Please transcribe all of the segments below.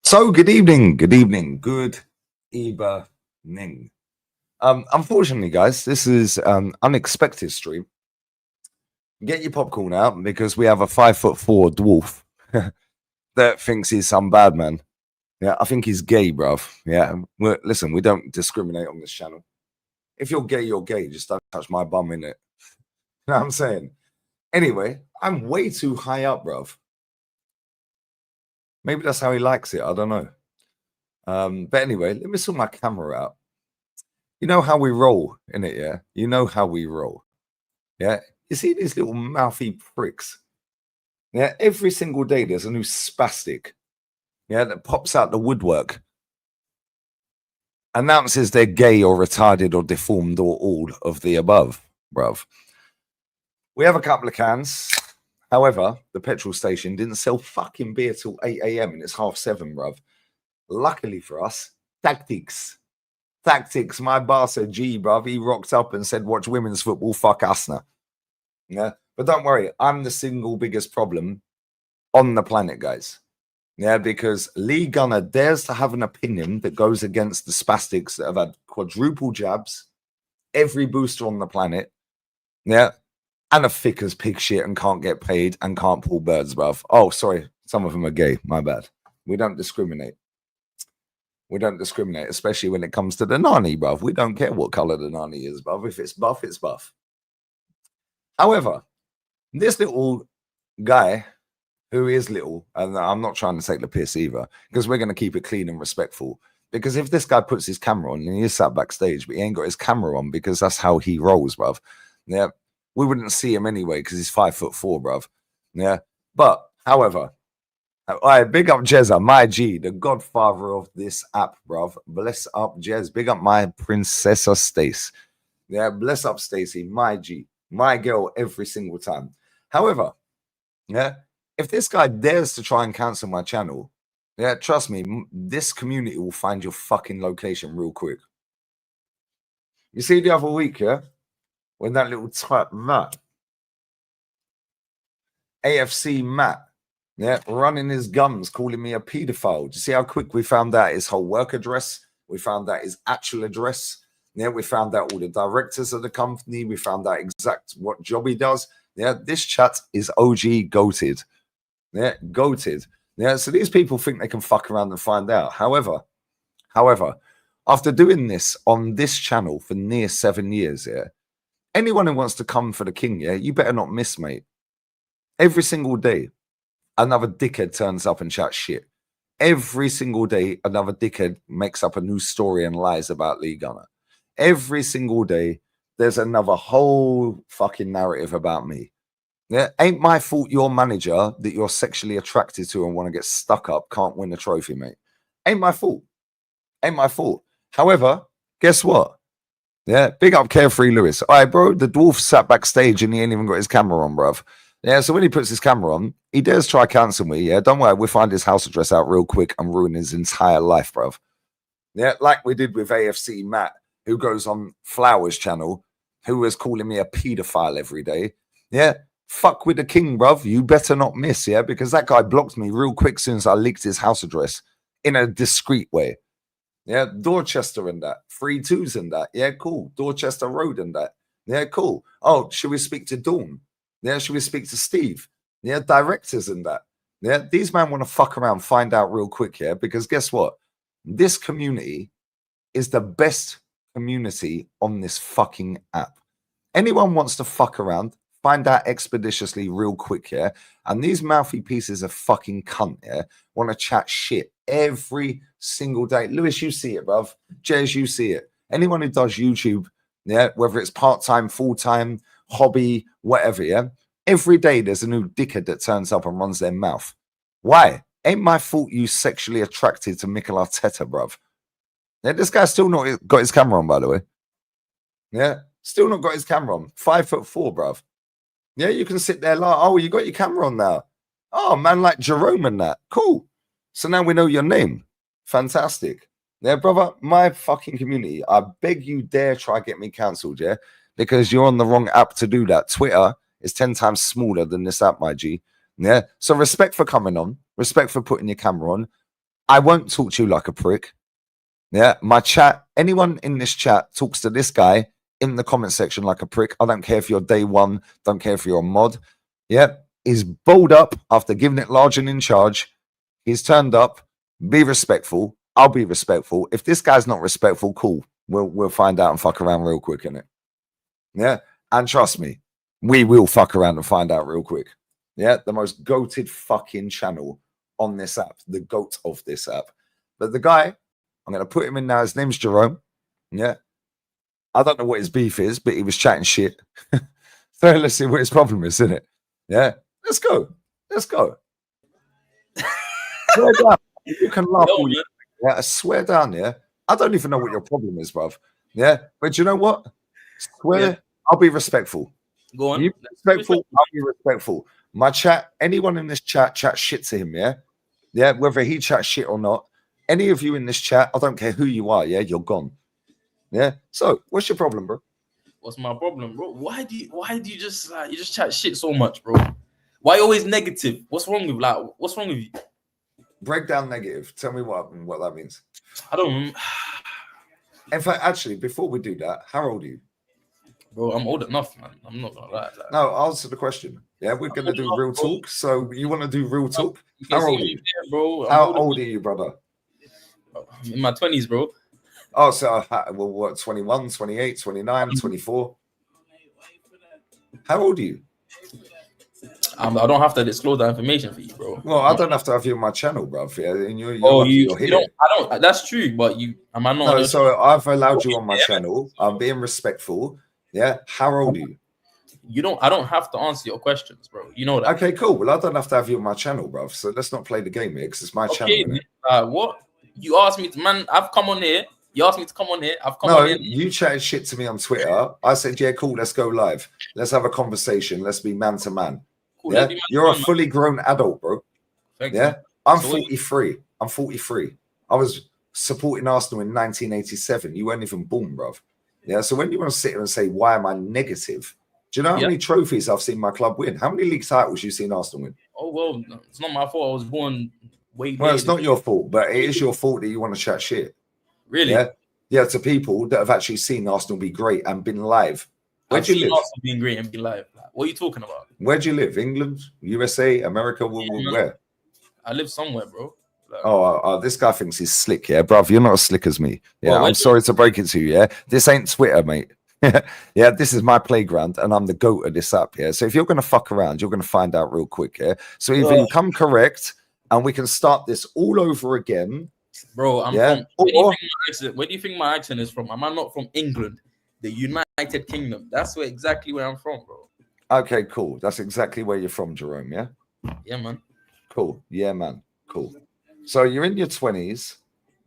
So, good evening, good evening, good evening. Unfortunately, guys, this is unexpected stream. Get your popcorn out because we have a 5'4" dwarf that thinks he's some bad man. Yeah, I think he's gay, bruv. Yeah, listen, we don't discriminate on this channel. If you're gay, you're gay. Just don't touch my bum in it. You know what I'm saying? Anyway, I'm way too high up, bruv. Maybe that's how he likes it. I don't know. But anyway, let me sort my camera out. You know how we roll in it, yeah? You know how we roll. Yeah. You see these little mouthy pricks. Yeah. Every single day there's a new spastic. Yeah, that pops out the woodwork. Announces they're gay or retarded or deformed or all of the above, bruv. We have a couple of cans. However, the petrol station didn't sell fucking beer till 8 a.m. and it's 7:30, bruv. Luckily for us, tactics. My boss said, G, bruv, he rocked up and said, watch women's football, fuck us now. Yeah, but don't worry, I'm the single biggest problem on the planet, guys. Yeah, because Lee Gunner dares to have an opinion that goes against the spastics that have had quadruple jabs, every booster on the planet, yeah, and are thick as pig shit and can't get paid and can't pull birds, bruv. Oh, sorry, some of them are gay, my bad. We don't discriminate. We don't discriminate, especially when it comes to the nani, bruv. We don't care what color the nani is, bruv. If it's buff, it's buff. However, this little guy who is little, and I'm not trying to take the piss either, because we're going to keep it clean and respectful. Because if this guy puts his camera on and he is sat backstage, but he ain't got his camera on because that's how he rolls, bruv. Yeah, we wouldn't see him anyway because he's 5'4", bruv. Yeah, but however, all right, big up Jezza, my G, the godfather of this app, bruv. Bless up Jez. Big up my princessa Stace. Yeah, bless up Stacy, my G, my girl every single time. However, yeah, if this guy dares to try and cancel my channel, yeah, trust me, this community will find your fucking location real quick. You see the other week, yeah, when that little type Matt, AFC Matt, yeah, running his guns, calling me a pedophile. Do you see how quick we found out his whole work address? We found out his actual address. Yeah, we found out all the directors of the company. We found out exact what job he does. Yeah, this chat is OG goated. Yeah, goated. Yeah, so these people think they can fuck around and find out. However, after doing this on this channel for near 7 years, yeah, anyone who wants to come for the king, yeah, you better not miss, mate. Every single day, another dickhead turns up and chats shit. Every single day, another dickhead makes up a new story and lies about Lee Gunner. Every single day, there's another whole fucking narrative about me. Yeah, ain't my fault your manager that you're sexually attracted to and want to get stuck up can't win a trophy, mate. Ain't my fault. Ain't my fault. However, guess what? Yeah, big up Carefree Lewis. All right, bro, the dwarf sat backstage and he ain't even got his camera on, bruv. Yeah, so when he puts his camera on, he dares try cancel me. Yeah, don't worry, we'll find his house address out real quick and ruin his entire life, bruv. Yeah, like we did with AFC Matt, who goes on Flowers channel, who was calling me a pedophile every day. Yeah, fuck with the king, bruv. You better not miss, yeah, because that guy blocked me real quick soon as I leaked his house address in a discreet way. Yeah, Dorchester and that. 3 2s and that. Yeah, cool. Dorchester Road and that. Yeah, cool. Oh, should we speak to Dawn? Yeah, should we speak to Steve? Yeah, directors and that. Yeah, these men want to fuck around, find out real quick, yeah, because guess what? This community is the best community on this fucking app. Anyone wants to fuck around, find out expeditiously real quick, yeah? And these mouthy pieces of fucking cunt, yeah, want to chat shit every single day. Lewis, you see it, bruv. Jez, you see it. Anyone who does YouTube, yeah, whether it's part-time, full-time, hobby, whatever, yeah? Every day there's a new dickhead that turns up and runs their mouth. Why? Ain't my fault you sexually attracted to Mikel Arteta, bruv. Yeah, this guy's still not got his camera on, by the way. Yeah, still not got his camera on. 5'4", bruv. Yeah, you can sit there like, oh, you got your camera on now. Oh, man, like Jerome and that. Cool. So now we know your name. Fantastic. Yeah, brother, my fucking community, I beg you dare try get me cancelled, yeah? Because you're on the wrong app to do that. Twitter is 10 times smaller than this app, my G. Yeah, so respect for coming on. Respect for putting your camera on. I won't talk to you like a prick. Yeah, my chat, anyone in this chat talks to this guy in the comment section like a prick. I don't care if you're day one, don't care if you're a mod. Yeah, he's balled up after giving it large and in charge. He's turned up. Be respectful. I'll be respectful. If this guy's not respectful, cool. We'll find out and fuck around real quick, innit? Yeah, and trust me, we will fuck around and find out real quick. Yeah, the most goated fucking channel on this app, the goat of this app. But the guy, I'm going to put him in now. His name's Jerome. Yeah. I don't know what his beef is, but he was chatting shit. So let's see what his problem is, isn't it? Yeah. Let's go. Let's go. Swear down. You can laugh all you. Yeah, I swear down, yeah. I don't even know what your problem is, bruv. Yeah. But you know what? Swear, I'll be respectful. Go on. You be respectful, I'll be respectful. My chat, anyone in this chat shit to him, yeah? Yeah, whether he chats shit or not. Any of you in this chat, I don't care who you are, yeah, you're gone. Yeah. So, what's your problem, bro? What's my problem, bro? Why do you just you just chat shit so much, bro? Why are you always negative? What's wrong with what's wrong with you? Break down negative. Tell me what that means. I don't. In fact, actually, before we do that, how old are you? Bro, I'm old enough, man. I'm not gonna lie. No, answer the question. Yeah, we're gonna do real talk. So you want to do real talk? How old are you, bro? How old are you, brother? I'm in my 20s, bro. Oh, so well, what? 21, 28, 29, 24. How old are you? I don't have to disclose that information for you, bro. Well, I don't have to have you on my channel, bro. Yeah, and you're you don't. I don't. That's true, but you am I not? No, so I've allowed you on my channel. I'm being respectful. Yeah. How old are you? You don't. I don't have to answer your questions, bro. You know that. Okay, cool. Well, I don't have to have you on my channel, bro. So let's not play the game here because it's my channel. What? You asked me to, man. I've come on here. You asked me to come on here. I've come on here. You chatted shit to me on Twitter. I said, yeah, cool. Let's go live. Let's have a conversation. Let's be man to man. Cool, yeah, you're a fully grown adult, bro. Yeah, I'm 43. I'm 43. I was supporting Arsenal in 1987. You weren't even born, bro. Yeah, so when you want to sit here and say, why am I negative? Do you know how many trophies I've seen my club win? How many league titles you've seen Arsenal win? Oh, well, it's not my fault. I was born way. Well, it's not your fault, but it is your fault that you want to chat shit. Really? Yeah. Yeah, to people that have actually seen Arsenal be great and been live. Where'd you live? Arsenal being great and be live. What are you talking about? Where'd you live? England, USA, America? Where? I live somewhere, bro. This guy thinks he's slick, yeah, bruv. You're not as slick as me. Yeah, I'm sorry to break it to you, yeah. This ain't Twitter, mate. Yeah, this is my playground, and I'm the goat of this app, yeah. So if you're gonna fuck around, you're gonna find out real quick, yeah. So either you come correct, and we can start this all over again, bro. I'm from. Where do you think my accent is from? Am I not from England, the United Kingdom? That's exactly where I'm from, bro. Okay, cool. That's exactly where you're from, Jerome. Yeah. Yeah, man. Cool. Yeah, man. Cool. So you're in your 20s.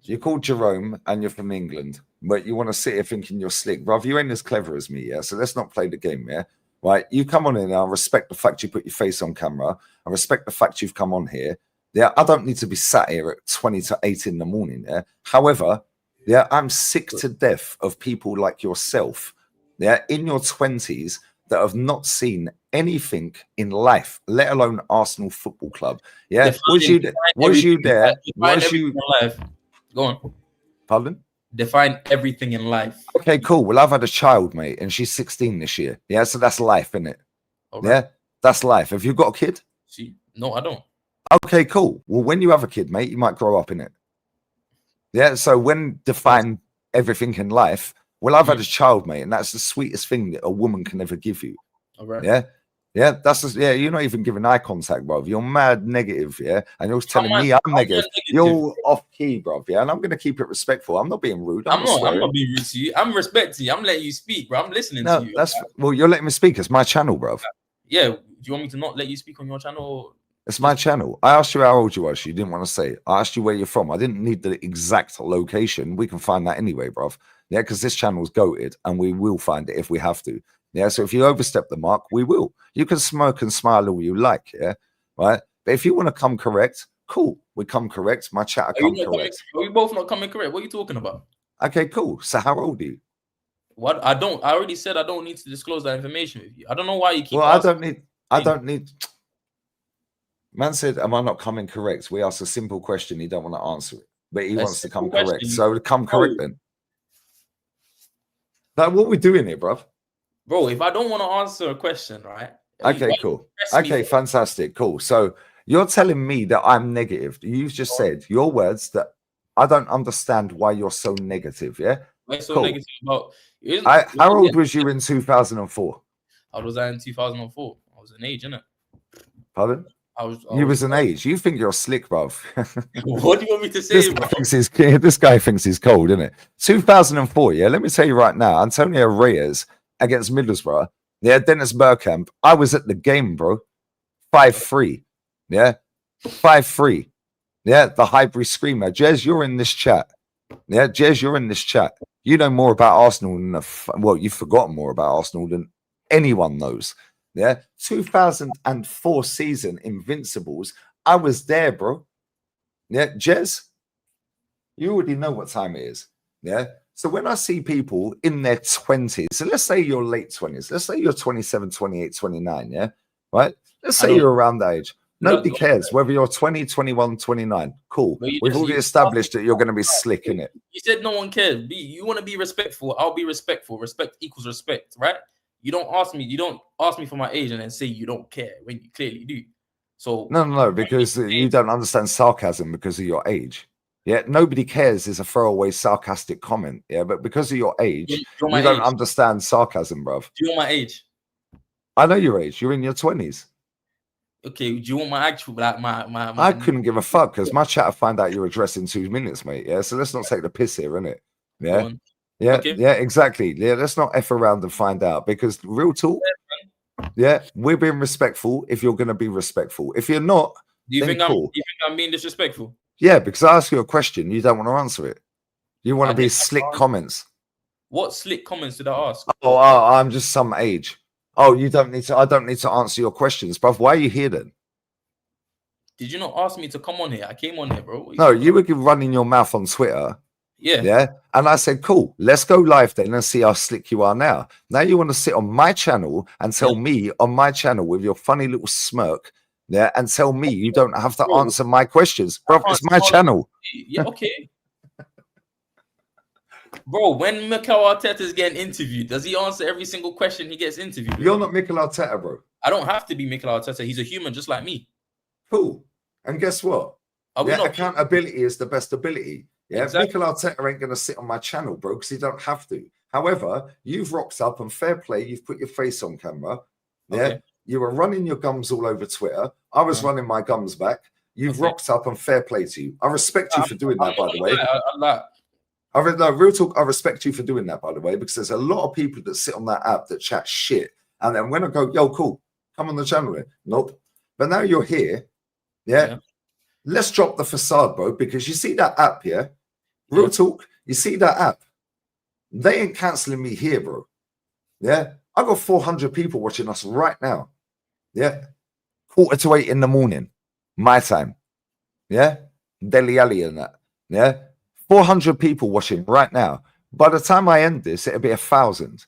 You're called Jerome, and you're from England. But you want to sit here thinking you're slick, bruv. You ain't as clever as me, yeah. So let's not play the game, yeah. Right? You come on in. I respect the fact you put your face on camera. I respect the fact you've come on here. Yeah, I don't need to be sat here at 20 to 8 in the morning. Yeah. However, yeah, I'm sick to death of people like yourself, yeah, in your 20s that have not seen anything in life, let alone Arsenal Football Club. Yeah. Was you there? Go on. Pardon? Define everything in life. Okay, cool. Well, I've had a child, mate, and she's 16 this year. Yeah, so that's life, isn't it? Right. Yeah, that's life. Have you got a kid? No, I don't. Okay, cool. Well, when you have a kid, mate, you might grow up in it. Yeah, so when define everything in life, well, I've had a child, mate, and that's the sweetest thing that a woman can ever give you. All right. Yeah. Yeah, you're not even giving eye contact, bro. You're mad negative, yeah, and you're telling me I'm negative. You're off key, bro. Yeah, and I'm gonna keep it respectful. I'm not being rude. I'm not being rude to you. I'm respecting you. I'm letting you speak, bro. I'm listening to you. Well, you're letting me speak. It's my channel, bro. Yeah. Do you want me to not let you speak on your channel? It's my channel. I asked you how old you were. You didn't want to say. I asked you where you're from. I didn't need the exact location. We can find that anyway, bro. Yeah, because this channel's goated, and we will find it if we have to. Yeah, so if you overstep the mark, we will. You can smirk and smile all you like, yeah, right? But if you want to come correct, cool. We come correct. My chat come correct. Are we both not coming correct? What are you talking about? Okay, cool. So how old are you? What? I already said I don't need to disclose that information with you. I don't know why you keep. Well, I don't need. Man said, am I not coming correct? We asked a simple question. He don't want to answer it, but he wants to come simple correct. question. So come Bro. correct then. Like, what we doing here, bruv? Bro, if I don't want to answer a question, right? Okay, cool. Okay, fantastic. Cool. So you're telling me that I'm negative. You've just said your words that I don't understand why you're so negative. Yeah. Why so Cool. negative about? How old was you in 2004? How was I in 2004? I was an age, innit? Pardon? I was was an age. You think you're slick, bruv. What do you want me to say, this guy thinks he's cold, isn't it? 2004, yeah. Let me tell you right now, Antonio Reyes against Middlesbrough. Yeah, Dennis Bergkamp. I was at the game, bro. 5-3. Yeah. 5-3. Yeah, the Highbury Screamer. Jez, you're in this chat. Yeah, Jez, you're in this chat. You know more about Arsenal than well, you've forgotten more about Arsenal than anyone knows. Yeah, 2004 season, Invincibles. I was there, bro. Yeah, Jez, you already know what time it is. Yeah. So when I see people in their 20s, so let's say you're late 20s, let's say you're 27, 28, 29, yeah, right? Let's say you're around that age. Nobody cares whether you're 20, 21, 29. Cool. We've already established that you're going to be slick in it. You said no one cares. You want to be respectful. I'll be respectful. Respect equals respect, right? You don't ask me for my age and then say you don't care when you clearly do. So no, because you don't understand sarcasm because of your age. Yeah, nobody cares is a throwaway sarcastic comment. Yeah, but because of your age, you don't understand sarcasm, bruv. Do you want my age? I know your age. You're in your 20s. Okay, do you want my actual my I couldn't give a fuck because my chat will find out your address in 2 minutes, mate. Yeah, so let's not take the piss here, innit? Yeah. Yeah, okay. Yeah, exactly. Yeah, let's not F around and find out because real talk, yeah, we're being respectful if you're going to be respectful. If you're not, do you think I'm being disrespectful? Yeah, because I ask you a question, you don't want to answer it. You want to be slick comments. What slick comments did I ask? Oh, I'm just some age. Oh, you don't need to. I don't need to answer your questions, bruv. Why are you here then? Did you not ask me to come on here? I came on here, bro. No, you were running your mouth on Twitter. Yeah. Yeah. And I said, cool, let's go live then and see how slick you are now. Now you want to sit on my channel and tell me on my channel with your funny little smirk, yeah, and tell me you don't have to answer my questions. Bro, it's my channel. Yeah, okay. Bro, when Mikel Arteta is getting interviewed, does he answer every single question he gets interviewed? You're not Mikel Arteta, bro. I don't have to be Mikel Arteta. He's a human just like me. Cool. And guess what? Accountability is the best ability. Yeah, exactly. Mikel Arteta ain't going to sit on my channel, bro, because he don't have to. However, you've rocked up and fair play. You've put your face on camera. Yeah, okay. You were running your gums all over Twitter. I was running my gums back. You've rocked up and fair play to you. I respect you for doing that, by the way. No, real talk, I respect you for doing that, by the way, because there's a lot of people that sit on that app that chat shit. And then when I go, yo, cool, come on the channel then. Nope. But now you're here. Yeah. Let's drop the facade, bro, because you see that app, yeah? Real talk, you see that app? They ain't canceling me here, bro. Yeah? I got 400 people watching us right now. Yeah? 7:45 in the morning. My time. Yeah? Deli Ali and that. Yeah? 400 people watching right now. By the time I end this, it'll be 1,000.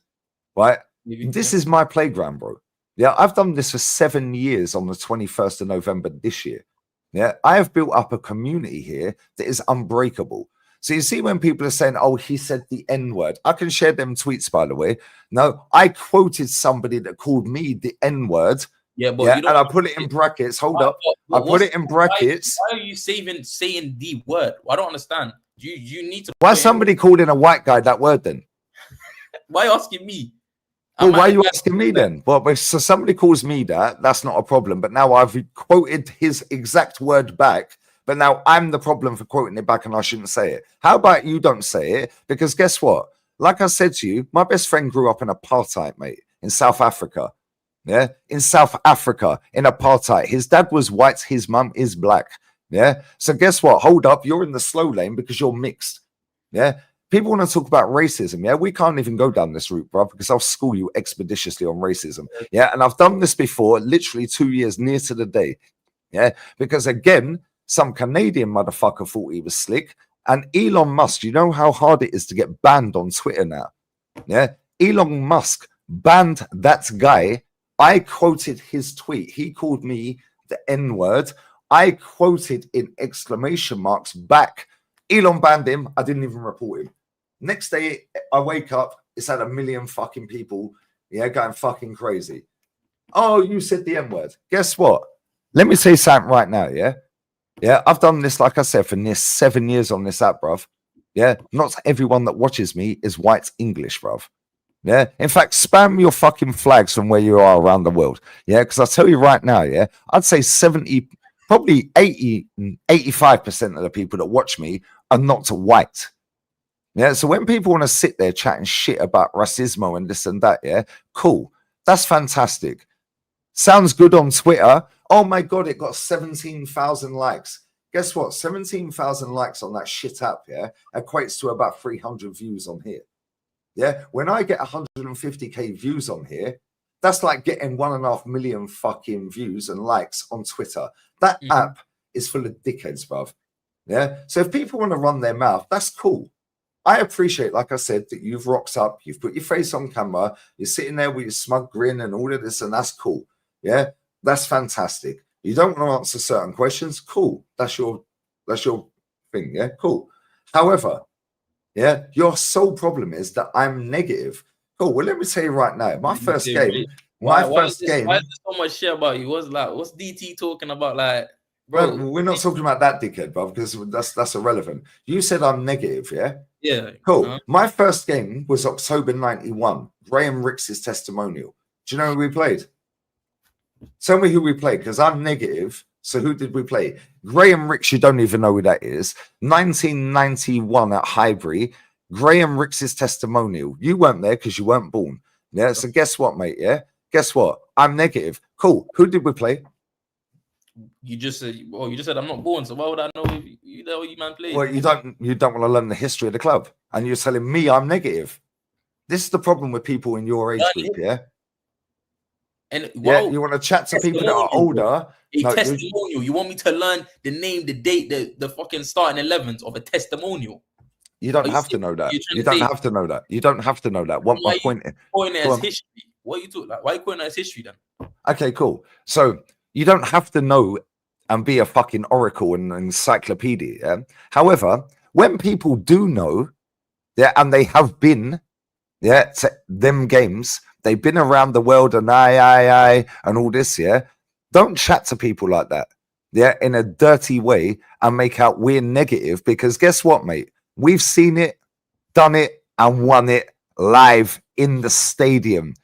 Right? This is my playground, bro. Yeah, I've done this for 7 years on the 21st of November this year. Yeah, I have built up a community here that is unbreakable. So you see when people are saying, oh, he said the N-word. I can share them tweets, by the way. No, I quoted somebody that called me the N-word. Yeah, but and I put it in brackets. Hold up. I put it in brackets. Why are you saying the word? I don't understand. You need to. Why somebody called in a white guy that word then? Why asking me? Well, why are you asking me then? Well, so somebody calls me that's not a problem. But now I've quoted his exact word back. But now I'm the problem for quoting it back and I shouldn't say it. How about you don't say it? Because guess what? Like I said to you, my best friend grew up in apartheid, mate, in South Africa. Yeah, in South Africa, in apartheid. His dad was white, his mum is black. Yeah, so guess what? Hold up, you're in the slow lane because you're mixed. Yeah, people want to talk about racism. Yeah, we can't even go down this route, bro, because I'll school you expeditiously on racism. Yeah, and I've done this before, literally 2 years near to the day. Yeah, because again, some Canadian motherfucker thought he was slick. And Elon Musk, you know how hard it is to get banned on Twitter now. Yeah, Elon Musk banned that guy. I quoted his tweet. He called me the N-word, I quoted in exclamation marks back. Elon banned him. I didn't even report him. Next day, I wake up. It's had 1 million fucking people, going fucking crazy. Oh, you said the N-word. Guess what? Let me say something right now, yeah? I've done this, like I said, for near 7 years on this app, bruv. Not everyone that watches me is white English, bruv. In fact, spam your fucking flags from where you are around the world. Because I tell you right now, I'd say 70, probably 80, 85% of the people that watch me are not white. So when people want to sit there chatting shit about racismo and this and that, cool. That's fantastic. Sounds good on Twitter. Oh my God, it got 17,000 likes. Guess what? 17,000 likes on that shit app, equates to about 300 views on here. When I get 150k views on here, that's like getting 1.5 million fucking views and likes on Twitter. That app is full of dickheads, bruv. So if people want to run their mouth, that's cool. I appreciate, like I said, that you've rocked up, you've put your face on camera, you're sitting there with your smug grin and all of this, and that's cool. That's fantastic. You don't want to answer certain questions, cool. That's your thing, cool. However, your sole problem is that I'm negative. Cool. Well, let me tell you right now, my first game. Why is there so much shit about you? What's DT talking about? Like, bro, we're not talking about that dickhead, bro, because that's irrelevant. You said I'm negative, Yeah. Cool. My first game was October 91. Graham Rix's testimonial. Do you know who we played? Tell me who we played, because I'm negative. So who did we play? Graham Rix, you don't even know who that is. 1991 at Highbury. Graham Rix's testimonial. You weren't there because you weren't born. So guess what, mate? Guess what? I'm negative. Cool. Who did we play? You just said I'm not born, so why would I know if you know you man played? Well, you don't want to learn the history of the club, and you're telling me I'm negative. This is the problem with people in your age group, And you want to chat to people that are older. Testimonial. You want me to learn the name, the date, the fucking starting 11s of a testimonial? You don't have to know that. You don't have to know that. You don't have to know that. What my point is? Pointing as history. What are you talking like? Why are you pointing as history then? Okay, cool. So you don't have to know and be a fucking oracle and encyclopedia. However, when people do know, and they have been, to them games, they've been around the world and and all this, don't chat to people like that, in a dirty way and make out we're negative, because guess what, mate? We've seen it, done it, and won it live in the stadium.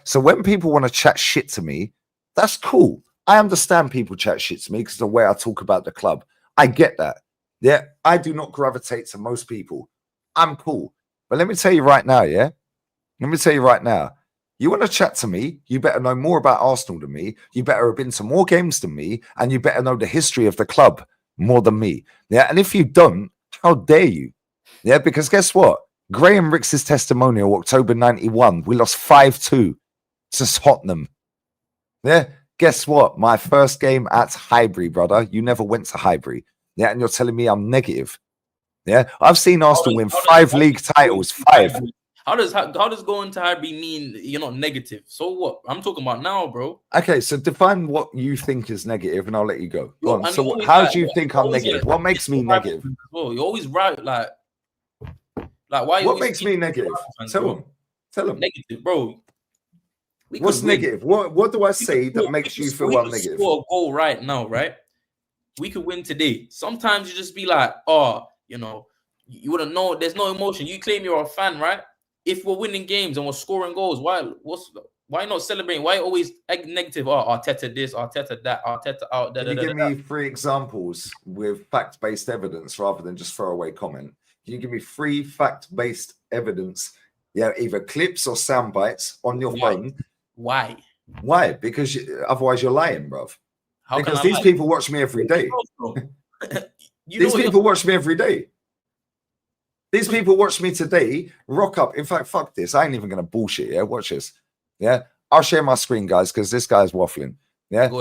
So when people want to chat shit to me, that's cool. I understand people chat shit to me because of the way I talk about the club. I get that. I do not gravitate to most people. I'm cool. But let me tell you right now, Let me tell you right now. You want to chat to me, you better know more about Arsenal than me. You better have been to more games than me. And you better know the history of the club more than me. And if you don't, how dare you? Because guess what? Graham Rix's testimonial, October 91, we lost 5-2 to Tottenham. Guess what? My first game at Highbury, brother. You never went to Highbury. And you're telling me I'm negative. I've seen Arsenal win 5 league titles. 5. How does going to Highbury mean you're not negative? So what? I'm talking about now, bro. Okay, so define what you think is negative, and I'll let you go. Go on. So how do you think I'm negative? What makes me negative? Well, you're always right. Like why? What makes me negative? Tell them. Negative, bro. What's negative? What do I say that makes you feel I'm negative? Score a goal right now, right? We could win today. Sometimes you just be like, oh, you wouldn't know. There's no emotion. You claim you're a fan, right? If we're winning games and we're scoring goals, why not celebrating? Why always negative? Oh, Arteta this, Arteta that, Arteta out. Can you give me 3 examples with fact-based evidence rather than just throwaway comment? Can you give me 3 fact-based evidence? Either clips or sound bites on your phone. Why? Because otherwise you're lying, bruv. Because these people watch me every day. These people watch me every day. These people watch me today, rock up. In fact, fuck this. I ain't even going to bullshit, Watch this. I'll share my screen, guys, because this guy's waffling.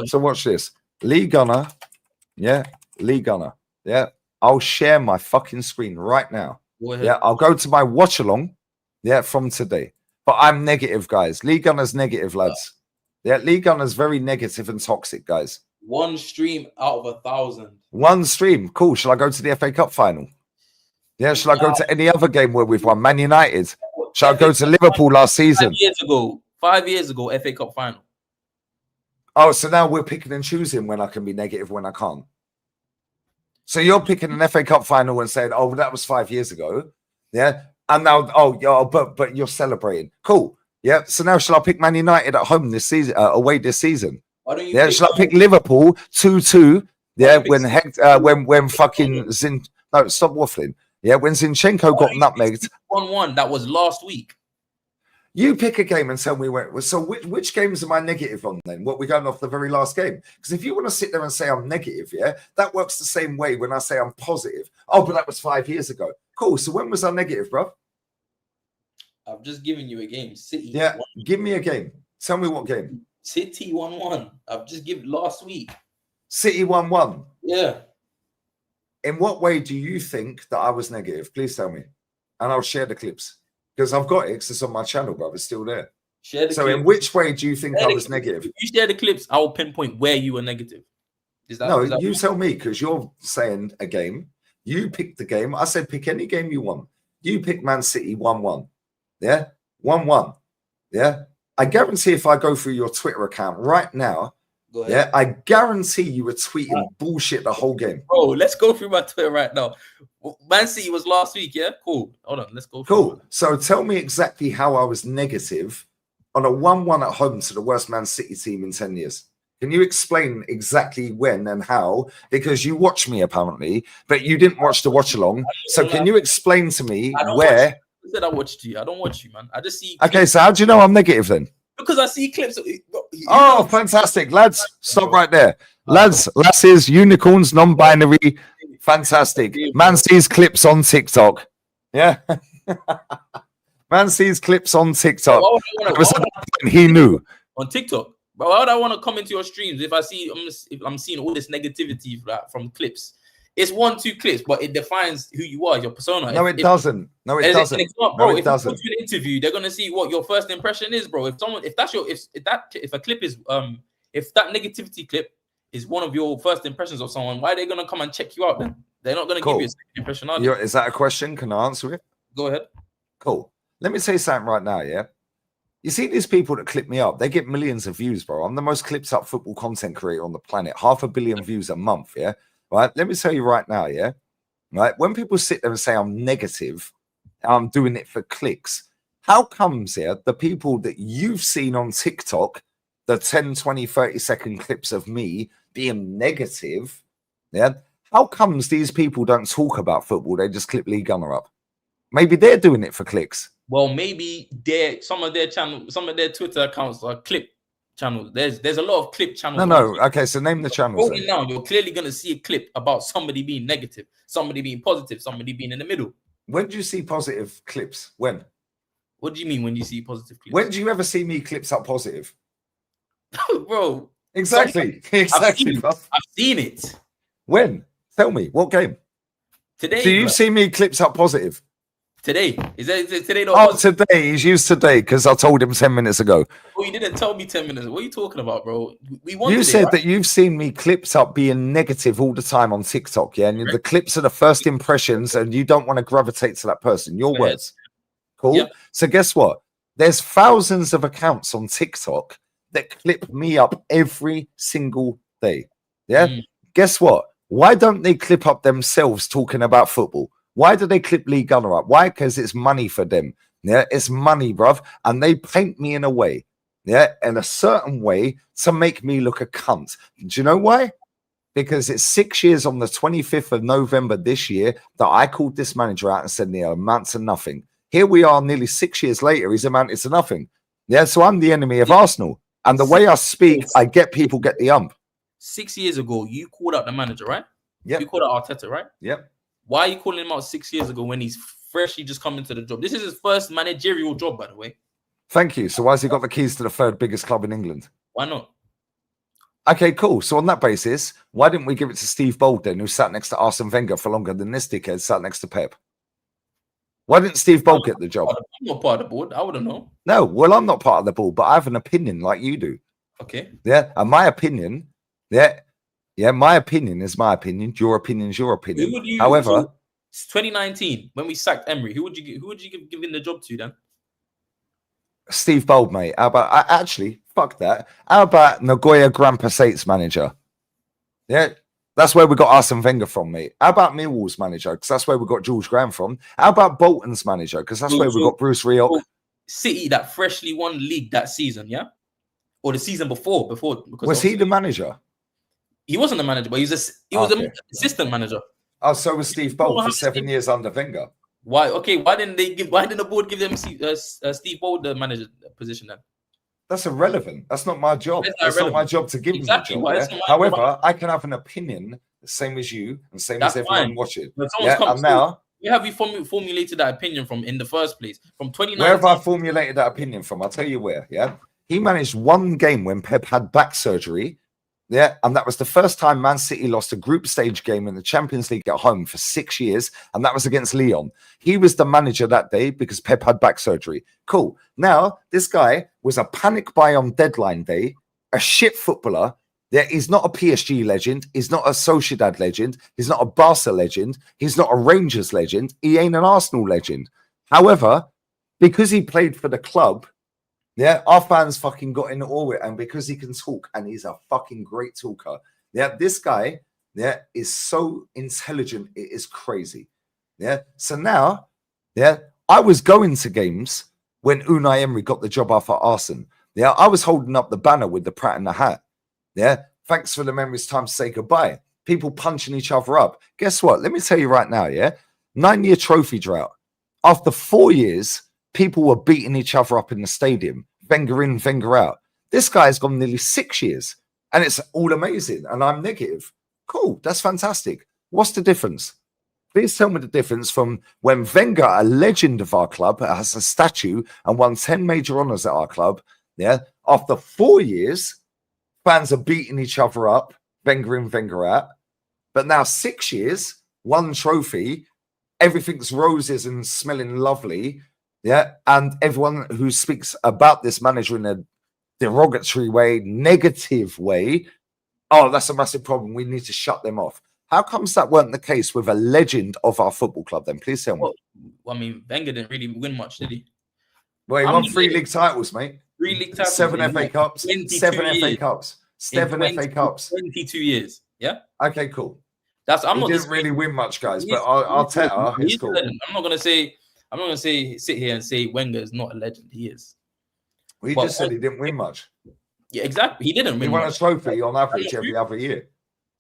So watch this. Lee Gunner. Lee Gunner. I'll share my fucking screen right now. I'll go to my watch along, from today. But I'm negative, guys. Lee Gunner's negative, lads. Lee Gunner's very negative and toxic, guys. One stream out of 1,000. One stream. Cool. Shall I go to the FA Cup final? Yeah. Shall I go to any other game where we've won? Man United. Shall I go to Liverpool last season? 5 years ago, FA Cup final. Oh, so now we're picking and choosing when I can be negative, when I can't. So you're picking an FA Cup final and saying, "Oh, that was 5 years ago." Yeah. And now, but you're celebrating. Cool. Yeah. So now shall I pick Man United at home this season, away this season? Why don't you Yeah. Shall I pick Liverpool 2-2? Yeah. When fucking no, stop waffling. Yeah. When Zinchenko got nutmegged. 1-1. That was last week. You pick a game and tell me where. So which games am I negative on then? What, we're going off the very last game? Because if you want to sit there and say I'm negative, yeah, that works the same way when I say I'm positive. Oh, but that was 5 years ago. Cool. So when was I negative, bro? I've just given you a game. City. Yeah, give me a game. Tell me what game. City 1-1. I've just given last week. City 1-1. Yeah. In what way do you think that I was negative? Please tell me. And I'll share the clips. Because I've got it, because it's on my channel, bro. It's still there. Share the so clips. In which way do you think I was negative? If you share the clips, I will pinpoint where you were negative. You tell me, because you're saying a game. You pick the game. I said pick any game you want. You pick Man City 1-1. Yeah? 1-1. Yeah? I guarantee if I go through your Twitter account right now, yeah, I guarantee you were tweeting bullshit the whole game. Bro, let's go through my Twitter right now. Man City was last week, yeah? Cool. Hold on, let's go. Cool. So tell me exactly how I was negative on a 1-1 at home to the worst Man City team in 10 years. Can you explain exactly when and how? Because you watch me apparently, but you didn't watch the watch along. So can you explain to me where? I said I watched you. I don't watch you, man. I just see. Okay, so how do you know I'm negative then? Because I see clips. Oh, fantastic. Lads, stop right there. Lads, lasses, unicorns, non-binary. Fantastic. Man sees clips on TikTok. Yeah. Man sees clips on TikTok. He knew. On TikTok. But why would I want to come into your streams if I'm seeing all this negativity from clips? It's 1-2 clips, but it defines who you are, your persona. No, it doesn't. No, it doesn't. Bro, if you go to an interview, they're gonna see what your first impression is, bro. If a clip is if that negativity clip is one of your first impressions of someone, why are they gonna come and check you out then? They're not gonna give you a second impression, are they? Is that a question? Can I answer it? Go ahead. Cool. Let me say something right now, yeah? You see these people that clip me up, they get millions of views, bro. I'm the most clipped up football content creator on the planet. 500 million views a month, yeah? Right? Let me tell you right now, yeah? Right? When people sit there and say I'm negative, I'm doing it for clicks. How comes here the people that you've seen on TikTok, the 10, 20, 30-second clips of me being negative, yeah? How comes these people don't talk about football? They just clip Lee Gunner up. Maybe they're doing it for clicks. Well, maybe some of their Twitter accounts are clip channels. There's a lot of clip channels. No. Okay, so name the channels. Now you're clearly gonna see a clip about somebody being negative, somebody being positive, somebody being in the middle. When do you see positive clips? When? What do you mean when you see positive clips? When do you ever see me clips up positive? Bro. Exactly. I've seen it. When? Tell me, what game? Today. Do you see me clips up positive? Today. Is it today? Today. He's used today because I told him 10 minutes ago. Oh, you didn't tell me 10 minutes. What are you talking about, bro? You said that you've seen me clips up being negative all the time on TikTok, yeah? And the clips are the first impressions and you don't want to gravitate to that person. Your words. Cool. Yep. So guess what? There's thousands of accounts on TikTok that clip me up every single day. Yeah? Guess what? Why don't they clip up themselves talking about football? Why do they clip Lee Gunner up? Why? Because it's money for them. Yeah, it's money, bruv. And they paint me in a way, yeah, in a certain way to make me look a cunt. Do you know why? Because it's 6 years on the 25th of November this year that I called this manager out and said, "He amounts to nothing." Here we are nearly 6 years later, he's amounted to nothing. Yeah, so I'm the enemy of Arsenal. And the way I speak, I get people get the ump. 6 years ago, you called out the manager, right? Yeah. You called out Arteta, right? Yep. Why are you calling him out 6 years ago when he's freshly just come into the job? This is his first managerial job, by the way. Thank you. So why has he got the keys to the third biggest club in England? Why not? Okay, cool. So on that basis, why didn't we give it to Steve Bold then, who sat next to Arsene Wenger for longer than this dickhead sat next to Pep? Why didn't Steve Bold get the job? I'm not part of the board. I wouldn't know. No, well, I'm not part of the board, but I have an opinion like you do. Okay. Yeah, and my opinion, yeah, Yeah, my opinion is my opinion. Your opinion is your opinion. Who would you? However, So, it's 2019 when we sacked Emery. Who would you give giving the job to then? Steve Bold, mate. How about actually? Fuck that. How about Nagoya Grand Passate's manager? Yeah, that's where we got Arsene Wenger from, mate. How about Millwall's manager? Because that's where we got George Graham from. How about Bolton's manager? Because that's where we got Bruce Rioch. City that freshly won league that season, yeah, or the season before. Because Was he the manager? He wasn't the manager, but he was an assistant manager. Oh, so was Steve Bold for 7 years under Wenger. Why? Okay, why didn't the board give them Steve Bold the manager position then? That's irrelevant. That's not my job. It's not my job to give him the job. Yeah? However, I can have an opinion the same as you and same as everyone watching. Yeah, and now where have you formulated that opinion from in the first place? From 2019. Where have I formulated that opinion from? I'll tell you where. Yeah, he managed one game when Pep had back surgery. Yeah, and that was the first time Man City lost a group stage game in the Champions League at home for 6 years, and that was against Lyon. He was the manager that day because Pep had back surgery. Cool. Now, this guy was a panic buy on deadline day, a shit footballer. Yeah, he's not a PSG legend. He's not a Sociedad legend. He's not a Barca legend. He's not a Rangers legend. He ain't an Arsenal legend. However, because he played for the club, yeah, our fans fucking got in awe with it, and because he can talk, and he's a fucking great talker. Yeah, this guy, yeah, is so intelligent, it is crazy. Yeah, so now, yeah, I was going to games when Unai Emery got the job after Arsenal. Yeah, I was holding up the banner with the Pratt and the Hat. Yeah, thanks for the memories. Time to say goodbye. People punching each other up. Guess what? Let me tell you right now. Yeah, 9-year trophy drought. After 4 years, people were beating each other up in the stadium. Wenger in, Wenger out. This guy's gone nearly 6 years, and it's all amazing. And I'm negative. Cool, that's fantastic. What's the difference? Please tell me the difference from when Wenger, a legend of our club, has a statue and won 10 major honours at our club. Yeah, after 4 years, fans are beating each other up. Wenger in, Wenger out. But now 6 years, one trophy, everything's roses and smelling lovely. Yeah, and everyone who speaks about this manager in a derogatory way, negative way, oh, that's a massive problem. We need to shut them off. How comes that weren't the case with a legend of our football club then? Please tell me. Well, I mean, Wenger didn't really win much, did he? Well, he won 3 league titles, mate. 3 league titles. 7 FA Cups. 7 FA Cups. 7 FA Cups. 22 years. Yeah. Okay, cool. He didn't really win much, guys, but Arteta, he's cool. I'm not gonna sit here and say Wenger is not a legend. He is. Well, you just said he didn't win much. Yeah, exactly. He didn't win. He won a trophy on average every other year.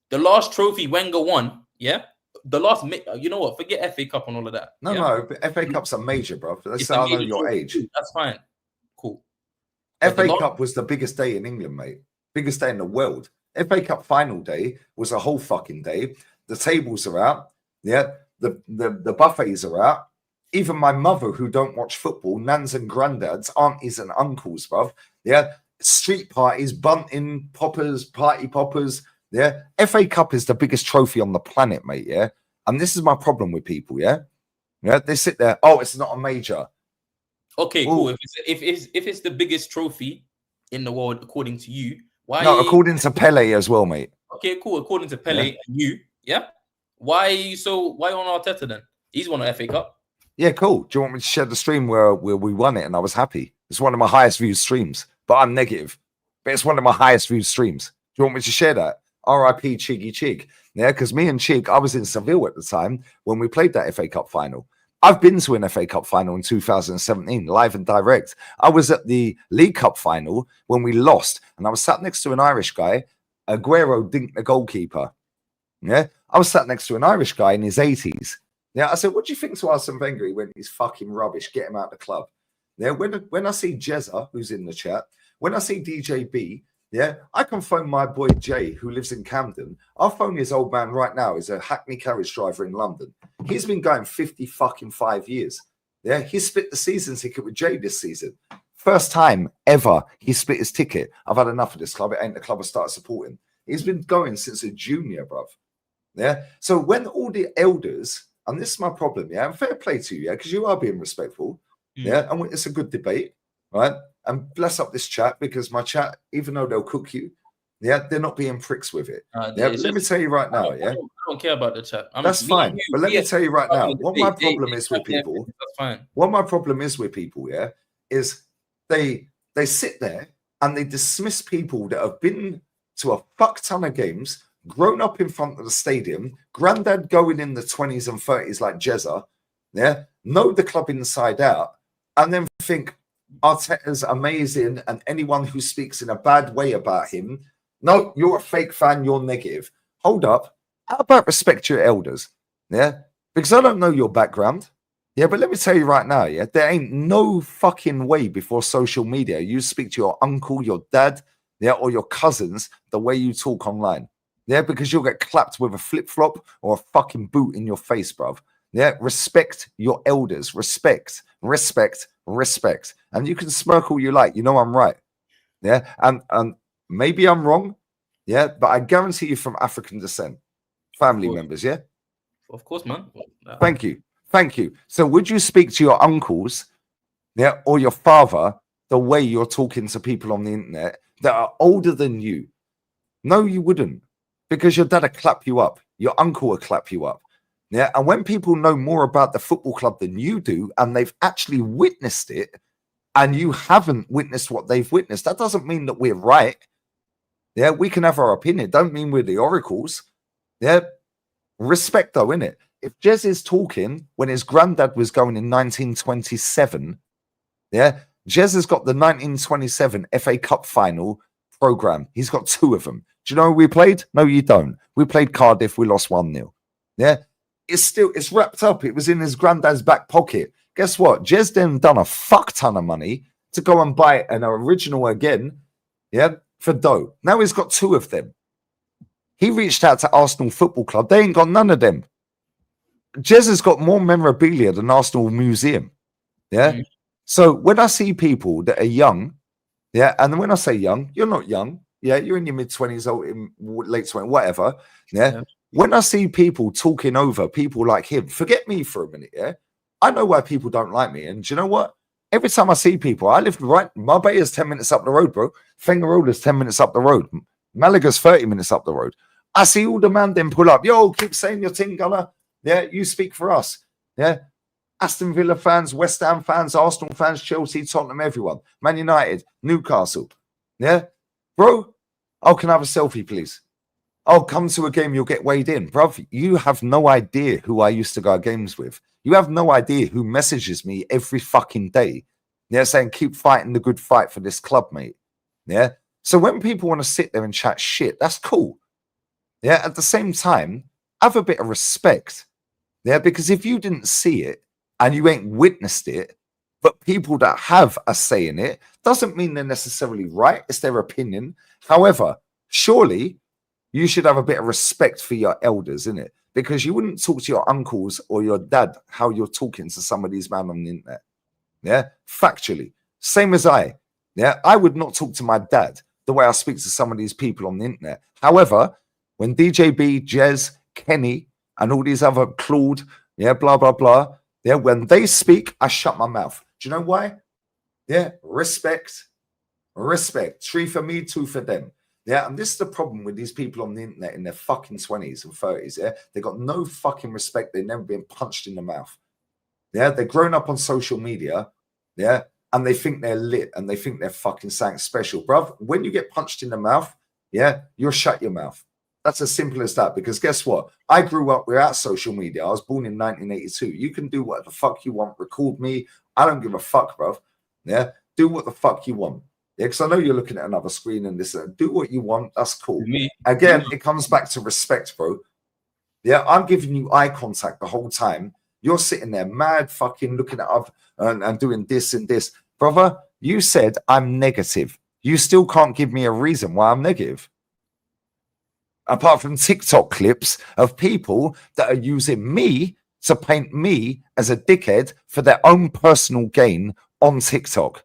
The last trophy Wenger won, yeah. The last, you know what? Forget FA Cup and all of that. No, but FA Cup's a major, bro. That's how I know your age. That's fine. Cool. FA Cup was the biggest day in England, mate. Biggest day in the world. FA Cup final day was a whole fucking day. The tables are out. Yeah. The buffets are out. Even my mother, who don't watch football, nans and granddads, aunties and uncles, bruv. Yeah. Street parties, bunting, poppers, party poppers. Yeah. FA Cup is the biggest trophy on the planet, mate. Yeah. And this is my problem with people. Yeah. Yeah. They sit there. Oh, it's not a major. Okay, cool. If it's the biggest trophy in the world, according to you, why? No, according to Pele as well, mate. Okay, cool. According to Pele and you, yeah. Why on Arteta then? He's won an FA Cup. Yeah, cool. Do you want me to share the stream where we won it and I was happy? It's one of my highest viewed streams, but I'm negative. But it's one of my highest viewed streams. Do you want me to share that? R.I.P. Chiggy Chig. Yeah, because me and Chig, I was in Seville at the time when we played that FA Cup final. I've been to an FA Cup final in 2017, live and direct. I was at the League Cup final when we lost, and I was sat next to an Irish guy. Aguero dinked the goalkeeper. Yeah, I was sat next to an Irish guy in his 80s. Yeah, I said, what do you think to Arsene Wenger? He went, he's fucking rubbish. Get him out of the club. Yeah, when I see Jezza, who's in the chat, when I see DJB, yeah, I can phone my boy Jay, who lives in Camden. I'll phone his old man right now. He's a Hackney carriage driver in London. He's been going 5 years. Yeah, he split the season ticket with Jay this season. First time ever he split his ticket. I've had enough of this club. It ain't the club I started supporting. He's been going since a junior, bruv. Yeah, so when all the elders, and this is my problem, yeah, and fair play to you, yeah, because you are being respectful, yeah, and it's a good debate, right? And bless up this chat, because my chat, even though they'll cook you, Yeah, they're not being pricks with it. Yeah, It's let me just, tell you right now, yeah. I don't care about the chat. That's Me and fine. But let me tell you right now, having a what my debate. problem They is with have their people, opinions, that's fine. what my problem is with people, yeah, is they sit there and they dismiss people that have been to a fuck ton of games, grown up in front of the stadium, granddad going in the 20s and 30s like Jezza, yeah, know the club inside out, and then think Arteta's amazing, and anyone who speaks in a bad way about him, no, you're a fake fan, you're negative. Hold up. How about respect your elders? Yeah, because I don't know your background. Yeah, but let me tell you right now, yeah, there ain't no fucking way before social media you speak to your uncle, your dad, yeah, or your cousins the way you talk online. Yeah, because you'll get clapped with a flip-flop or a fucking boot in your face, bruv. Yeah, respect your elders. Respect, respect, respect. And you can smirk all you like. You know I'm right. Yeah, and maybe I'm wrong. Yeah, but I guarantee you from African descent, family members. Yeah, Of course, man. thank you, thank you. So would you speak to your uncles, yeah, or your father the way you're talking to people on the internet that are older than you? No, you wouldn't, because your dad would clap you up, your uncle would clap you up. Yeah, and when people know more about the football club than you do, and they've actually witnessed it, and you haven't witnessed what they've witnessed, that doesn't mean that we're right. Yeah, we can have our opinion. Don't mean we're the oracles. Yeah, respect though, innit? If Jez is talking when his granddad was going in 1927, yeah, Jez has got the 1927 FA Cup final program. He's got two of them. Do you know who we played? No, you don't. We played Cardiff. We lost 1-0. Yeah, it's wrapped up. It was in his granddad's back pocket. Guess what? Jez then done a fuck ton of money to go and buy an original again. Yeah, for dough. Now he's got two of them. He reached out to Arsenal Football Club. They ain't got none of them. Jez has got more memorabilia than Arsenal Museum. Yeah. So when I see people that are young, yeah, and when I say young, you're not young. Yeah, you're in your mid-20s or in late 20s, whatever. Yeah. When I see people talking over people like him, forget me for a minute. Yeah. I know why people don't like me. And do you know what? Every time I see people, I live right, Marbella's 10 minutes up the road, bro. Fengarola's 10 minutes up the road. Malaga's 30 minutes up the road. I see all the man then pull up. Yo, keep saying your thing, Gunner. Yeah, you speak for us. Yeah. Aston Villa fans, West Ham fans, Arsenal fans, Chelsea, Tottenham, everyone. Man United, Newcastle. Yeah. Bro, oh, can I have a selfie, please? Oh, come to a game, you'll get weighed in. Bruv, you have no idea who I used to go games with. You have no idea who messages me every fucking day. Yeah, saying, keep fighting the good fight for this club, mate. Yeah. So when people want to sit there and chat shit, that's cool. Yeah. At the same time, have a bit of respect. Yeah. Because if you didn't see it and you ain't witnessed it, but people that have a say in it, doesn't mean they're necessarily right. It's their opinion. However, surely you should have a bit of respect for your elders, innit? Because you wouldn't talk to your uncles or your dad how you're talking to some of these men on the internet. Yeah, factually. Same as I. Yeah, I would not talk to my dad the way I speak to some of these people on the internet. However, when DJB, Jez, Kenny, and all these other Claude, yeah, blah, blah, blah, yeah, when they speak, I shut my mouth. Do you know why? Yeah, respect. Respect. 3 for me, 2 for them. Yeah, and this is the problem with these people on the internet in their fucking 20s and 30s. Yeah, they got no fucking respect. They've never been punched in the mouth. Yeah, they're grown up on social media. Yeah, and they think they're lit and they think they're fucking something special. Bruv, when you get punched in the mouth, yeah, you'll shut your mouth. That's as simple as that. Because guess what? I grew up without social media. I was born in 1982. You can do what the fuck you want. Record me. I don't give a fuck, bruv. Yeah, do what the fuck you want. Yeah, because I know you're looking at another screen and this. Do what you want. That's cool. Again, it comes back to respect, bro. Yeah, I'm giving you eye contact the whole time. You're sitting there mad fucking looking at up and doing this and this. Brother, you said I'm negative. You still can't give me a reason why I'm negative. Apart from TikTok clips of people that are using me to paint me as a dickhead for their own personal gain on TikTok.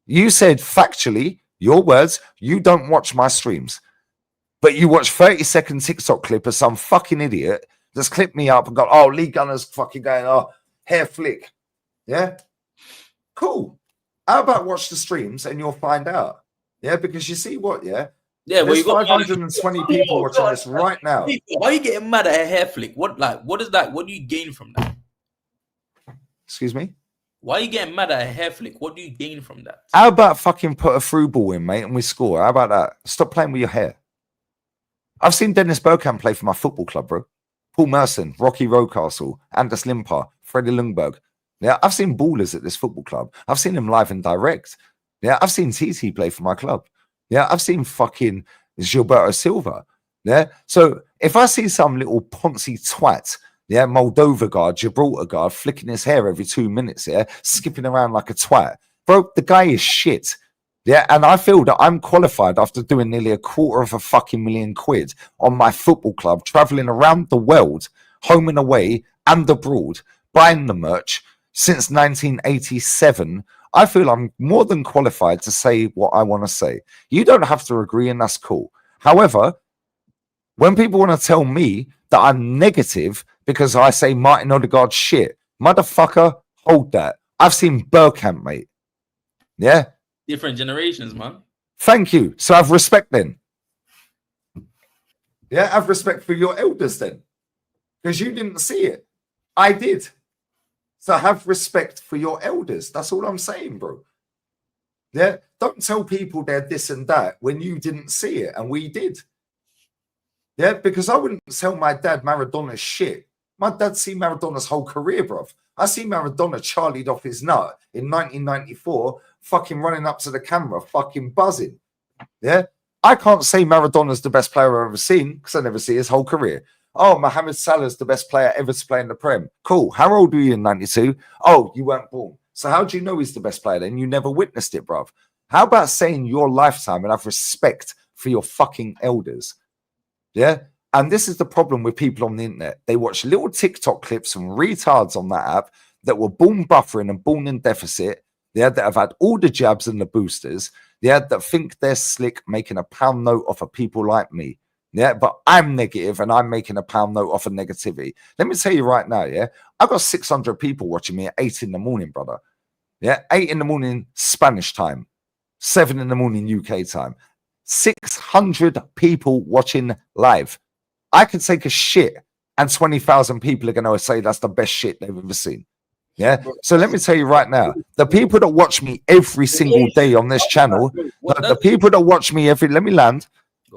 You said factually, your words, you don't watch my streams, but you watch 30-second TikTok clip of some fucking idiot that's clipped me up and got, oh, Lee Gunner's fucking going, oh, hair flick. Yeah? Cool. How about watch the streams and you'll find out? Yeah, because you see what, yeah? Yeah, well, There's you got 520 people watching this right now. Why are you getting mad at a hair flick? What is that? What do you gain from that? Excuse me? Why are you getting mad at a hair flick? What do you gain from that? How about fucking put a through ball in, mate, and we score? How about that? Stop playing with your hair. I've seen Dennis Bergkamp play for my football club, bro. Paul Merson, Rocky Rocastle, Anders Limpar, Freddie Lundberg. Yeah, I've seen ballers at this football club. I've seen them live and direct. Yeah, I've seen TT play for my club. Yeah, I've seen fucking Gilberto Silva. Yeah, so if I see some little poncy twat, yeah, Moldova guard, Gibraltar guard, flicking his hair every 2 minutes, yeah, skipping around like a twat, bro, the guy is shit. Yeah, and I feel that I'm qualified after doing nearly £250,000 on my football club, traveling around the world, home and away and abroad, buying the merch since 1987. I feel I'm more than qualified to say what I want to say. You don't have to agree, and that's cool. However, when people want to tell me that I'm negative because I say Martin Odegaard shit, motherfucker, hold that. I've seen Bergkamp, mate. Yeah? Different generations, man. Thank you. So have respect then. Yeah, have respect for your elders then. Because you didn't see it. I did. So have respect for your elders. That's all I'm saying, bro. Yeah, don't tell people they're this and that when you didn't see it and we did. Yeah, because I wouldn't tell my dad Maradona's shit. My dad seen Maradona's whole career, bruv. I see Maradona charlied off his nut in 1994, fucking running up to the camera, fucking buzzing. Yeah, I can't say Maradona's the best player I've ever seen because I never see his whole career. Oh, Mohamed Salah's the best player ever to play in the Prem. Cool. How old were you in 92? Oh, you weren't born. So how do you know he's the best player then? You never witnessed it, bruv. How about saying your lifetime and have respect for your fucking elders? Yeah. And this is the problem with people on the internet. They watch little TikTok clips from retards on that app that were born buffering and born in deficit. Yeah, that have had all the jabs and the boosters. Yeah, that think they're slick, making a pound note off of people like me. Yeah, but I'm negative and I'm making a pound note off of negativity. Let me tell you right now, yeah, I've got 600 people watching me at 8 in the morning, brother. Yeah, 8 in the morning Spanish time, 7 in the morning UK time. 600 people watching live. I could take a shit and 20,000 people are going to say that's the best shit they've ever seen. Yeah. So let me tell you right now, the people that watch me every single day on this channel, the people that watch me let me land.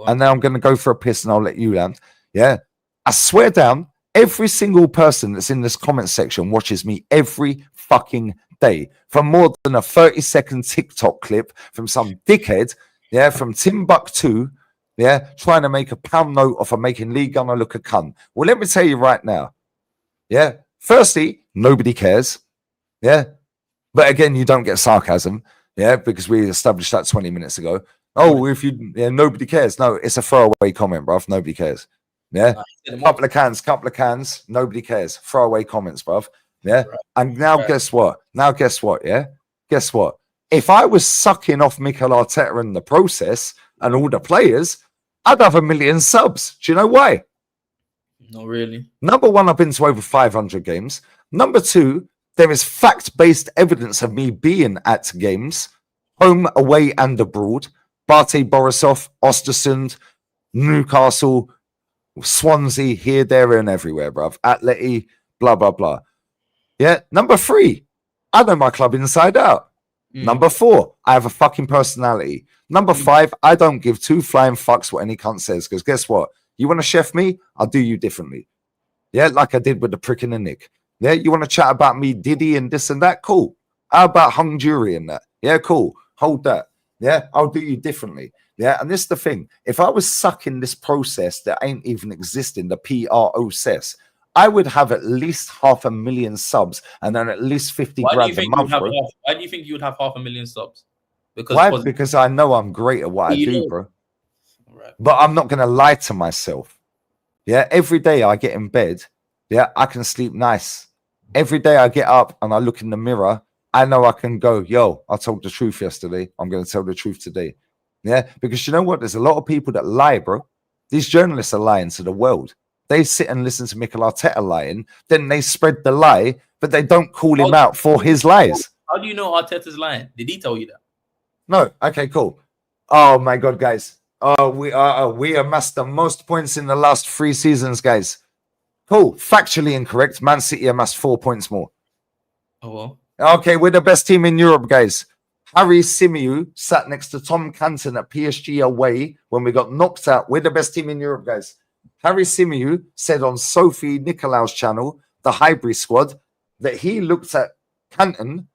And now I'm going to go for a piss and I'll let you land. Yeah. I swear down, every single person that's in this comment section watches me every fucking day for more than a 30-second TikTok clip from some dickhead. Yeah. From Timbuktu. Yeah. Trying to make a pound note off of making Lee Gunner look a cunt. Well, let me tell you right now. Yeah. Firstly, nobody cares. Yeah. But again, you don't get sarcasm. Yeah. Because we established that 20 minutes ago. Oh, if you, nobody cares. No, it's a throwaway comment, bruv. Nobody cares. Yeah. Couple of cans. Nobody cares. Throwaway comments, bruv. Yeah. Right. And now guess what? Yeah. Guess what? If I was sucking off Mikel Arteta in the process and all the players, I'd have 1 million subs. Do you know why? Not really. Number one, I've been to over 500 games. Number two, there is fact-based evidence of me being at games, home, away, and abroad. Bate Borisov, Ostersund, Newcastle, Swansea, here, there, and everywhere, bruv. Atleti, blah, blah, blah. Yeah. Number three, I know my club inside out. Number four, I have a fucking personality. Number five, I don't give two flying fucks what any cunt says, because guess what? You want to chef me? I'll do you differently. Yeah, like I did with the prick in the nick. Yeah, you want to chat about me, Diddy, and this and that? Cool. How about hung jury and that? Yeah, cool. Hold that. Yeah, I'll do you differently. Yeah, and this is the thing. If I was sucking this process that ain't even existing, the process, I would have at least 500,000 subs and then at least 50 grand a month. Why do you think you would have 500,000 subs? Because I know I'm great at what I do, bro. Right. But I'm not going to lie to myself. Yeah, every day I get in bed, yeah, I can sleep nice. Every day I get up and I look in the mirror, I know I can go, yo, I told the truth yesterday. I'm going to tell the truth today. Yeah, because you know what? There's a lot of people that lie, bro. These journalists are lying to the world. They sit and listen to Mikel Arteta lying, then they spread the lie, but they don't call him out for his lies. How do you know Arteta's lying? Did he tell you that? No. Okay, cool. Oh my God, guys. We amassed the most points in the last 3 seasons, guys. Cool. Factually incorrect. Man City amassed 4 points more. Oh well. Okay, we're the best team in Europe, guys. Harry Symeou sat next to Tom Canton at PSG away when we got knocked out. We're the best team in Europe, guys. Harry Symeou said on Sophie Nicolaou's channel, the Highbury squad, that he looked at Canton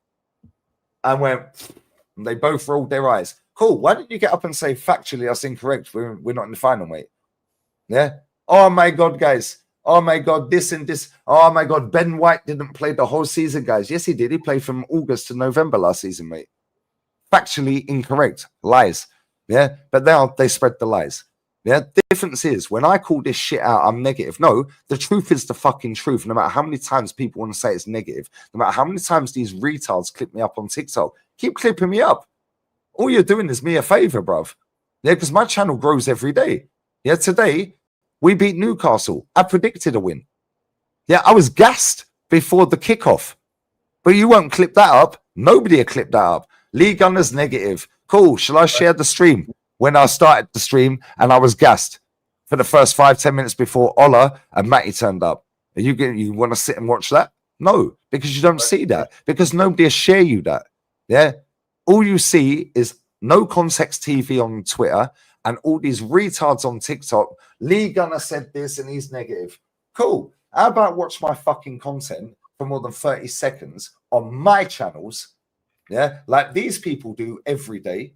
and went, and they both rolled their eyes. Cool. Why didn't you get up and say factually that's incorrect? We're not in the final, mate. Yeah. Oh my God, guys. Oh my God, this and this. Oh my God, Ben White didn't play the whole season, guys. Yes, he did. He played from August to November last season, mate. Factually incorrect. Lies. Yeah. But now they spread the lies. Yeah. The difference is when I call this shit out, I'm negative. No, the truth is the fucking truth. No matter how many times people want to say it's negative, no matter how many times these retards clip me up on TikTok, keep clipping me up. All you're doing is me a favor, bruv. Yeah, because my channel grows every day. Yeah, today we beat Newcastle. I predicted a win. Yeah, I was gassed before the kickoff. But you won't clip that up. Nobody will clip that up. Lee Gunner's negative. Cool. Shall I share the stream? When I started the stream and I was gassed for the first 5-10 minutes before Ola and Matty turned up. Are you want to sit and watch that? No, because you don't see that. Because nobody will share you that. Yeah. All you see is no context TV on Twitter and all these retards on TikTok. Lee Gunner said this and he's negative. Cool. How about watch my fucking content for more than 30 seconds on my channels? Yeah. Like these people do every day.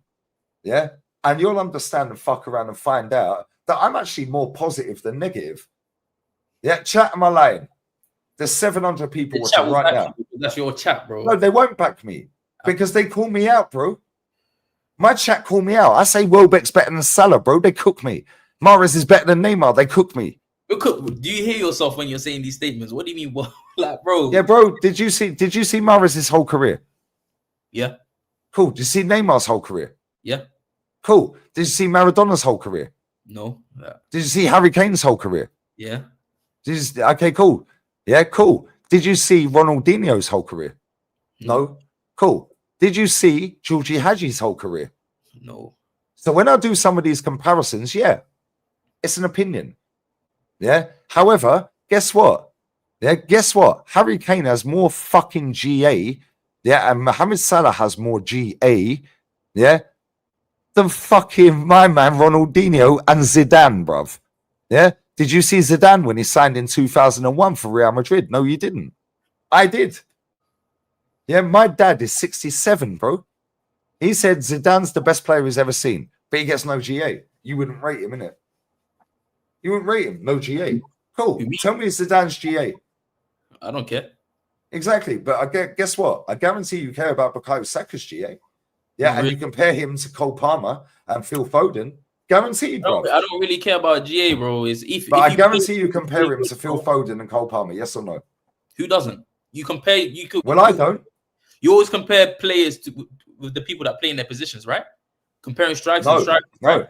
Yeah. And you'll understand and fuck around and find out that I'm actually more positive than negative. Yeah. Chat, am I lying? There's 700 people watching right now. That's your chat, bro. No, they won't back me. Because they call me out, bro. My chat call me out. I say Welbeck's better than Salah, bro. They cook me. Mahrez is better than Neymar. They cook me. Do you hear yourself when you're saying these statements? What do you mean? What? Like, bro. Yeah, bro. Did you see Mahrez's whole career? Yeah. Cool. Did you see Neymar's whole career? Yeah. Cool. Did you see Maradona's whole career? No. Yeah. Did you see Harry Kane's whole career? Yeah. Okay, cool. Yeah, cool. Did you see Ronaldinho's whole career? No. Cool. Did you see Georgie Hadji's whole career? No. So when I do some of these comparisons, yeah, it's an opinion. Yeah. However, guess what? Yeah, guess what? Harry Kane has more fucking GA. Yeah, and Mohamed Salah has more GA. Yeah, than fucking my man Ronaldinho and Zidane, bruv. Yeah. Did you see Zidane when he signed in 2001 for Real Madrid? No, you didn't. I did. Yeah, my dad is 67, bro. He said Zidane's the best player he's ever seen, but he gets no GA. You wouldn't rate him, innit? You wouldn't rate him. No GA. Cool. Tell me Zidane's GA. I don't care. Exactly. But guess what? I guarantee you care about Bukayo Saka's GA. Yeah, and you compare him to Cole Palmer and Phil Foden. Guaranteed, bro. I don't really care about GA, bro. But I guarantee you compare him to Phil Foden and Cole Palmer. Yes or no? Who doesn't? You compare. You could. Well, I don't. You always compare players with the people that play in their positions, right? Comparing strikers and strikers. No.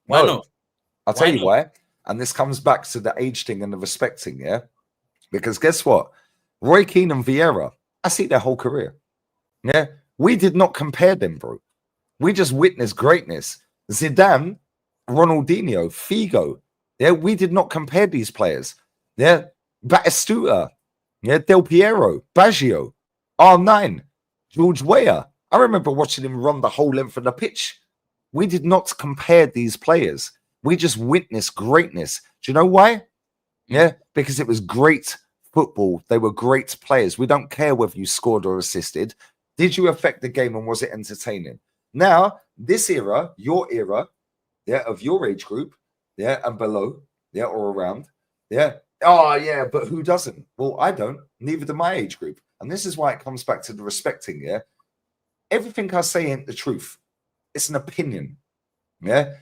Why not? I'll tell you why. And this comes back to the age thing and the respecting, yeah? Because guess what? Roy Keane and Vieira, I see their whole career. Yeah? We did not compare them, bro. We just witnessed greatness. Zidane, Ronaldinho, Figo. Yeah, we did not compare these players. Yeah? Batistuta. Yeah, Del Piero, Baggio, R9, George Weah. I remember watching him run the whole length of the pitch. We did not compare these players. We just witnessed greatness. Do you know why? Yeah, because it was great football. They were great players. We don't care whether you scored or assisted. Did you affect the game and was it entertaining? Now, this era, your era, yeah, of your age group, yeah, and below, yeah, or around, yeah. Oh, yeah, but who doesn't? Well, I don't. Neither do my age group. And this is why it comes back to the respecting, yeah? Everything I say ain't the truth. It's an opinion, yeah?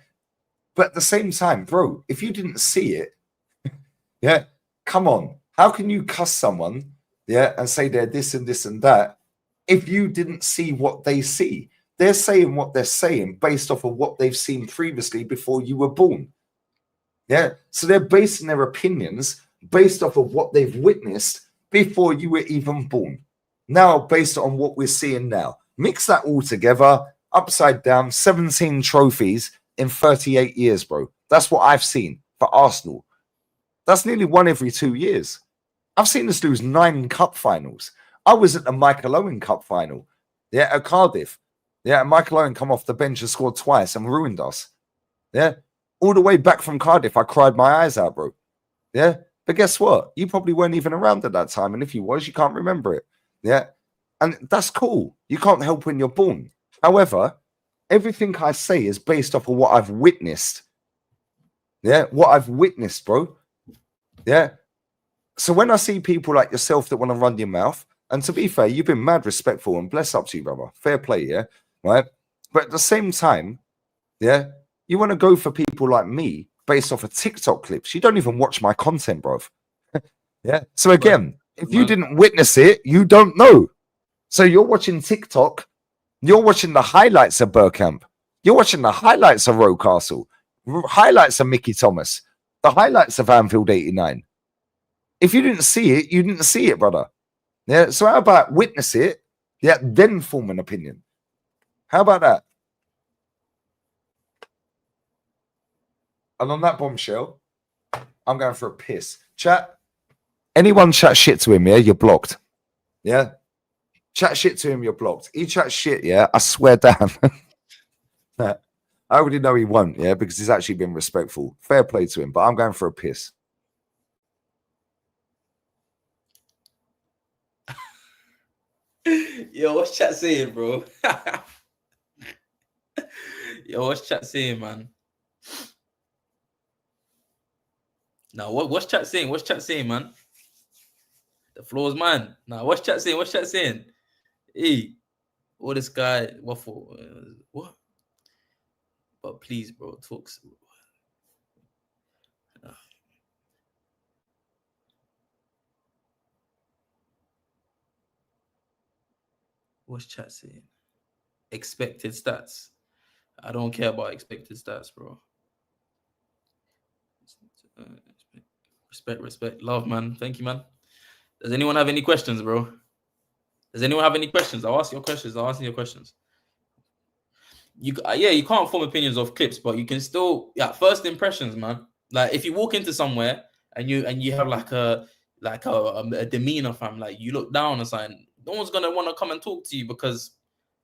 But at the same time, bro, if you didn't see it, yeah, come on. How can you cuss someone, yeah, and say they're this and this and that if you didn't see what they see? They're saying what they're saying based off of what they've seen previously before you were born. Yeah, so they're basing their opinions based off of what they've witnessed before you were even born. Now, based on what we're seeing now, mix that all together, upside down, 17 trophies. in 38 years, bro. That's what I've seen for Arsenal. That's nearly 1 every 2 years. I've seen us lose 9 cup finals. I was at the Michael Owen Cup final, yeah, at Cardiff. Yeah, and Michael Owen come off the bench and scored twice and ruined us. Yeah, all the way back from Cardiff, I cried my eyes out, bro. Yeah, but guess what? You probably weren't even around at that time, and if you was, you can't remember it. Yeah, and that's cool. You can't help when you're born. However, everything I say is based off of what I've witnessed. Yeah, what I've witnessed, bro. Yeah. So when I see people like yourself that want to run your mouth, and to be fair, you've been mad respectful and bless up to you, brother. Fair play, yeah, right? But at the same time, yeah, you want to go for people like me based off of TikTok clips. You don't even watch my content, bro. Yeah. So again, if you didn't witness it, you don't know. So you're watching TikTok, you're watching the highlights of Bergkamp, you're watching the highlights of Rocastle, highlights of Mickey Thomas, the highlights of Anfield 89. If you didn't see it, you didn't see it, brother. Yeah. So how about witness it? Yeah. Then form an opinion. How about that? And on that bombshell, I'm going for a piss. Chat. Anyone chat shit to him, yeah, you're blocked. Yeah. Chat shit to him, you're blocked. He chat shit, yeah, I swear down. I already know he won't, yeah, because he's actually been respectful. Fair play to him, but I'm going for a piss. Yo, what's chat saying, bro? Yo, what's chat saying, man? Now, what's chat saying? What's chat saying, man? The floor's mine. Now, what's chat saying? What's chat saying? Hey, what this guy? What for? What? But please, bro, talk. What's chat saying? Expected stats. I don't care about expected stats, bro. Respect, love, man. Thank you, man. Does anyone have any questions, bro? Does anyone have any questions? I'll ask your questions. I'll answer your questions. You can't form opinions of clips, but you can still, first impressions, man. Like if you walk into somewhere and you have like a demeanor, fam, like you look down or something, no one's gonna want to come and talk to you because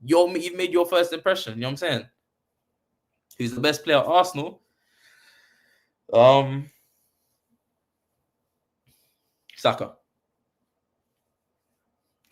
you've made your first impression. You know what I'm saying? Who's the best player at Arsenal? Saka.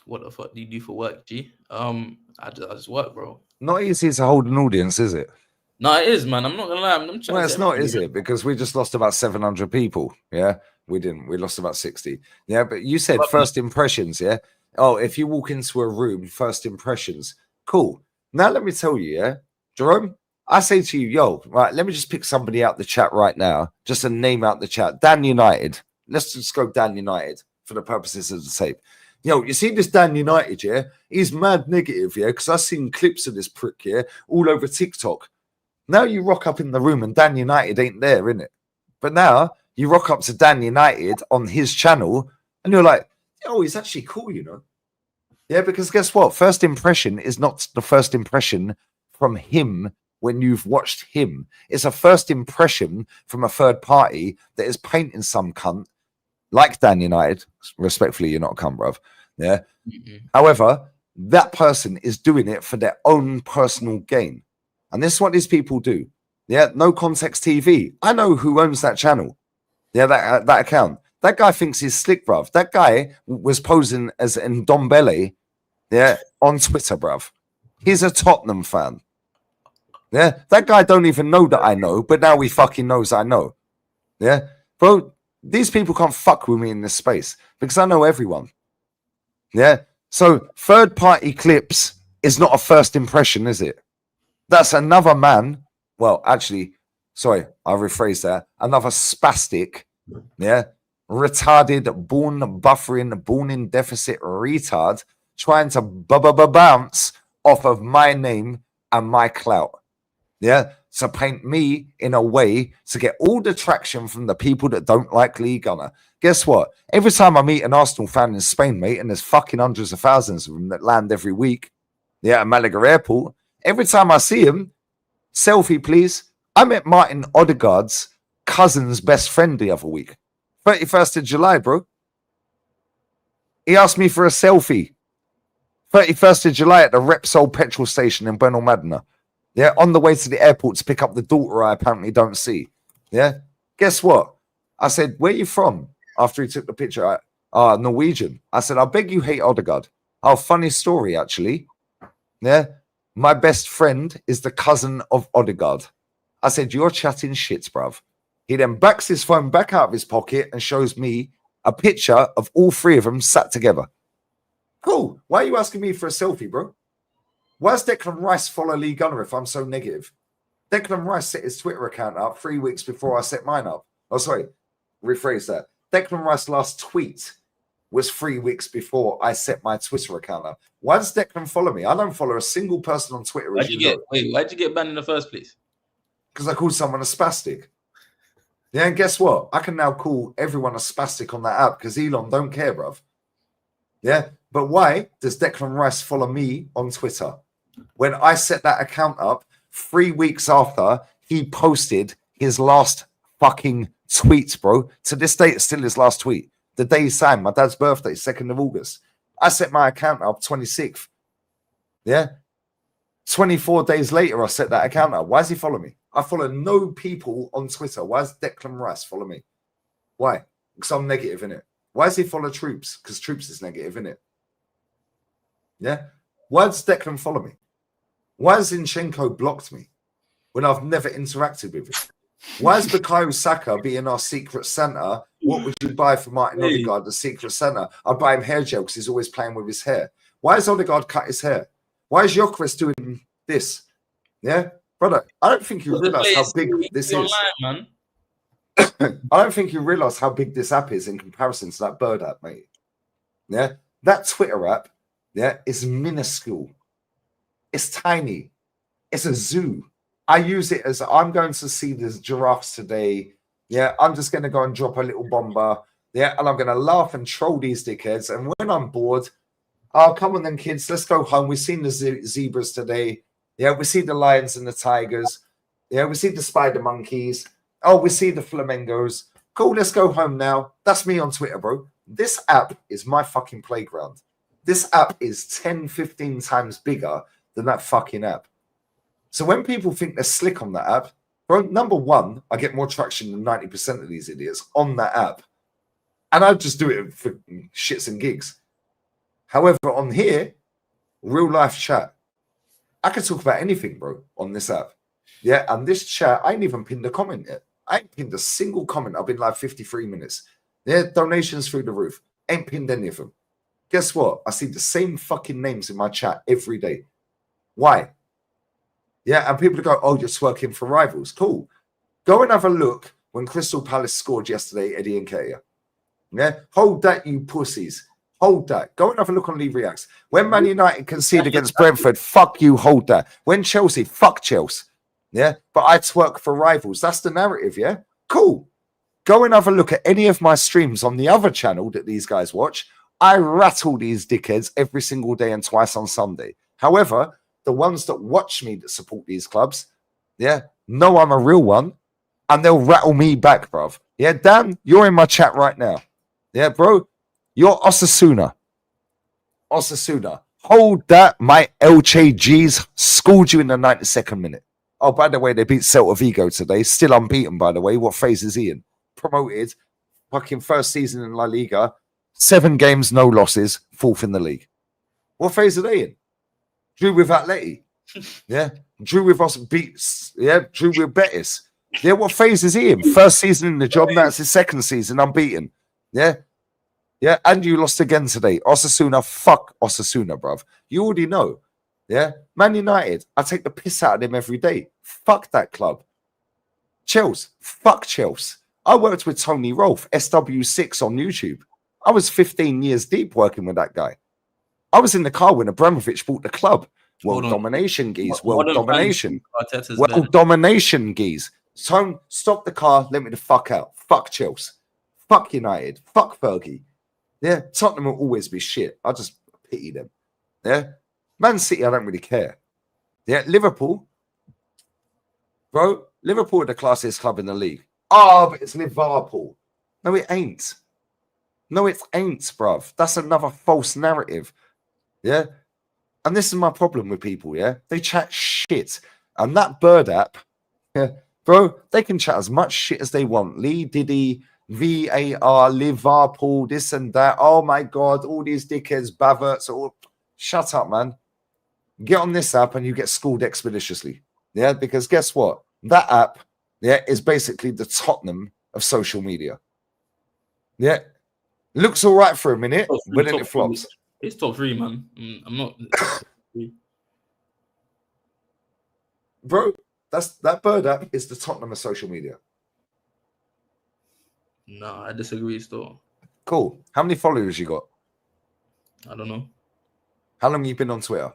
What the fuck do you do for work, G? I just work, bro. Not easy to hold an audience, is it? No, it is, man. I'm not gonna lie. I'm trying. Well, it's not, is it? Because we just lost about 700 people. Yeah, we didn't. We lost about 60. Yeah, but you said first impressions. Yeah. Oh, if you walk into a room, first impressions. Cool. Now let me tell you, yeah, Jerome. I say to you, yo, right. Let me just pick somebody out the chat right now. Just a name out the chat. Dan United. Let's just go Dan United for the purposes of the tape. Yo, you see this Dan United, yeah? He's mad negative, yeah? Because I've seen clips of this prick, yeah? All over TikTok. Now you rock up in the room and Dan United ain't there, innit? But now you rock up to Dan United on his channel and you're like, oh, he's actually cool, you know? Yeah, because guess what? First impression is not the first impression from him when you've watched him. It's a first impression from a third party that is painting some cunt like Dan United. Respectfully, you're not a cunt, bruv. Yeah. Mm-hmm. However, that person is doing it for their own personal gain. And this is what these people do. Yeah. No Context TV. I know who owns that channel. Yeah. That account. That guy thinks he's slick, bruv. That guy was posing as Ndombele, yeah, on Twitter, bruv. He's a Tottenham fan. Yeah. That guy don't even know that I know, but now he fucking knows I know. Yeah. Bro, these people can't fuck with me in this space because I know everyone. Yeah. So third party clips is not a first impression, is it? That's another man. Well, actually, sorry, I rephrased that. Another spastic, yeah, retarded, born buffering, born in deficit retard trying to bounce off of my name and my clout. Yeah. To paint me in a way to get all the traction from the people that don't like Lee Gunner. Guess what? Every time I meet an Arsenal fan in Spain, mate, and there's fucking hundreds of thousands of them that land every week, yeah, at Malaga Airport, every time I see him, selfie, please. I met Martin Odegaard's cousin's best friend the other week. 31st of July, bro. He asked me for a selfie. 31st of July at the Repsol petrol station in Benalmadena. Yeah, on the way to the airport to pick up the daughter I apparently don't see. Yeah, guess what? I said, where you from? After he took the picture, Norwegian. I said, I beg you hate Odegaard. Oh, funny story, actually. Yeah, my best friend is the cousin of Odegaard. I said, you're chatting shit, bruv. He then backs his phone back out of his pocket and shows me a picture of all three of them sat together. Cool. Why are you asking me for a selfie, bro? Why does Declan Rice follow Lee Gunner if I'm so negative? Declan Rice set his Twitter account up 3 weeks before I set mine up. Oh, sorry. Rephrase that. Declan Rice's last tweet was 3 weeks before I set my Twitter account up. Why does Declan follow me? I don't follow a single person on Twitter. Why'd you get banned in the first place? Because I called someone a spastic. Yeah, and guess what? I can now call everyone a spastic on that app because Elon don't care, bruv. Yeah, but why does Declan Rice follow me on Twitter? When I set that account up 3 weeks after he posted his last fucking tweet, bro. To this day, it's still his last tweet. The day he signed, my dad's birthday, 2nd of August. I set my account up 26th. Yeah. 24 days later, I set that account up. Why does he follow me? I follow no people on Twitter. Why does Declan Rice follow me? Why? Because I'm negative, innit? Why does he follow Troops? Because Troops is negative, innit? Yeah? Why does Declan follow me? Why has Zinchenko blocked me when I've never interacted with him? Why is Bukayo Saka being our secret Santa? What would you buy for Martin Odegaard, the secret Santa? I'd buy him hair gel because he's always playing with his hair. Why has Odegaard cut his hair? Why is Gyökeres doing this? Yeah? Brother, I don't think you realize how big this is. Man. I don't think you realize how big this app is in comparison to that Bird app, mate. Yeah? That Twitter app, yeah, is minuscule. It's tiny. It's a zoo. I use it as I'm going to see the giraffes today. Yeah, I'm just going to go and drop a little bomber. Yeah, and I'm going to laugh and troll these dickheads. And when I'm bored, oh, come on then, kids. Let's go home. We've seen the zebras today. Yeah, we see the lions and the tigers. Yeah, we see the spider monkeys. Oh, we see the flamingos. Cool, let's go home now. That's me on Twitter, bro. This app is my fucking playground. This app is 10, 15 times bigger than that fucking app. So when people think they're slick on that app, bro, number one, I get more traction than 90% of these idiots on that app. And I just do it for shits and gigs. However, on here, real life chat. I can talk about anything, bro, on this app. Yeah, and this chat, I ain't even pinned a comment yet. I ain't pinned a single comment. I've been live 53 minutes. Yeah, donations through the roof. Ain't pinned any of them. Guess what? I see the same fucking names in my chat every day. Why? Yeah, and people go, oh, you're twerking for rivals. Cool. Go and have a look when Crystal Palace scored yesterday, Eddie Nketiah. Yeah, hold that, you pussies. Hold that. Go and have a look on Lee Reacts. When Man United concede against Brentford, fuck you, hold that. When Chelsea, fuck Chelsea. Yeah, but I twerk for rivals. That's the narrative, yeah? Cool. Go and have a look at any of my streams on the other channel that these guys watch. I rattle these dickheads every single day and twice on Sunday. However, the ones that watch me that support these clubs, yeah, know I'm a real one, and they'll rattle me back, bruv. Yeah, Dan, you're in my chat right now. Yeah, bro, you're Osasuna. Osasuna. Hold that, my LJGs schooled you in the 92nd minute. Oh, by the way, they beat Celta Vigo today. Still unbeaten, by the way. What phase is he in? Promoted. Fucking first season in La Liga. 7 games, no losses. 4th in the league. What phase are they in? Drew with Atleti. Yeah. Drew with us beats. Yeah. Drew with Betis. Yeah. What phase is he in? First season in the job. Now it's his 2nd season unbeaten. Yeah. Yeah. And you lost again today. Osasuna. Fuck Osasuna, bruv. You already know. Yeah. Man United. I take the piss out of them every day. Fuck that club. Chelsea. Fuck Chelsea. I worked with Tony Rolfe, SW6 on YouTube. I was 15 years deep working with that guy. I was in the car when Abramovich bought the club. World domination, geez. World domination. World domination, geez. Tone, stop the car. Let me the fuck out. Fuck Chelsea. Fuck United. Fuck Fergie. Yeah. Tottenham will always be shit. I just pity them. Yeah. Man City, I don't really care. Yeah. Liverpool. Bro, Liverpool are the classiest club in the league. Oh, but it's Liverpool. No, it ain't. No, it ain't, bruv. That's another false narrative. Yeah. And this is my problem with people. Yeah. They chat shit. And that Bird app, yeah, bro, they can chat as much shit as they want. Lee Diddy, VAR, Liverpool, this and that. Oh my God, all these dickheads, baverts. All... Shut up, man. Get on this app and you get schooled expeditiously. Yeah, because guess what? That app, yeah, is basically the Tottenham of social media. Yeah. Looks all right for a minute, but then it flops. It's top 3, man. I'm not. Bro, that Bird app is the Tottenham of social media. No, I disagree still. Cool. How many followers you got? I don't know. How long have you been on Twitter?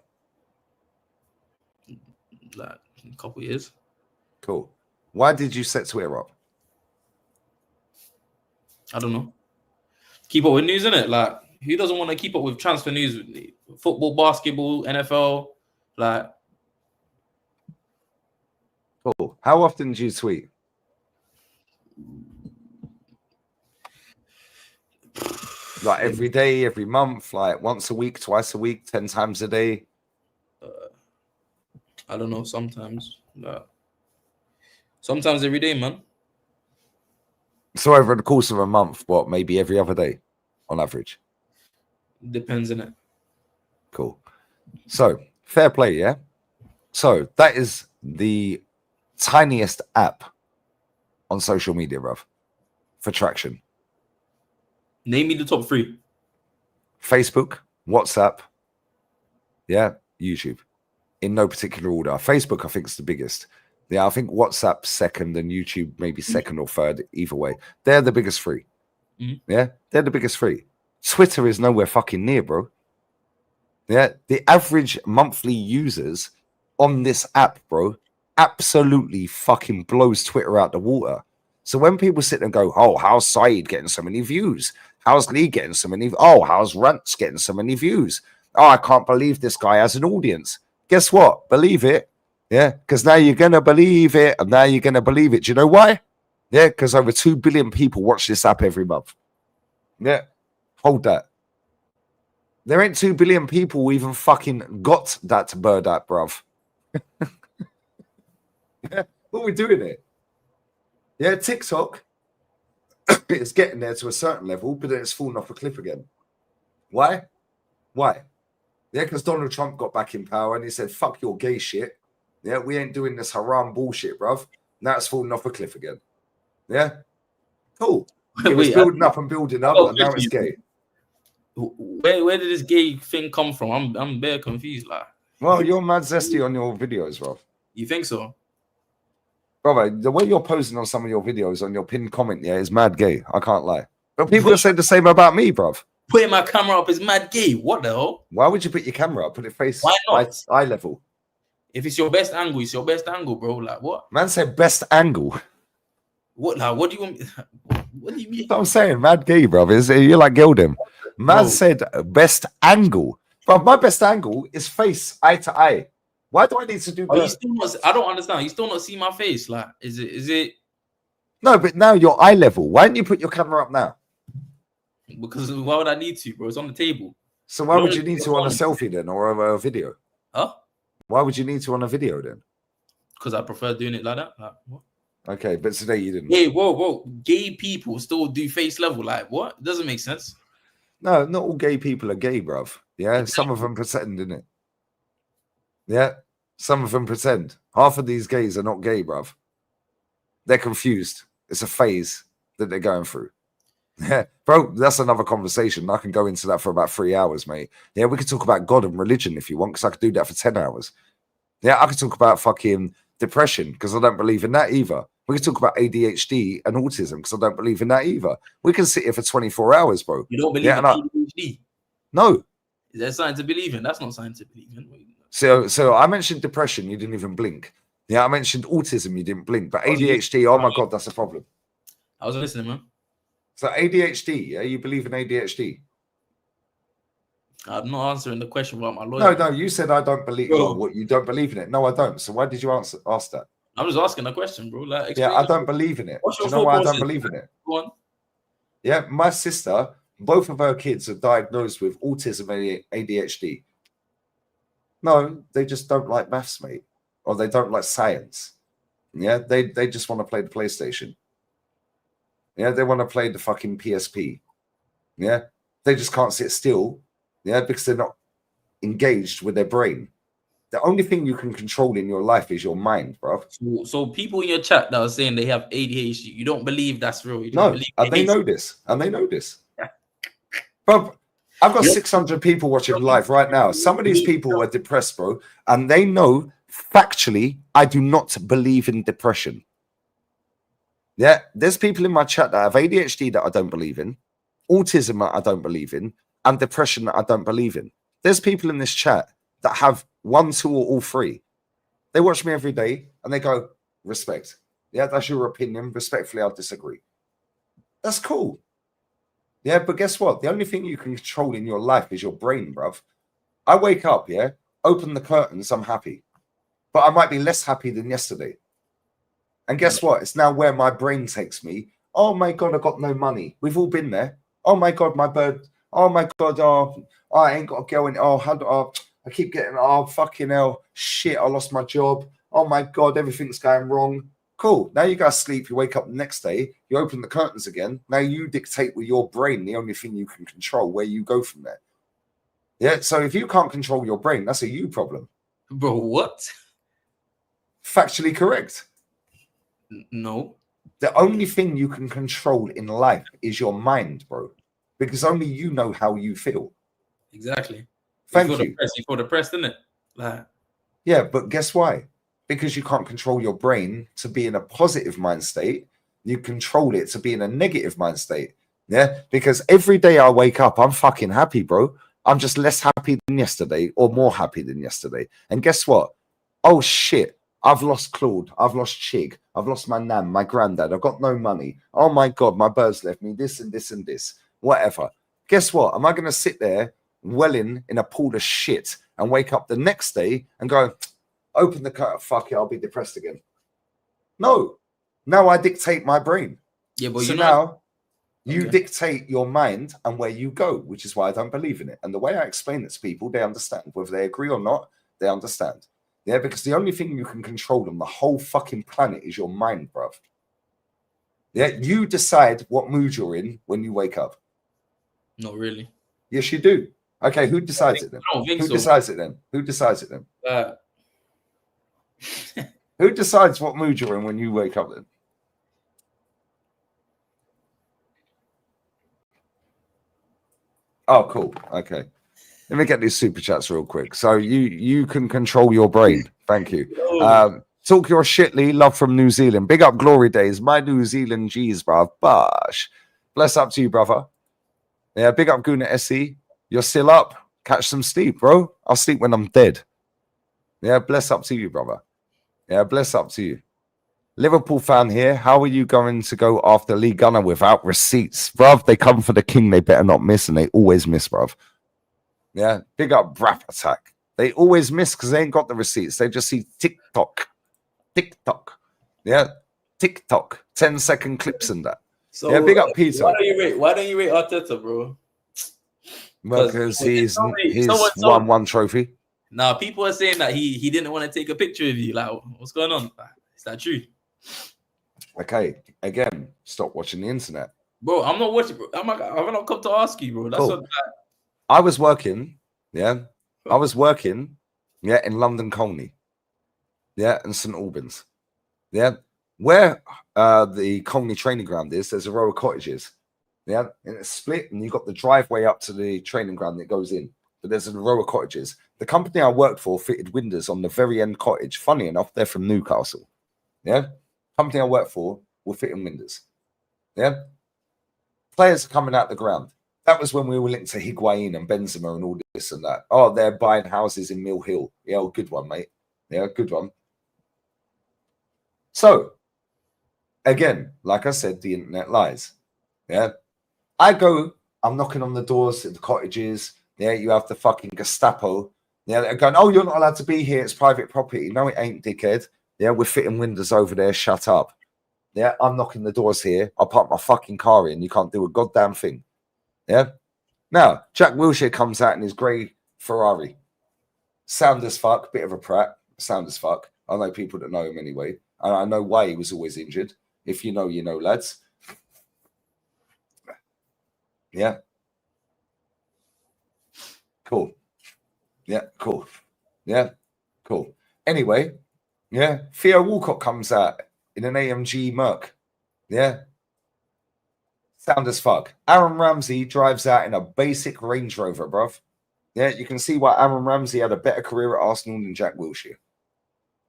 Like a couple years. Cool. Why did you set Twitter up? I don't know. Keep up with news, innit? Like, who doesn't want to keep up with transfer news? Football, basketball, NFL, like. Cool. How often do you tweet? Like every day, every month, like once a week, twice a week, 10 times a day? I don't know, sometimes. Sometimes every day, man. So over the course of a month, what, maybe every other day on average? Depends, innit? Cool. So, fair play, yeah? So, that is the tiniest app on social media, bruv, for traction. Name me the top 3. Facebook, WhatsApp, yeah, YouTube. In no particular order. Facebook, I think, is the biggest. Yeah, I think WhatsApp second and YouTube maybe second or third, either way. They're the biggest 3. Yeah, they're the biggest 3. Twitter is nowhere fucking near, bro. Yeah, the average monthly users on this app, bro, absolutely fucking blows Twitter out the water. So when people sit and go, oh, how's Saeed getting so many views? How's Lee getting so many? Oh, how's Rants getting so many views? Oh, I can't believe this guy has an audience. Guess what? Believe it. Yeah, because now you're going to believe it, and now you're going to believe it. Do you know why? Yeah, because over 2 billion people watch this app every month. Yeah, hold that. There ain't 2 billion people who even fucking got that Bird app, bruv. Yeah, what are we doing here? Yeah, TikTok is getting there to a certain level, but then it's fallen off a cliff again. Why? Why? Yeah, because Donald Trump got back in power and he said, fuck your gay shit. Yeah, we ain't doing this haram bullshit, bruv. Now it's falling off a cliff again. Yeah? Cool. It was building up and building up, and now it's gay. Where did this gay thing come from? I'm very confused. Like, well, you're mad zesty on your videos, bro. You think so? Brother, the way you're posing on some of your videos on your pinned comment, yeah, is mad gay. I can't lie. But people have said the same about me, bruv. Putting my camera up is mad gay. What the hell? Why would you put your camera up? Put it face eye level. If it's your best angle, it's your best angle, bro. Like what? Man said best angle. What? Like, what do you want? What do you mean? I'm saying mad gay, bro. You're like Gildem. Man said best angle. Bro, my best angle is face eye to eye. Why do I need to do that? I don't understand. You still not see my face. Like, is it? No, but now you're eye level. Why don't you put your camera up now? Because why would I need to, bro? It's on the table. So why would you need to on a selfie then, or a video? Huh? Why would you need to on a video then? Because I prefer doing it like that. Like, what? Okay, but today you didn't. Hey, whoa. Gay people still do face level. Like, what? It doesn't make sense. No, not all gay people are gay, bruv. Yeah, exactly. Some of them pretend, innit? Yeah, some of them pretend. Half of these gays are not gay, bruv. They're confused. It's a phase that they're going through. Yeah, bro, that's another conversation. I can go into that for about 3 hours, mate. Yeah, we could talk about God and religion if you want, because I could do that for 10 hours. Yeah, I could talk about fucking depression, because I don't believe in that either. We could talk about ADHD and autism, because I don't believe in that either. We can sit here for 24 hours, bro. You don't believe in ADHD? No. Is that something to believe in? That's not something to believe in. So I mentioned depression, you didn't even blink. Yeah, I mentioned autism, you didn't blink. But ADHD, oh my God, that's a problem. I was listening, man. So ADHD, yeah, you believe in ADHD? I'm not answering the question about my lawyer. No, you said I don't believe. What, you don't believe in it? No, I don't. So why did you ask that? I'm just asking a question, bro. Like, Yeah, explain I don't believe in it. what's Do your you know thought why I don't process? believe in it? Go on. Yeah, my sister, both of her kids are diagnosed with autism and ADHD. No, they just don't like maths, mate, or they don't like science. Yeah, they just want to play the PlayStation. Yeah, they want to play the fucking PSP. Yeah, they just can't sit still. Yeah, because they're not engaged with their brain. The only thing you can control in your life is your mind, bro. So people in your chat that are saying they have ADHD, you don't believe that's real. You just No, believe and they it's- know this, and they know this. Bro, I've got Yep. 600 people watching live right now. Some of these people are depressed, bro, and they know factually I do not believe in depression. Yeah, there's people in my chat that have ADHD that I don't believe in, autism that I don't believe in, and depression that I don't believe in. There's people in this chat that have 1, 2, or all 3. They watch me every day and they go, respect. Yeah, that's your opinion. Respectfully, I disagree. That's cool. Yeah, but guess what? The only thing you can control in your life is your brain, bruv. I wake up, yeah, open the curtains, I'm happy. But I might be less happy than yesterday. And guess what? It's now where my brain takes me. Oh my God, I got no money. We've all been there. Oh my God, my bird. Oh my God, I ain't got a girl in. I keep getting, fucking hell. Shit, I lost my job. Oh my God, everything's going wrong. Cool. Now you go to sleep. You wake up the next day. You open the curtains again. Now you dictate with your brain the only thing you can control where you go from there. Yeah. So if you can't control your brain, that's a you problem. Bro, what? Factually correct. No. The only thing you can control in life is your mind, bro, because only you know how you feel. Exactly. Thank you. you. You feel depressed, isn't it? Like, yeah, but guess why? Because you can't control your brain to be in a positive mind state. You control it to be in a negative mind state. Yeah, because every day I wake up, I'm fucking happy, bro. I'm just less happy than yesterday or more happy than yesterday. And guess what? Oh, shit. I've lost Claude. I've lost Chig. I've lost my nan, my granddad. I've got no money. Oh, my God, my birds left me this and this and this. Whatever. Guess what? Am I going to sit there welling in a pool of shit and wake up the next day and go, open the curtain, fuck it, I'll be depressed again? No. Now I dictate my brain. yeah, but So you know, now you Okay. dictate your mind and where you go, which is why I don't believe in it. And the way I explain it to people, they understand. Whether they agree or not, they understand. Yeah, because the only thing you can control on the whole fucking planet is your mind, bruv. Yeah, you decide what mood you're in when you wake up. not really. Yes, you do. Okay, who decides it then? I don't think Who so. decides it then? Who decides it then? Uh, Who decides what mood you're in when you wake up then? Oh, cool. Okay. Let me get these super chats real quick. So you can control your brain. Thank you. Talk your shit, Lee. Love from New Zealand. Big up Glory Days. My New Zealand G's, bruv. Bosh. Bless up to you, brother. Yeah, big up Guna SE. You're still up. Catch some sleep, bro. I'll sleep when I'm dead. Yeah, bless up to you, brother. Yeah, bless up to you. Liverpool fan here. How are you going to go after Lee Gunner without receipts? Bruv, they come for the king. They better not miss, and they always miss, bruv. Yeah, big up Rap Attack. They always miss because they ain't got the receipts. They just see TikTok. Yeah, TikTok. 10-second clips and that. so Yeah, big up Peter. Why don't you rate Arteta, bro? Because he's his someone- 1-1 trophy. Now people are saying that he didn't want to take a picture of you. Like, what's going on? Is that true? Okay, again, stop watching the internet. Bro, I'm not watching, bro. I've not come to ask you, bro. That's Cool. what I was working, yeah. I was working, yeah, in London Colney, yeah, and St Albans, yeah. Where the Colney training ground is, there's a row of cottages, yeah, and it's split, and you've got the driveway up to the training ground that goes in. But there's a row of cottages. The company I worked for fitted windows on the very end cottage. Funny enough, they're from Newcastle, yeah. Company I work for were fitting windows, yeah. Players are coming out the ground. That was when we were linked to Higuain and Benzema and all this and that. Oh, they're buying houses in Mill Hill. Yeah, well, good one, mate. Yeah, good one. So, again, like I said, the internet lies. Yeah. I'm knocking on the doors at the cottages. Yeah, you have the fucking Gestapo. Yeah, they're going, oh, you're not allowed to be here. It's private property. No, it ain't, dickhead. Yeah, we're fitting windows over there. Shut up. Yeah, I'm knocking the doors here. I'll park my fucking car in. You can't do a goddamn thing. Yeah. Now, Jack Wilshere comes out in his grey Ferrari. Sound as fuck, bit of a prat. Sound as fuck. I know people that know him anyway. And I know why he was always injured. If you know, you know, lads. Yeah. Cool. Yeah, cool. Yeah, cool. Anyway, yeah, Theo Walcott comes out in an AMG Merc. Yeah. Sound as fuck. Aaron Ramsey drives out in a basic Range Rover, bruv. Yeah, you can see why Aaron Ramsey had a better career at Arsenal than Jack Wilshere.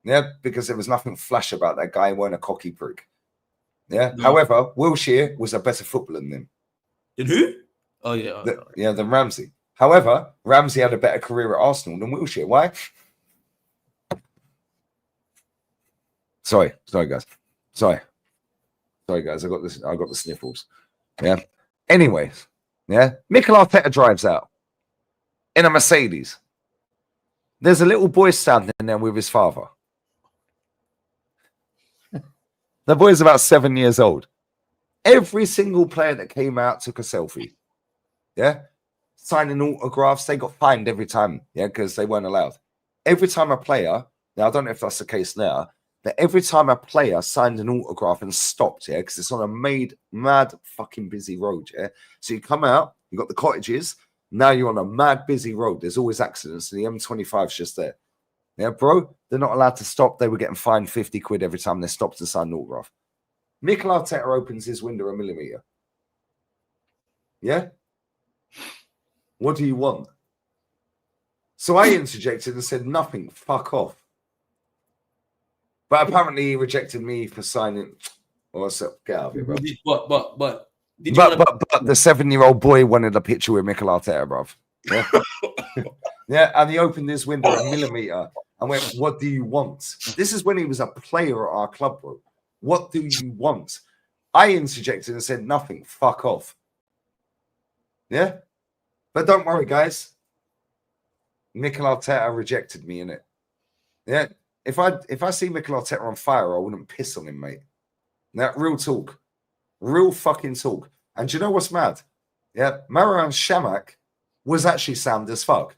Yeah, because there was nothing flash about that guy. He weren't a cocky prick. Yeah. No. However, Wilshere was a better footballer than him. Then who? Oh yeah. Yeah, than Ramsey. However, Ramsey had a better career at Arsenal than Wilshere. Why? Sorry, guys. Sorry, guys. I got the sniffles. Yeah. Anyways, yeah. Mikel Arteta drives out in a Mercedes. There's a little boy standing there with his father. The boy's about 7 years old. Every single player that came out took a selfie. Yeah. Signing autographs. They got fined every time. Yeah. Because they weren't allowed. Every time a player, now I don't know if that's the case now, but every time a player signed an autograph and stopped, yeah, because it's on a mad fucking busy road, yeah. So you come out, you got the cottages, now you're on a mad busy road. There's always accidents, and the M25 is just there. Yeah, bro, they're not allowed to stop. They were getting fined 50 quid every time they stopped to sign an autograph. Mikel Arteta opens his window a millimeter. Yeah? What do you want? So I interjected and said, nothing, fuck off. But apparently he rejected me for signing. Oh, what's up? Get out of here, bro. But the 7-year-old boy wanted a picture with Mikel Arteta, bro. Yeah. Yeah, and he opened his window a millimeter and went, what do you want? This is when he was a player at our club, bro. What do you want? I interjected and said, nothing, fuck off. Yeah? But don't worry, guys. Mikel Arteta rejected me, innit? Yeah. If I see Mikel Arteta on fire, I wouldn't piss on him, mate. Now, real talk. Real fucking talk. And do you know what's mad? Yeah, Marouane Chamakh was actually sound as fuck.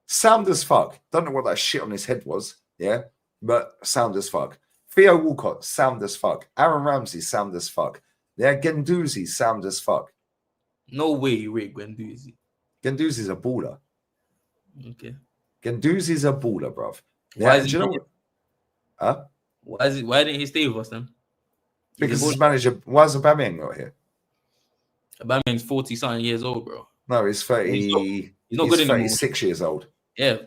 Sound as fuck. Don't know what that shit on his head was, yeah? But sound as fuck. Theo Walcott, sound as fuck. Aaron Ramsey, sound as fuck. Yeah, Guendouzi, sound as fuck. No way you rate Guendouzi. Guendouzi's a baller. Okay. Guendouzi's a baller, bruv. Why Yeah, is do you know what? Huh? Why didn't he stay with us then? Because his manager, why is Aubameyang not here? Aubameyang's 40-something years old, bro. No, he's 30. He's not good anymore. 36 years old. Yeah,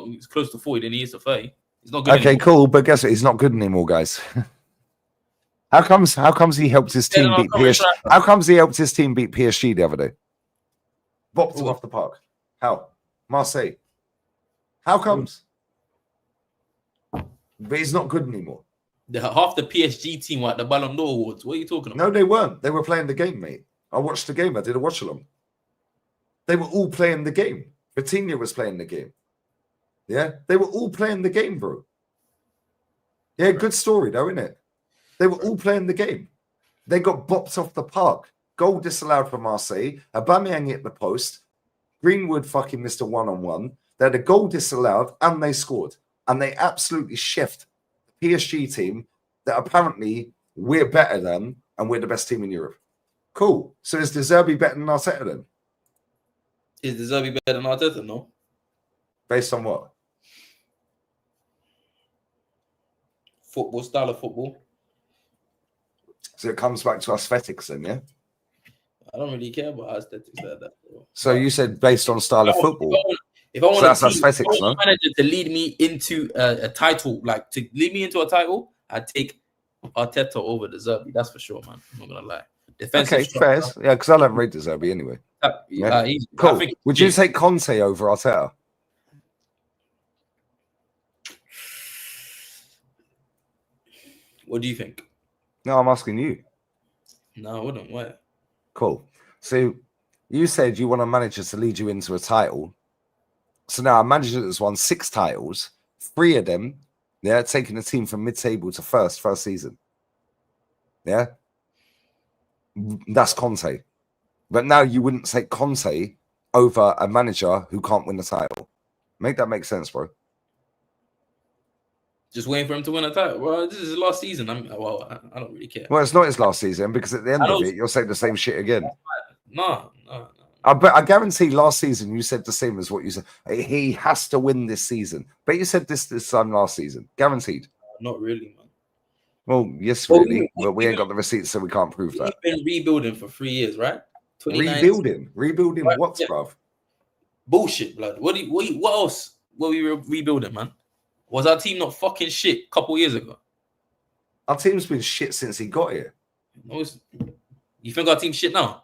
he's close to 40 than he is to 30. He's not good Okay, anymore. cool, but guess what? He's not good anymore, guys. How comes he helped his team beat PSG? How comes he helped his team beat PSG the other day? Bopped him off the park. How? Marseille. How comes? But he's not good anymore. Half the PSG team were at the Ballon d'Or Awards. What are you talking about? No, they weren't. They were playing the game, mate. I watched the game. I did a watch along. They were all playing the game. Vitinha was playing the game. Yeah, they were all playing the game, bro. Yeah, good story, though, isn't it? They were all playing the game. They got bopped off the park. Goal disallowed for Marseille. Aubameyang hit the post. Greenwood fucking missed a one-on-one. They had a goal disallowed, and they scored. And they absolutely chefed the PSG team that apparently we're better than, and we're the best team in Europe. Cool. So is De Zerbi better than Arteta then? Is De Zerbi better than Arteta? No. Based on what? Football, style of football. So it comes back to aesthetics then, yeah? I don't really care about aesthetics like that, bro. So you said based on style of football. If I want a manager to lead me into a title, like to lead me into a title, I'd take Arteta over De Zerbi. That's for sure, man. I'm not gonna lie. Defensive okay, fair. Yeah, because I don't rate De Zerbi anyway. Yeah. Cool. Would you take Conte over Arteta? What do you think? No, I'm asking you. No, I wouldn't. Why? Cool. So you said you want a manager to lead you into a title. So now a manager that's won 6 titles, 3 of them Yeah, taking a team from mid-table to first season. Yeah, that's Conte. But now you wouldn't take Conte over a manager who can't win the title. Make that make sense, bro. Just waiting for him to win a title. Well, this is his last season. I don't really care. Well, it's not his last season because at the end of it, you'll say the same shit again. No. I guarantee last season you said the same as what you said. He has to win this season. But you said this time last season. Guaranteed. Not really, man. Well, yes, really. But we ain't got the receipts, so we can't prove that. We've been rebuilding for 3 years, right? Rebuilding right? what, bruv? Bullshit, blood. What else were we rebuilding, man? Was our team not fucking shit a couple years ago? Our team's been shit since he got here. You think our team's shit now?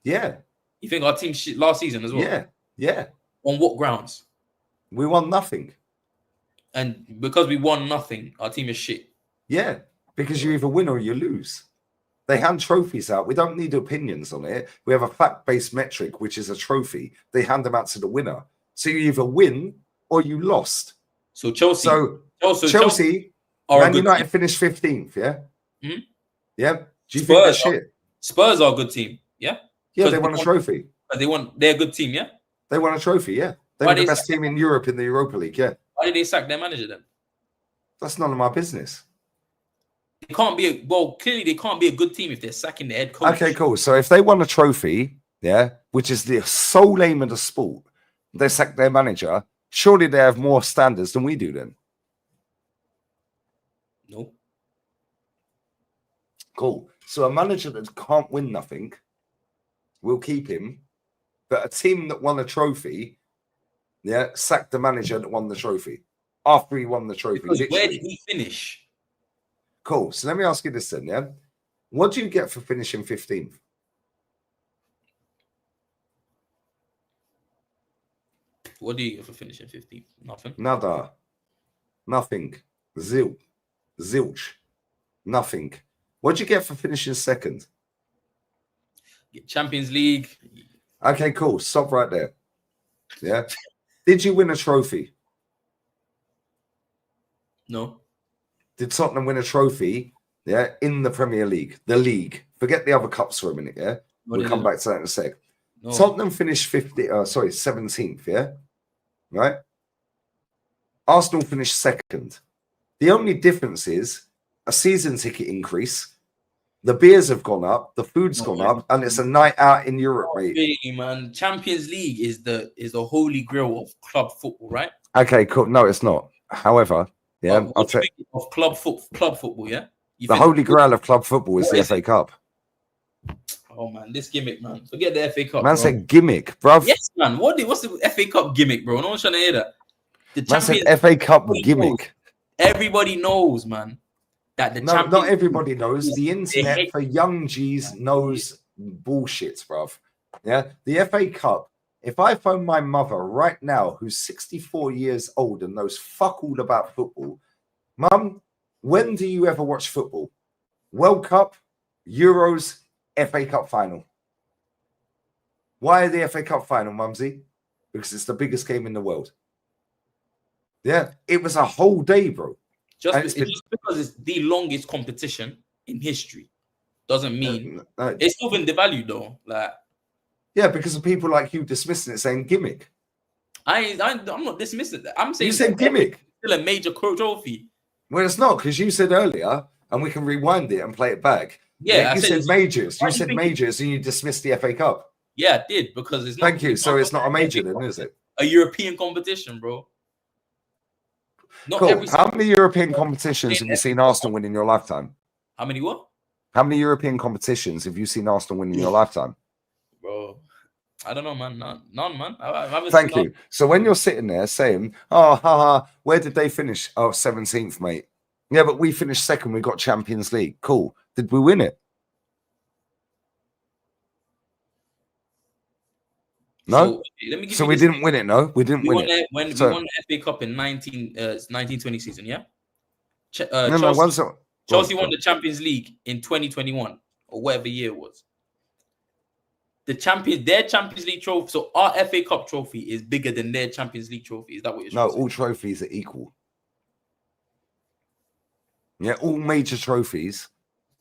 Yeah. You think our team shit last season as well? Yeah. On what grounds? We won nothing. And because we won nothing, our team is shit. Yeah, because you either win or you lose. They hand trophies out. We don't need opinions on it. We have a fact-based metric, which is a trophy. They hand them out to the winner. So you either win or you lost. So Chelsea. Man United finished 15th, yeah? Hmm? Yeah? Do you think that's shit? Spurs are a good team, yeah? Yeah, they won a trophy. They're a good team, yeah? They won a trophy, yeah. They were the best team in Europe in the Europa League, yeah. Why did they sack their manager then? That's none of my business. They can't be clearly they can't be a good team if they're sacking the head coach. Okay, cool. So if they won a trophy, yeah, which is the sole aim of the sport, they sack their manager, surely they have more standards than we do then. No. Cool. So a manager that can't win nothing, we'll keep him. But a team that won a trophy, yeah, sacked the manager that won the trophy after he won the trophy. Where did he finish? Cool. So let me ask you this then, yeah? What do you get for finishing 15th? What do you get for finishing 15th? Nothing. Nada. Nothing. Zilch. Nothing. What do you get for finishing second? Get Champions League. Okay, cool. Stop right there. Yeah. Did you win a trophy? No. Did Tottenham win a trophy? Yeah, in the Premier League, the league. Forget the other cups for a minute. Yeah, we'll come back to that in a sec. No. Tottenham finished 17th. Yeah, right. Arsenal finished second. The only difference is a season ticket increase. The beers have gone up, the food's gone up, and it's a night out in Europe, mate. Really, man. Champions League is the holy grail of club football, right? Okay, cool. No, it's not. However, yeah, I'll tell you of club football, yeah. The holy grail of club football is the FA Cup. Oh man, this gimmick, man. Forget the FA Cup. Man said gimmick, bro. Yes, man. What's the FA Cup gimmick, bro? No one's trying to hear that. The man said FA Cup gimmick. Everybody knows, man. That the not everybody knows. The internet for young G's knows bullshit, bruv. Yeah, the FA Cup. If I phone my mother right now, who's 64 years old and knows fuck all about football, Mum, when do you ever watch football? World Cup, Euros, FA Cup final. Why the FA Cup final, Mumsy? Because it's the biggest game in the world. Yeah, it was a whole day, bro. Just because it's the longest competition in history doesn't mean it's still been devalued though. Like, yeah, because of people like you dismissing it, saying gimmick. I'm not dismissing that. I'm saying you said gimmick. Still a major trophy. Well, it's not, because you said earlier, and we can rewind it and play it back. Yeah, you said majors. You said majors, and you dismissed the FA Cup. Yeah, I did, because it's not. Thank you. So it's not a major, then, is it? A European competition, bro. Cool. How many European competitions have you seen Arsenal win in your lifetime? How many what? How many European competitions have you seen Arsenal win in your lifetime? Bro, I don't know, man. None, man. I haven't Thank you. So when you're sitting there saying, oh, haha, where did they finish? Oh, 17th, mate. Yeah, but we finished second. We got Champions League. Cool. Did we win it? No. So we didn't win it. No, we didn't win it. When we won the FA Cup in 1920 season, yeah. Chelsea won the Champions League in 2021 or whatever year it was. Their Champions League trophy. So our FA Cup trophy is bigger than their Champions League trophy. Is that what you're saying? No, all trophies are equal. Yeah, all major trophies,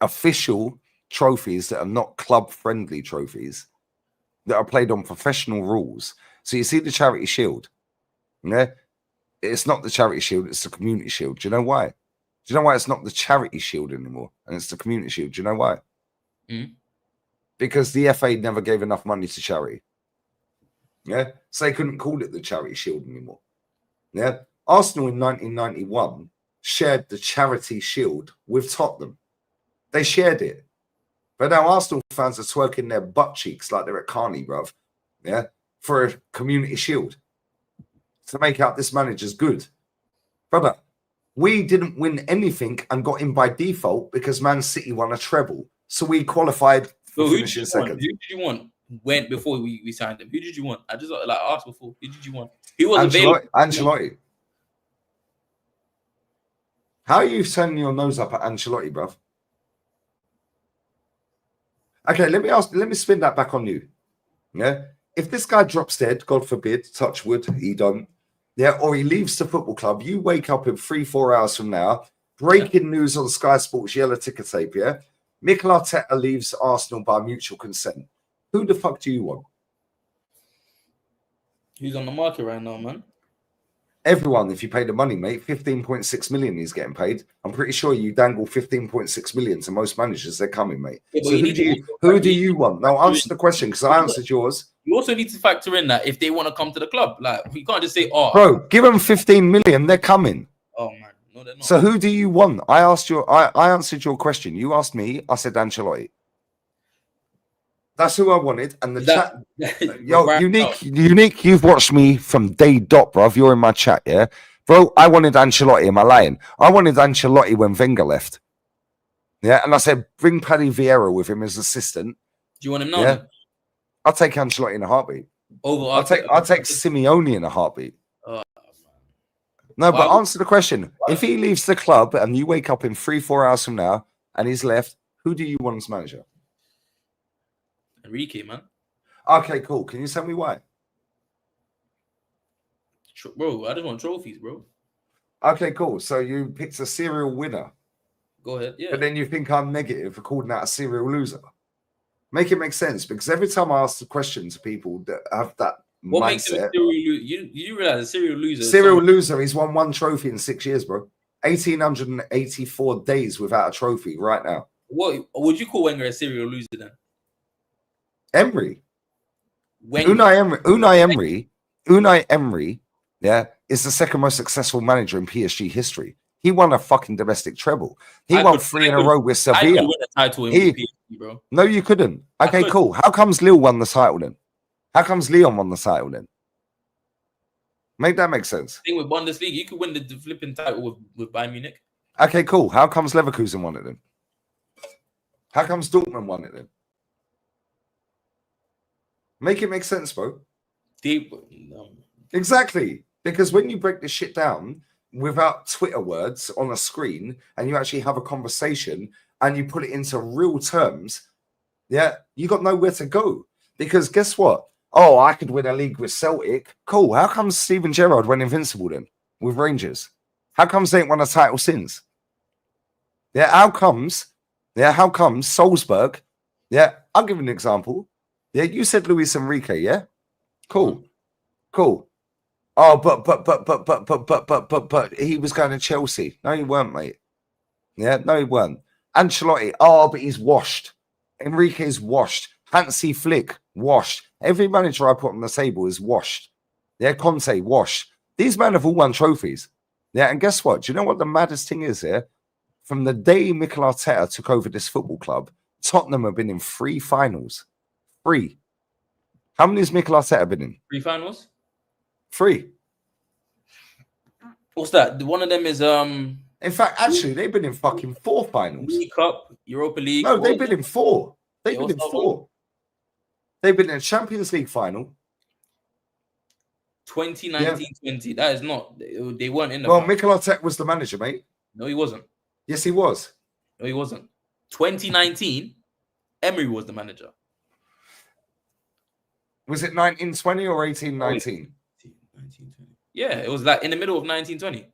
official trophies that are not club-friendly trophies that are played on professional rules. So you see the Charity Shield. Yeah, it's not the Charity Shield, it's the Community Shield. Do you know why? Do you know why it's not the Charity Shield anymore and it's the Community Shield? Do you know why? Mm. Because the FA never gave enough money to charity. Yeah, so they couldn't call it the Charity Shield anymore. Yeah, Arsenal in 1991 shared the Charity Shield with Tottenham. They shared it. But now Arsenal fans are twerking their butt cheeks like they're at Carney, bruv. Yeah, for a Community Shield to make out this manager's good. Brother, we didn't win anything and got in by default because Man City won a treble. So we qualified for finishing second. Who did you want? Went before we signed him. Who did you want? I just like asked before. Who did you want? Who was available? Ancelotti. How are you turning your nose up at Ancelotti, bruv? Okay, let me spin that back on you. Yeah. If this guy drops dead, God forbid, touch wood, he don't. Yeah, or he leaves the football club, you wake up in 3-4 hours from now, breaking news on Sky Sports yellow ticker tape, yeah? Mikel Arteta leaves Arsenal by mutual consent. Who the fuck do you want? Who's on the market right now, man? Everyone, if you pay the money, mate, 15.6 million he's getting paid. I'm pretty sure you dangle 15.6 million to most managers. They're coming, mate. Yeah, so who do you want? Now answer the question because I answered yours. You also need to factor in that if they want to come to the club, like you can't just say, "Oh, bro, give them 15 million, they're coming." Oh man, no, they're not. So who do you want? I answered your question. You asked me. I said Ancelotti. That's who I wanted. And the chat, yo, unique. You've watched me from day dot, bruv. You're in my chat, yeah, bro. I wanted Ancelotti. Am I lying? I wanted Ancelotti when Wenger left. Yeah, and I said bring Paddy Vieira with him as assistant. Do you want him now? Yeah, I'll take Ancelotti in a heartbeat. I'll take Simeone in a heartbeat. No, but answer the question. If he leaves the club and you wake up in 3-4 hours from now and he's left, who do you want as manager? Enrique, man. Okay, cool. Can you tell me why? Bro, I just want trophies, bro. Okay, cool. So you picked a serial winner. Go ahead, yeah. But then you think I'm negative for calling out a serial loser. Make it make sense, because every time I ask the question to people that have that what mindset, makes him a serial loser? You realize a serial loser? Serial loser, he's won one trophy in 6 years, bro. 1,884 days without a trophy right now. What would you call Wenger a serial loser then? Emery. Unai Emery, yeah, is the second most successful manager in PSG history. He won a fucking domestic treble. He won 3 in a row with Sevilla. I could win a title in PSG, bro. No, you couldn't. Okay, cool. How comes Lille won the title then? How comes Leon won the title then? Make that make sense. Thing with Bundesliga, you could win the flipping title with Bayern Munich. Okay, cool. How comes Leverkusen won it then? How comes Dortmund won it then? Make it make sense, bro. Exactly. Because when you break this shit down without Twitter words on a screen and you actually have a conversation and you put it into real terms, yeah, you got nowhere to go. Because guess what? Oh, I could win a league with Celtic. Cool. How comes Steven Gerrard went invincible then with Rangers? How comes they ain't won a title since? Yeah, how comes Salzburg? Yeah, I'll give you an example. Yeah, you said Luis Enrique, yeah? Cool. Oh, but he was going to Chelsea. No, he weren't, mate. Yeah, no, he weren't. Ancelotti, but he's washed. Enrique's washed. Hansi Flick, washed. Every manager I put on the table is washed. Yeah, Conte, washed. These men have all won trophies. Yeah, and guess what? Do you know what the maddest thing is here? From the day Mikel Arteta took over this football club, Tottenham have been in 3 finals. 3. How many has Mikel Arteta been in? 3 finals? 3. What's that? One of them is In fact, actually, they've been in fucking 4 finals. League Cup, Europa League. No, they've been in 4. They've been in 4. They've been in a Champions League final. 2019-20. That is not. They weren't in the. Well, Mikel Arteta was the manager, mate. No, he wasn't. Yes, he was. No, he wasn't. 2019, Emery was the manager. Was it 1920 or 1819? 1920. Yeah, it was like in the middle of 1920.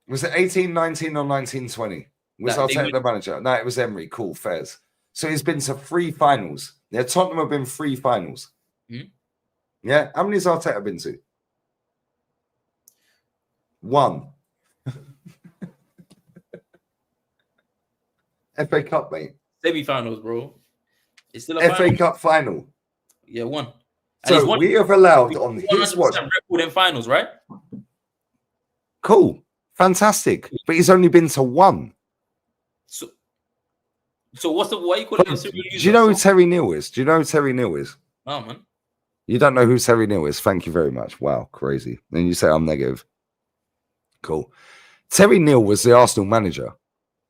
Was it 1819 or 1920? Was That they Arteta the manager? No, it was Emery. Cool, fairs. So he's been to 3 finals. Yeah, Tottenham have been 3 finals. Hmm? Yeah, how many has Arteta been to? 1. FA Cup, mate. Semi-finals, bro. It's still a FA final. Cup final. Yeah, one. And he's So won we have allowed on 100% his watch. record in finals, right? Cool, fantastic. But he's only been to 1. So what's the why you call him a serial Do user? you know who Terry Neal is? Do you know who Terry Neal is? No, man. You don't know who Terry Neal is? Thank you very much. Wow, crazy. Then you say I'm negative. Cool. Terry Neal was the Arsenal manager.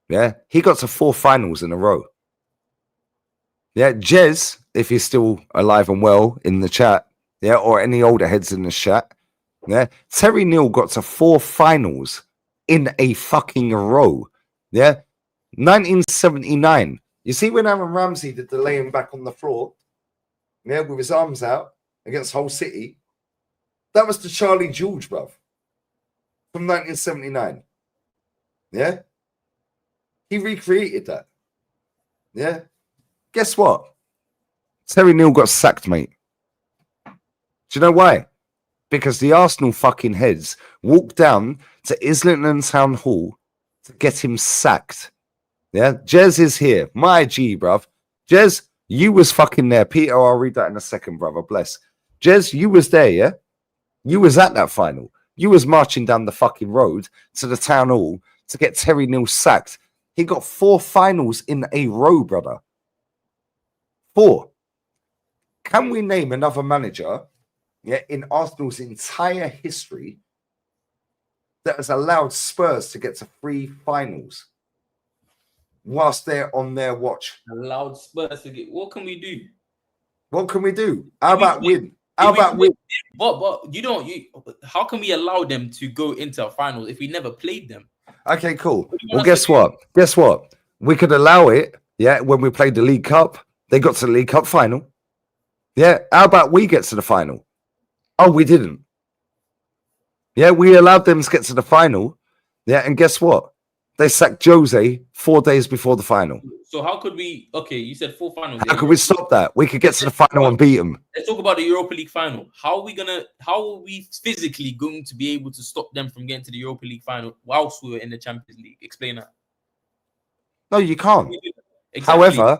Yeah, he got to 4 finals in a row. Yeah, Jez, if he's still alive and well in the chat, yeah, or any older heads in the chat, yeah, Terry Neal got to 4 finals in a fucking row. Yeah, 1979. You see when Aaron Ramsey did the laying back on the floor, yeah, with his arms out against Hull City, that was the Charlie George, bruv, from 1979. Yeah, he recreated that. Yeah, guess what? Terry Neal got sacked, mate. Do you know why? Because the Arsenal fucking heads walked down to Islington Town Hall to get him sacked. Yeah, Jez is here. My G, bruv. Jez, you was fucking there. Peter, I'll read that in a second, brother. Bless. Jez, you was there, yeah? You was at that final. You was marching down the fucking road to the town hall to get Terry Neal sacked. He got 4 finals in a row, brother. 4. Can we name another manager, yeah, in Arsenal's entire history that has allowed Spurs to get to 3 finals whilst they're on their watch? Allowed Spurs to get. What can we do? What can we do? How about win? How about win? But you don't. How can we allow them to go into a final if we never played them? Okay, cool. Well, guess what? Guess what? We could allow it. Yeah, when we played the League Cup, they got to the League Cup final. Yeah, how about we get to the final? Oh, we didn't. Yeah, we allowed them to get to the final. Yeah, and guess what? They sacked Jose 4 days before the final. So how could we? Okay, you said 4 finals. How could we stop that? We could get to the final and beat them. Let's talk about the Europa League final. How are we physically going to be able to stop them from getting to the Europa League final whilst we were in the Champions League? Explain that. No, you can't. Exactly.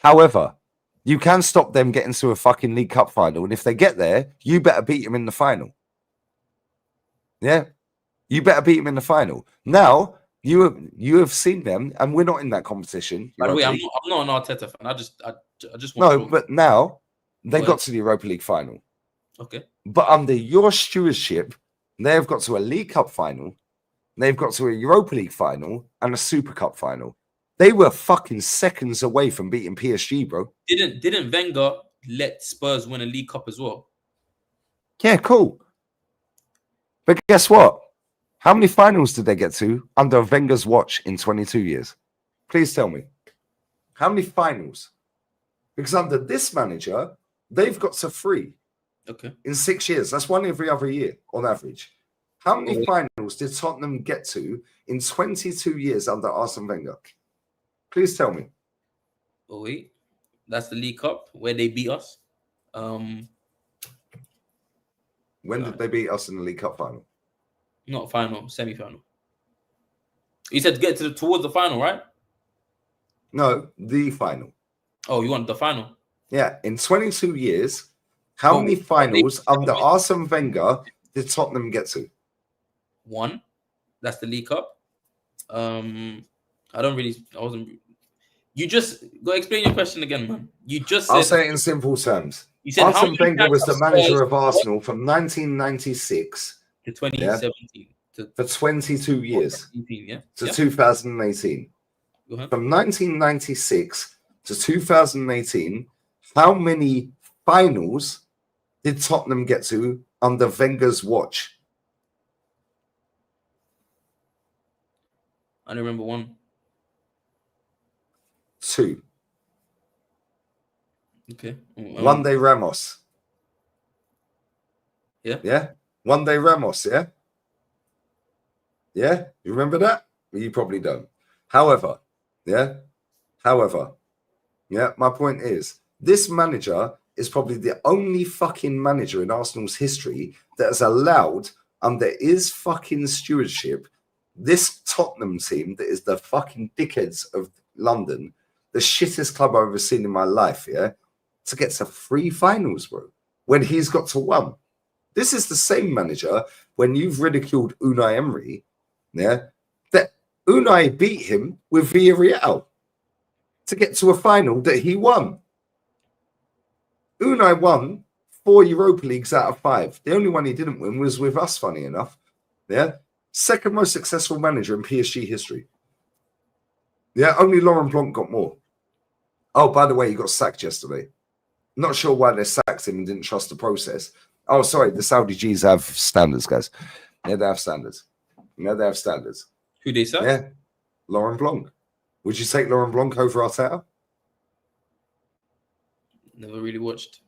However, you can stop them getting to a fucking League Cup final. And if they get there, you better beat them in the final. Yeah, you better beat them in the final. Now, you have seen them, and we're not in that competition. By the way, I'm not an Arteta fan. I just no, want but now they got to the Europa League final. Okay. But under your stewardship, they've got to a League Cup final, they've got to a Europa League final, and a Super Cup final. They were fucking seconds away from beating PSG, bro. Didn't Wenger let Spurs win a League Cup as well? Yeah, cool. But guess what? How many finals did they get to under Wenger's watch in 22 years? Please tell me. How many finals? Because under this manager, they've got to 3. Okay. In 6 years. That's 1 every other year on average. How many finals did Tottenham get to in 22 years under Arsene Wenger? Please tell me. Oh, wait. That's the League Cup where they beat us. When did they beat us in the League Cup final? Not final, semi-final. You said get towards the final, right? No, the final. Oh, you want the final? Yeah, in 22 years, how many finals under Arsene Wenger did Tottenham get to? 1. That's the League Cup. I wasn't. You just go explain your question again, man. You just said, I'll say it in simple terms. You said Arsene Wenger was the manager of Arsenal from 1996 to 2017 for 22 years to 2018. From 1996 to 2018, how many finals did Tottenham get to under Wenger's watch? I don't remember 1. 2. Okay. One day Ramos. Yeah. Yeah. One day Ramos. Yeah. Yeah, you remember that? Well, you probably don't. However, yeah, my point is this manager is probably the only fucking manager in Arsenal's history that has allowed, under his fucking stewardship, this Tottenham team that is the fucking dickheads of London, the shittest club I've ever seen in my life, yeah, to get to 3 finals, bro, when he's got to 1. This is the same manager when you've ridiculed Unai Emery, yeah, that Unai beat him with Villarreal to get to a final that he won. Unai won 4 Europa Leagues out of 5. The only one he didn't win was with us, funny enough. Yeah. Second most successful manager in PSG history. Yeah, only Laurent Blanc got more. Oh, by the way, he got sacked yesterday. Not sure why they sacked him and didn't trust the process. Oh, sorry, the Saudi G's have standards, guys. Yeah, they have standards. Yeah, they have standards. Who they sack? Yeah, Laurent Blanc. Would you take Laurent Blanc over Arteta? Never really watched.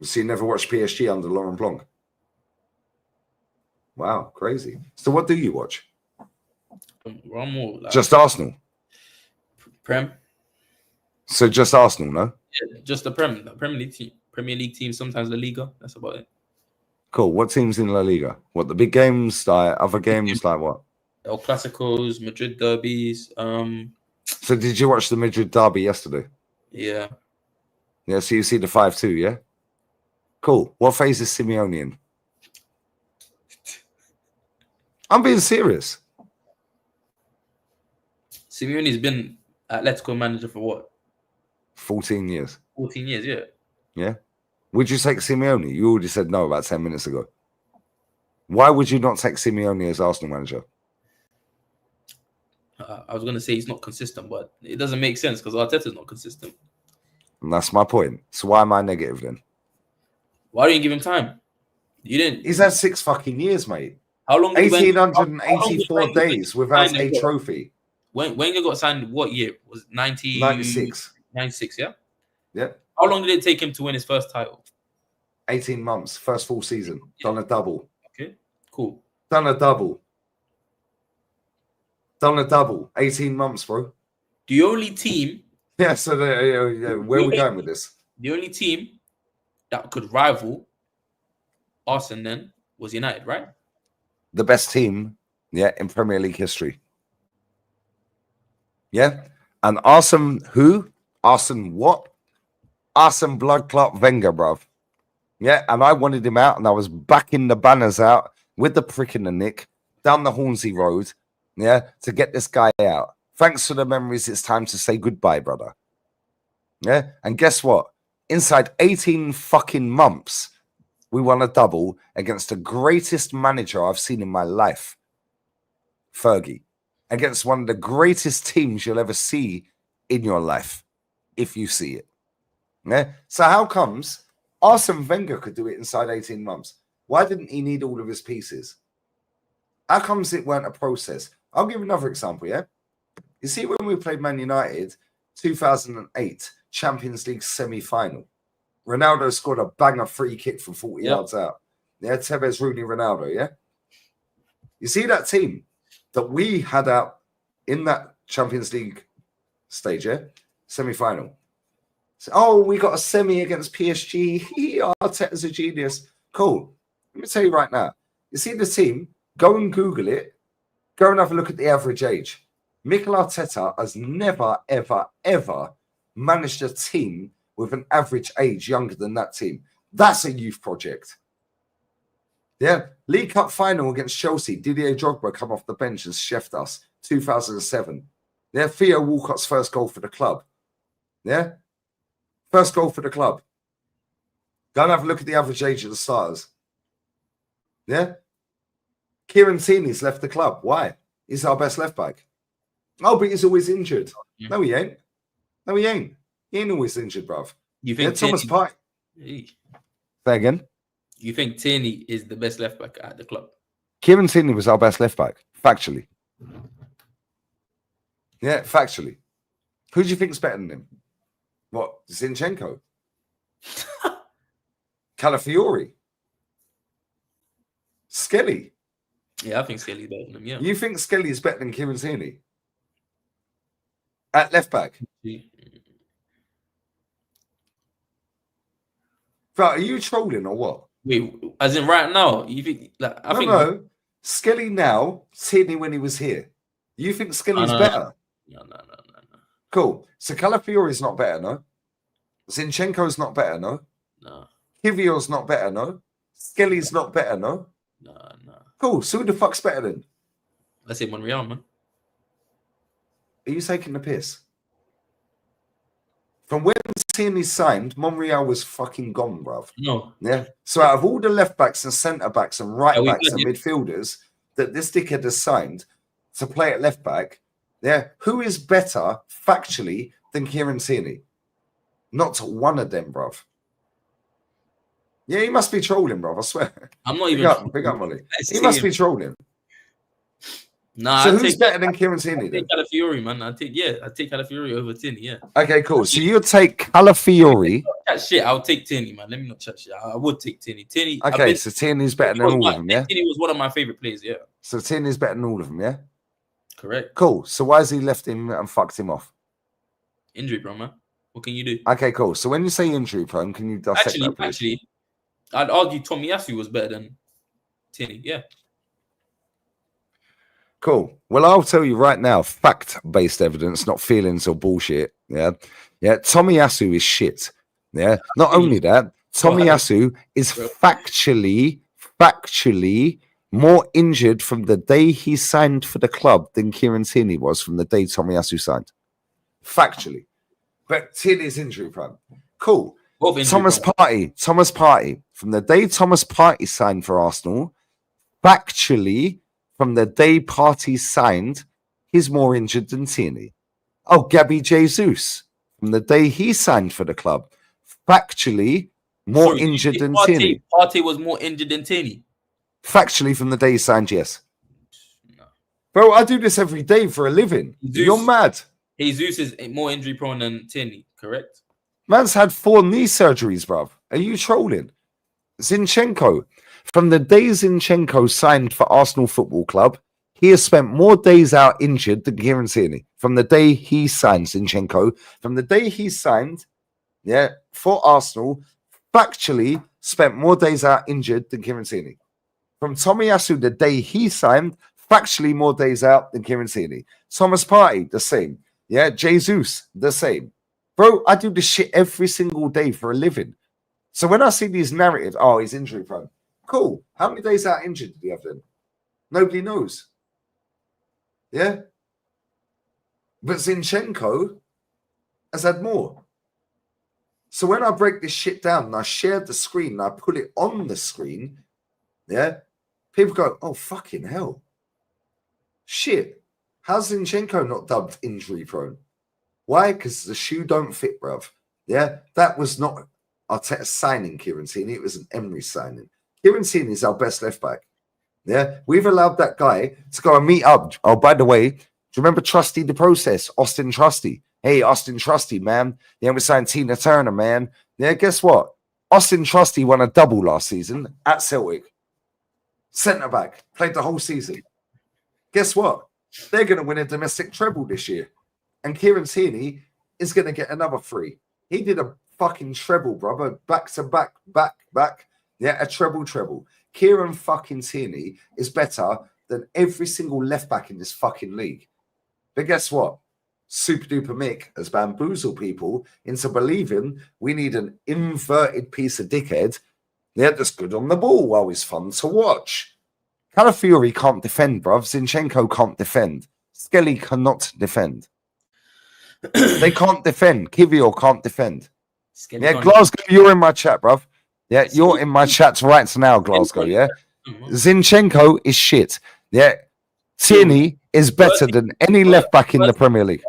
So you never watched PSG under Laurent Blanc? Wow, crazy. So what do you watch? I'm more like Just Arsenal. Prem. So just Arsenal, no? Yeah, just the Premier League team, sometimes La Liga. That's about it. Cool. What teams in La Liga? What, the big games, like other games, like what? El Clásicos, Madrid derbies. So did you watch the Madrid derby yesterday? Yeah. Yeah, so you see the 5-2, yeah? Cool. What phase is Simeone in? I'm being serious. Simeone's been Atletico manager for what? 14 years. 14 years, yeah. Yeah. Would you take Simeone? You already said no about 10 minutes ago. Why would you not take Simeone as Arsenal manager? I was going to say he's not consistent, but it doesn't make sense because Arteta's not consistent. And that's my point. So why am I negative then? Why didn't you give him time? You didn't. He's had 6 fucking years, mate. How long? 1,884 days without a trophy. When Wenger got signed, what year? Was it 96. 96, yeah? Yeah. How long did it take him to win his first title? 18 months, first full season. Yeah. Done a double. Okay, cool. Done a double. 18 months, bro. The only team. Yeah, so where are we going with this? The only team that could rival Arsenal then was United, right? The best team, yeah, in Premier League history. Yeah. And Arsene who? Arsene what? Arsene blood clot Wenger, bruv. Yeah, and I wanted him out, and I was backing the banners out with the prick in the nick down the Hornsey Road, yeah, to get this guy out. Thanks for the memories. It's time to say goodbye, brother. Yeah, and guess what? Inside 18 fucking months, we won a double against the greatest manager I've seen in my life, Fergie, against one of the greatest teams you'll ever see in your life, if you see it. Yeah. So how comes Arsene Wenger could do it inside 18 months? Why didn't he need all of his pieces? How comes it weren't a process? I'll give another example, yeah? You see, when we played Man United, 2008 Champions League semi-final, Ronaldo scored a banger free kick from 40 yards out. Yeah, Tevez, Rooney, Ronaldo, yeah? You see that team that we had out in that Champions League stage, yeah? Semi-final. So, oh, we got a semi against PSG. Arteta's a genius. Cool. Let me tell you right now. You see the team? Go and Google it. Go and have a look at the average age. Mikel Arteta has never, ever, ever managed a team with an average age younger than that team. That's a youth project. Yeah. League Cup final against Chelsea. Didier Drogba come off the bench and chefed us. 2007. Yeah. Theo Walcott's first goal for the club. Yeah. First goal for the club. Go and have a look at the average age of the starters. Yeah. Kieran Tierney's left the club. Why? He's our best left back. Oh, but he's always injured. No, he ain't. No, he ain't. He ain't always injured, bruv. You think Thomas Partey? Say again. You think Tierney is the best left back at the club? Kieran Tierney was our best left back, factually. Yeah, factually. Who do you think's better than him? What? Zinchenko? Calafiori? Skelly? Yeah, I think Skelly's better than him. Yeah. You think Skelly is better than Kieran Tierney at left back? Bro, are you trolling or what? Wait, as in right now, you think like I think No. Skelly now, Tierney when he was here. You think Skelly's no. better? No. Cool. So Calafiori's not better, no? Zinchenko's not better, no? No. Kivio's not better, no? Skelly's not better, no? No. Cool. So who the fuck's better then? Let's say Monreal, man. Are you taking the piss? From when Tierney signed, Monreal was fucking gone, bruv. No. Yeah. So out of all the left backs and centre backs and right backs and yeah. midfielders that this dickhead has signed to play at left back, yeah, who is better factually than Kieran Tierney? Not one of them, bruv. Yeah, he must be trolling, bruv. I swear. I'm not even. Big up, Molly. He must be trolling. Nah, so who's better than Kieran Tierney then? I take Calafiori, man. I take Calafiori over Tierney, yeah. Okay, cool. So you take Calafiori. Chat shit, I'll take Tierney, man. Let me not chat shit. I would take Tierney. Okay, so Tierney's better than all of them, yeah? Tierney was one of my favorite players, yeah. So Tierney's better than all of them, yeah? Correct. Cool. So why has he left him and fucked him off? Injury, bro, man. What can you do? Okay, cool. So when you say injury prone, can you dissect that, please? Actually, I'd argue Tomiyasu was better than Tierney, yeah. Cool. Well, I'll tell you right now, fact-based evidence, not feelings or bullshit. Yeah. Tomiyasu is shit. Yeah. Not only that, Tomiyasu is factually more injured from the day he signed for the club than Kieran Tierney was from the day Tomiyasu signed. Factually. But Tierney's injury prone. Cool. Thomas Partey. From the day Thomas Partey signed for Arsenal, factually, from the day Partey signed, he's more injured than Tierney. Oh, Gabby Jesus. From the day he signed for the club, factually, more injured than Tierney. Partey was more injured than Tierney. Factually, from the day he signed, yes. No. Bro, I do this every day for a living. You're mad. Jesus is more injury prone than Tierney, correct? Man's had 4 knee surgeries, bruv. Are you trolling? Zinchenko. From the day Zinchenko signed for Arsenal Football Club, he has spent more days out injured than Kieran Tierney. From the day he signed Zinchenko, from the day he signed, for Arsenal, factually spent more days out injured than Kieran Tierney. From Tomiyasu, the day he signed, factually more days out than Kieran Tierney. Thomas Partey, the same. Yeah, Jesus, the same. Bro, I do this shit every single day for a living. So when I see these narratives, oh, he's injury prone. Cool. How many days out injured did he have then? Nobody knows. Yeah? But Zinchenko has had more. So when I break this shit down and I share the screen and I put it on the screen, people go, oh, fucking hell. Shit. How's Zinchenko not dubbed injury prone? Why? Because the shoe don't fit, bruv. Yeah? That was not Arteta signing Kieran Tierney. It was an Emery signing. Kieran Tierney is our best left back. Yeah, we've allowed that guy to go and meet up. Oh, by the way, do you remember Trusty the Process? Austin Trusty. Hey, Austin Trusty, man. Yeah, we signed Tina Turner, man. Yeah, guess what? Austin Trusty won a double last season at Celtic. Centre back. Played the whole season. Guess what? They're going to win a domestic treble this year. And Kieran Tierney is going to get another 3. He did a fucking treble, brother. Back to back, back. Yeah, a treble. Kieran fucking Tierney is better than every single left back in this fucking league. But guess what? Super Duper Mick has bamboozled people into believing we need an inverted piece of dickhead. Yeah, that's good on the ball while he's fun to watch. Calafiori can't defend, bruv. Zinchenko can't defend. Skelly cannot defend. They can't defend. Kivio can't defend. Glasgow, you're in my chat, bruv. Yeah, you're in my chat right now, Glasgow, yeah? Zinchenko is shit. Yeah, Tierney is better than any left back in the Premier League.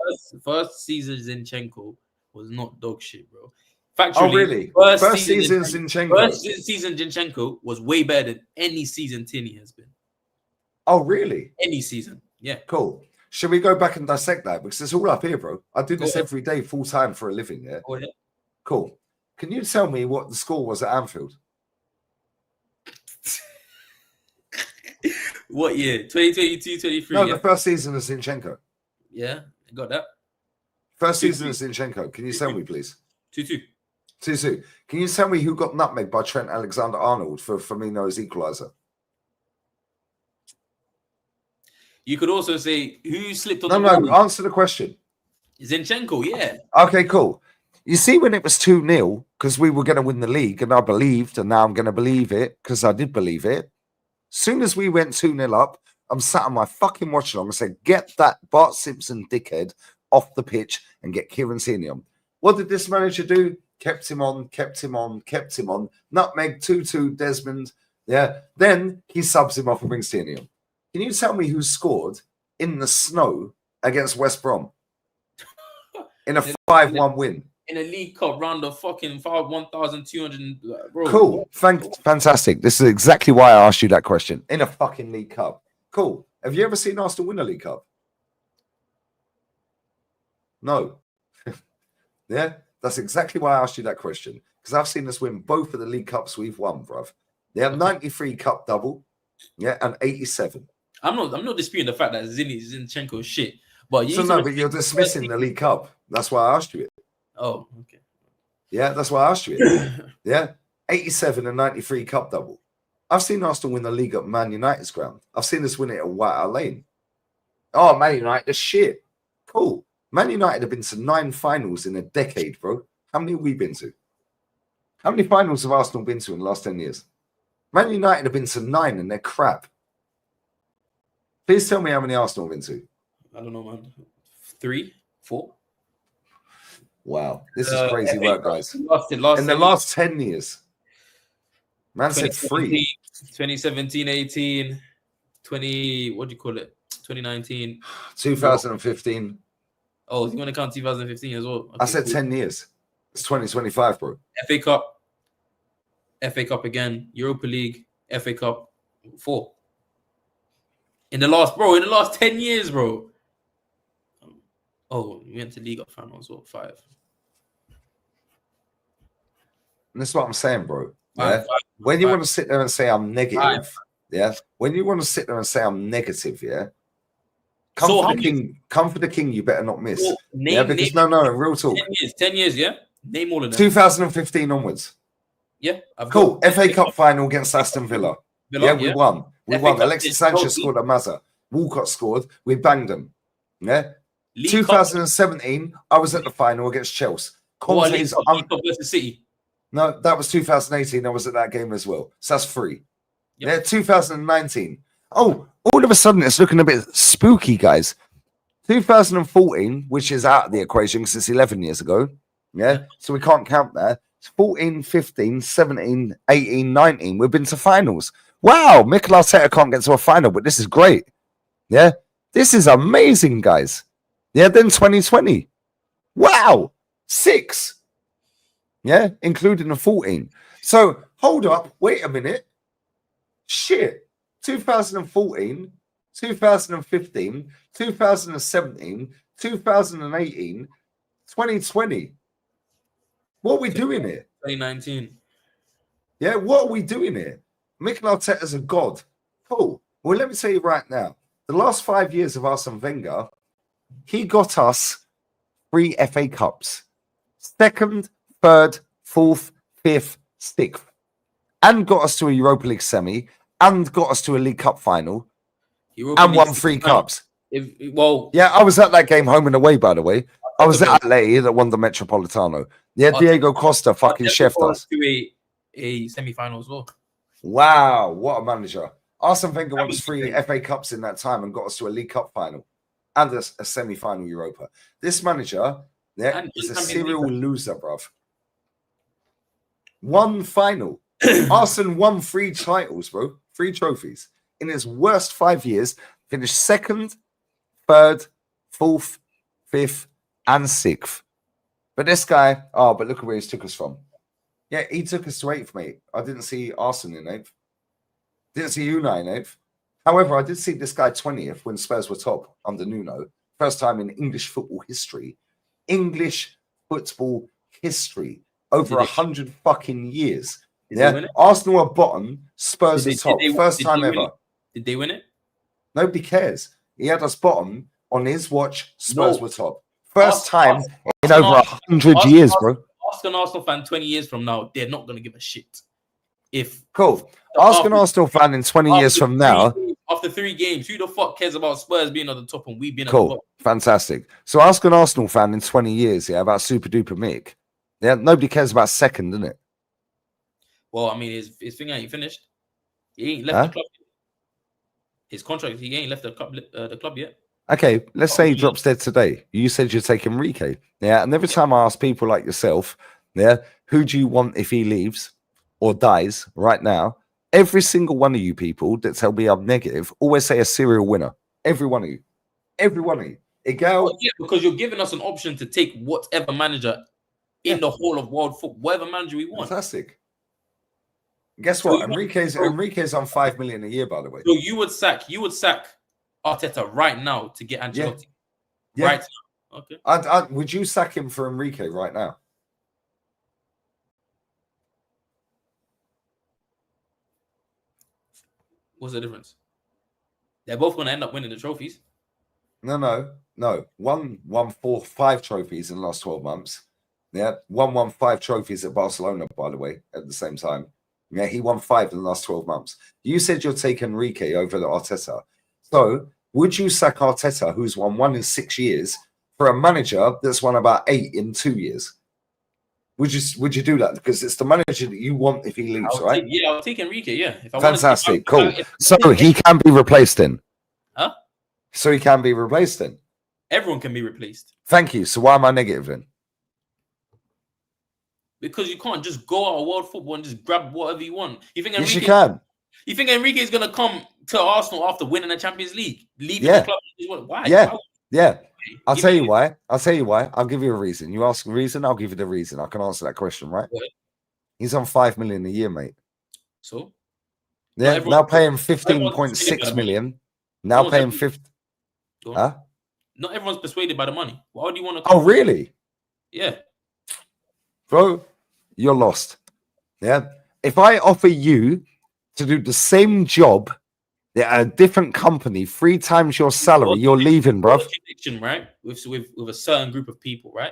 First season Zinchenko was not dog shit, bro. Factually, oh, really? First season Zinchenko was way better than any season Tierney has been. Oh, really? Any season, yeah. Cool. Should we go back and dissect that? Because it's all up here, bro. I do this every day, full time for a living, yeah? Oh, yeah. Cool. Can you tell me what the score was at Anfield? What year? 2022, 23. No, Yeah, the first season of Zinchenko. yeah, I got that. First 2-2. season of Zinchenko. Can you tell me, please? 2-2. 2-2. Can you tell me who got nutmegged by Trent Alexander-Arnold for Firmino's equaliser? You could also say who slipped on No, the no. ball. Answer the question. Zinchenko, yeah. Okay, cool. You see, when it was 2-0, because we were going to win the league, and I believed, and now I'm going to believe it, because I did believe it. Soon as we went 2-0 up, I'm sat on my fucking watch along and said, get that Bart Simpson dickhead off the pitch and get Kieran Tierney on. What did this manager do? Kept him on, kept him on, kept him on. Nutmeg, 2-2, Desmond. Yeah. Then he subs him off and brings Tierney on. Can you tell me who scored in the snow against West Brom in a 5-1 win? In a League Cup round of fucking 1,200, bro. Cool. Fantastic. This is exactly why I asked you that question. In a fucking League Cup. Cool. Have you ever seen Arsenal win a League Cup? No. Yeah, that's exactly why I asked you that question. Because I've seen us win both of the League Cups we've won, bruv. They have 93 cup double, yeah, and 87. I'm not disputing the fact that Zinchenko is shit. But but you're dismissing the League Cup. That's why I asked you it. Oh, okay. Yeah, that's why I asked you it. Yeah, 87 and 93 cup double. I've seen Arsenal win the league at Man United's ground. I've seen us win it at White Hart Lane. Oh, Man United, the shit. Cool. Man United have been to 9 finals in a decade, bro. How many have we been to? How many finals have Arsenal been to in the last 10 years? Man United have been to 9 and they're crap. Please tell me how many Arsenal have been to. I don't know, man. 3, 4. Wow. This is crazy work, guys. In the last 10 years. Man said 3. 2017, 18, 20, what do you call it? 2019. 2015. Oh, you want to count 2015 as well? Okay, I said 10 years. It's 2025, bro. FA Cup again, Europa League, FA Cup, 4. In the last 10 years, bro. Oh, we went to League Cup final as well, 5. And that's what I'm saying, bro. Yeah. When you want to sit there and say I'm negative, yeah. When you want to sit there and say I'm negative, yeah. Come for the king. You better not miss. Because real talk. 10 years, yeah. Name all of them. 2015 onwards. Yeah. Cool. FA Cup final against Aston Villa. Yeah, we won. We won. Alexis Sanchez scored a Mazza. Walcott scored. We banged them. Yeah. 2017, I was at the final against Chelsea. Conte's League Cup versus City. No, that was 2018. I was at that game as well. So that's 3. Yep. Yeah, 2019. Oh, all of a sudden it's looking a bit spooky, guys. 2014, which is out of the equation because it's 11 years ago. Yeah, so we can't count that. 14, 15, 17, 18, 19. We've been to finals. Wow, Mikel Arteta can't get to a final, but this is great. Yeah, this is amazing, guys. Yeah, then 2020. Wow, 6. Yeah, including the 14. So hold up, wait a minute. Shit. 2014, 2015, 2017, 2018, 2020. What are we doing here? 2019. Yeah, what are we doing here? Mikel Arteta's a god. Cool. Well, let me tell you right now. The last 5 years of Arsene Wenger, he got us 3 FA Cups. 2nd, 3rd, 4th, 5th, 6th. And got us to a Europa League semi. And got us to a League Cup final. And won 3 cups. Yeah, I was at that game home and away, by the way. I was at Atleti that won the Metropolitano. Yeah, Diego Costa fucking chefed us. To a semi-final as well. Wow, what a manager. Arsene Wenger won 3 FA Cups in that time and got us to a League Cup final and a semi-final Europa. This manager is a serial loser, bruv. 1 final. Arsene won 3 titles, bro. 3 trophies. In his worst 5 years, finished 2nd, 3rd, 4th, 5th, and 6th. But this guy, but look at where he's took us from. Yeah, he took us to 8th, mate. I didn't see Arsene in 8th. Didn't see Unai in 8th. However, I did see this guy 20th when Spurs were top under Nuno. First time in English football history. English football history. Over 100 fucking years. Yeah, Arsenal are bottom, Spurs are top. First time ever. Did they win it? Nobody cares. He had us bottom on his watch. Spurs No. were top. First time in ask over an 100 years, bro. Ask an Arsenal fan 20 years from now, they're not going to give a shit. If Cool. Ask an Arsenal fan in 20 years from now. After 3 games, who the fuck cares about Spurs being at the top and we being at the Cool. bottom? Fantastic. So ask an Arsenal fan in 20 years, yeah, about Super Duper Mick. Yeah, nobody cares about second, isn't it? Well, I mean, his thing ain't finished. He ain't left the club yet. His contract, he ain't left the club yet. Okay, let's say he drops dead today. You said you're taking Enrique. Yeah, and every time I ask people like yourself, yeah, who do you want if he leaves or dies right now? Every single one of you people that tell me I'm negative always say a serial winner. Every one of you. Every one of you. Well, yeah, because you're giving us an option to take whatever manager in the whole of world football, whatever manager we want. Fantastic. Guess what? Enrique's on 5 million a year, by the way. So you would sack Arteta right now to get Ancelotti. Yeah. Right now. Okay. Would you sack him for Enrique right now? What's the difference? They're both going to end up winning the trophies. No. One won 5 trophies in the last 12 months. Yeah. One won 5 trophies at Barcelona, by the way, at the same time. Yeah, he won 5 in the last 12 months. You said you'll take Enrique over the Arteta. So would you sack Arteta, who's won 1 in 6 years, for a manager that's won about 8 in 2 years? Would you do that? Because it's the manager that you want if he leaves, right? I'll take Enrique, yeah. If I Fantastic, cool. So he can be replaced then? Huh? So he can be replaced then? Everyone can be replaced. Thank you. So why am I negative then? Because you can't just go out of world football and just grab whatever you want. You think Yes, you can. You think Enrique is going to come to Arsenal after winning the Champions League? Leaving Yeah. the club? Why? Yeah. Why? Yeah. I'll tell you why. I'll give you a reason. You ask a reason, I'll give you the reason. I can answer that question, right? Yeah. He's on 5 million a year, mate. So? Yeah, now paying 15.6 million. Now paying 50. Huh? Not everyone's persuaded by the money. Why do you want to? Oh, really? Yeah. Bro, you're lost. Yeah. If I offer you to do the same job at a different company, 3 times your salary, you're leaving, bro. Connection, right? With a certain group of people, right?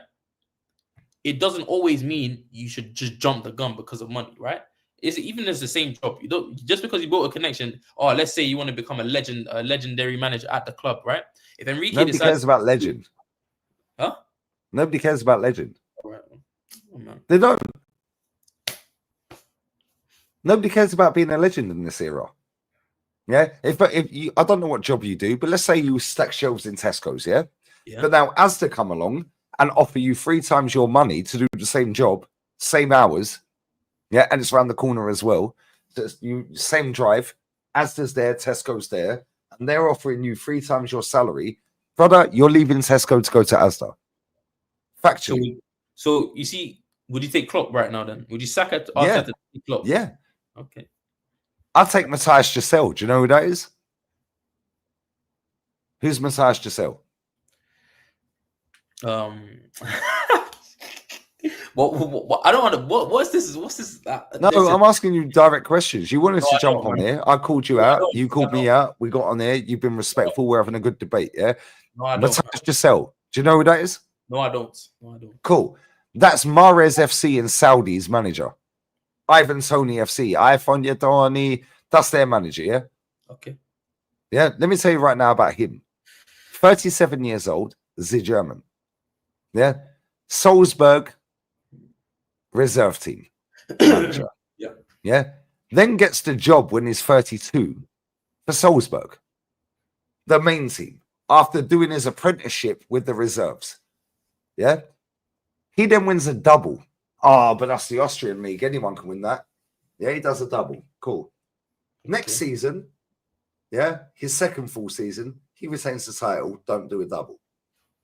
It doesn't always mean you should just jump the gun because of money, right? Even as the same job, you don't just because you built a connection. Or let's say you want to become a legendary manager at the club, right? If Enrique Nobody cares about legend. Huh? Nobody cares about legend. Right. Oh, they don't. Nobody cares about being a legend in this era. Yeah. If you, I don't know what job you do, but let's say you stack shelves in Tesco's, yeah. But now Asda come along and offer you 3 times your money to do the same job, same hours, yeah, and it's around the corner as well. So it's same drive, Asda's there, Tesco's there, and they're offering you 3 times your salary, brother. You're leaving Tesco to go to Asda. Factually. So you see, would you take Klopp right now? Then would you sack Arteta? Yeah. To take Klopp? Yeah. Okay. I'll take Matthias Giselle. Do you know who that is? Who's Matthias Giselle? What I don't want to. What's this? What's this? No, I'm asking you direct questions. You wanted to jump on here. I called you out. You called me out. We got on here. You've been respectful. We're having a good debate. Yeah. No, I don't. Matthias Giselle. Do you know who that is? No, I don't. No, I don't. Cool. That's Mahrez FC in Saudi's manager. Ivan Tony FC. iPhone Yadani. That's their manager. Yeah. Okay. Yeah. Let me tell you right now about him. 37 years old. The German. Yeah. Salzburg reserve team manager. Yeah. Then gets the job when he's 32 for Salzburg, the main team, after doing his apprenticeship with the reserves. Yeah. He then wins a double. Oh, but that's the Austrian league. Anyone can win that. Yeah, he does a double. Cool. Next season, yeah, his second full season, he retains the title, don't do a double.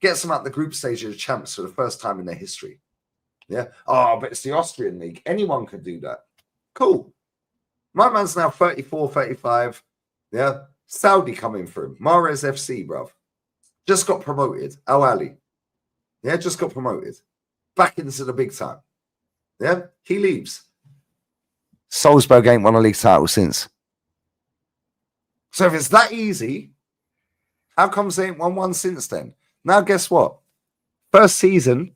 Gets them out the group stage of the champs for the first time in their history. Yeah. Oh, but it's the Austrian league. Anyone can do that. Cool. My man's now 34, 35. Yeah. Saudi coming through. Mahrez FC, bruv. Just got promoted. Al Ali. Yeah, just got promoted. Back into the big time. Yeah. He leaves. Salzburg ain't won a league title since. So if it's that easy How comes they ain't won one since then? Now, guess what? First season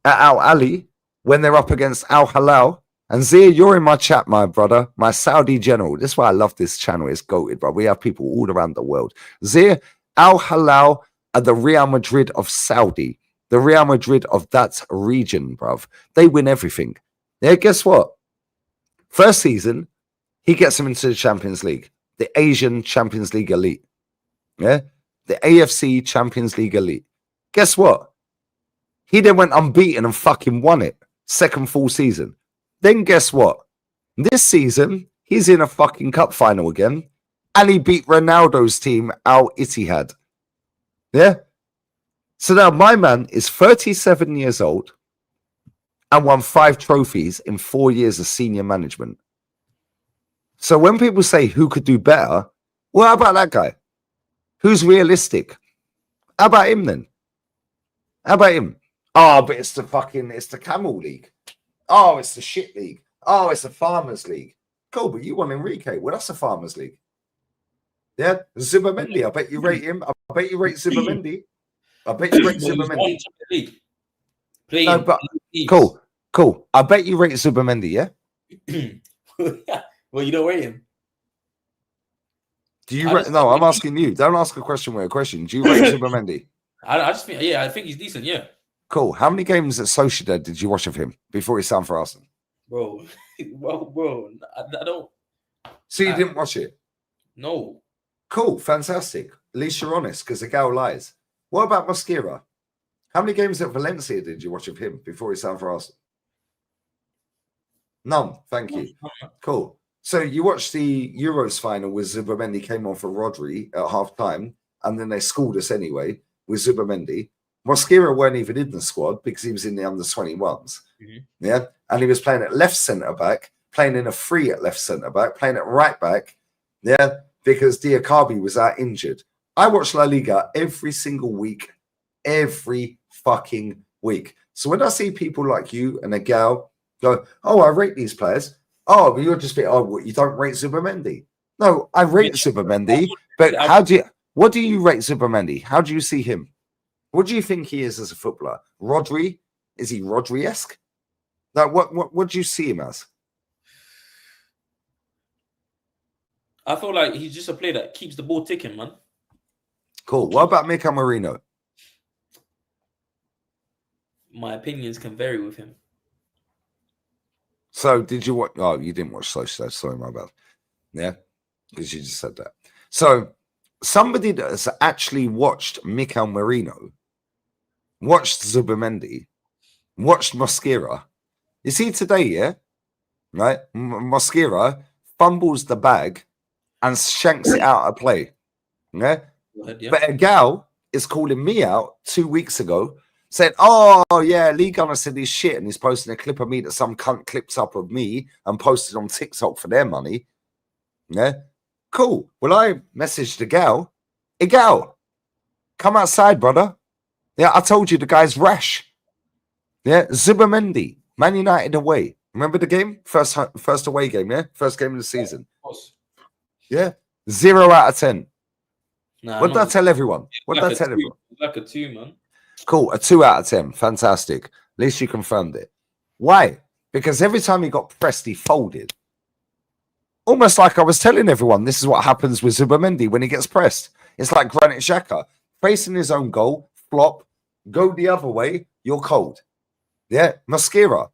at Al Ali, when they're up against Al Halal. And Zia, you're in my chat, my brother, my Saudi general. This is why I love this channel. It's goated, bro. We have people all around the world. Zia, Al Halal are the Real Madrid of Saudi, the Real Madrid of that region, bruv. They win everything. Yeah, guess what? First season, he gets them into the Champions League, the Asian Champions League elite. Yeah, the AFC Champions League elite. Guess what? He then went unbeaten and fucking won it. Second full season. Then guess what? This season, he's in a fucking cup final again. And he beat Ronaldo's team, Al Ittihad. Yeah? So now my man is 37 years old and won 5 trophies in 4 years of senior management. So when people say who could do better, well, how about that guy? Who's realistic? How about him then? How about him? Oh, but it's the Camel League. Oh, it's the shit league. Oh, it's the Farmers League. Cool, but you want Enrique. Well, that's the Farmers League. Yeah, Zubimendi. I bet you rate him. I bet you rate Zubimendi. I bet you rate Zubimendi. No, but cool. I bet you rate Zubimendi, yeah? Well, you don't rate him. Do you rate? No, I'm asking you. Don't ask a question with a question. Do you rate Zubimendi? I just think, I think he's decent, yeah. Cool. How many games at Sociedad did you watch of him before he signed for Arsenal? Bro, I don't. So you didn't watch it? No. Cool. Fantastic. At least you're honest, because the gal lies. What about Mosquera? How many games at Valencia did you watch of him before he signed for Arsenal? None. Thank you. Cool. So you watched the Euros final with Zubimendi came on for Rodri at half time, and then they schooled us anyway with Zubimendi. Mosquera weren't even in the squad because he was in the under-21s. Mm-hmm. Yeah. And he was playing at left centre-back, playing in a free at left centre-back, playing at right-back. Yeah. Because Diakabi was out injured. I watch La Liga every single week. Every fucking week. So when I see people like you and a gal go, oh, I rate these players. Oh, but you're just be, oh, you don't rate Zubimendi. No, I rate Zubimendi. But what do you rate Zubimendi? How do you see him? What do you think he is as a footballer? Rodri? Is he Rodri-esque? No, what do you see him as? I feel like he's just a player that keeps the ball ticking, man. Cool. What about Mika Marino? My opinions can vary with him. So did you watch? Oh, you didn't watch Sociedad. Sorry, my bad. Yeah, because you just said that. So somebody that has actually watched Mikel Merino, watched Zubimendi, watched Mosquera. You see today, yeah, right? Mosquera fumbles the bag and shanks it out of play. Yeah, but a gal is calling me out 2 weeks ago. Said, oh, yeah, Lee Gunner said he's shit and he's posting a clip of me that some cunt clips up of me and posted on TikTok for their money. Yeah, cool. Well, I messaged the gal. Hey, gal, come outside, brother. Yeah, I told you the guy's rash. Yeah, Zubimendi, Man United away. Remember the game? First away game, yeah? First game of the season. Yeah, 0 out of 10. Nah, what did I tell everyone? What did I tell everyone? Like a 2, man. Cool, a 2 out of 10. Fantastic. At least you confirmed it. Why? Because every time he got pressed, he folded. Almost like I was telling everyone, this is what happens with Zubimendi when he gets pressed. It's like Granit Xhaka, facing his own goal, flop, go the other way, you're cold. Yeah, Mosquera,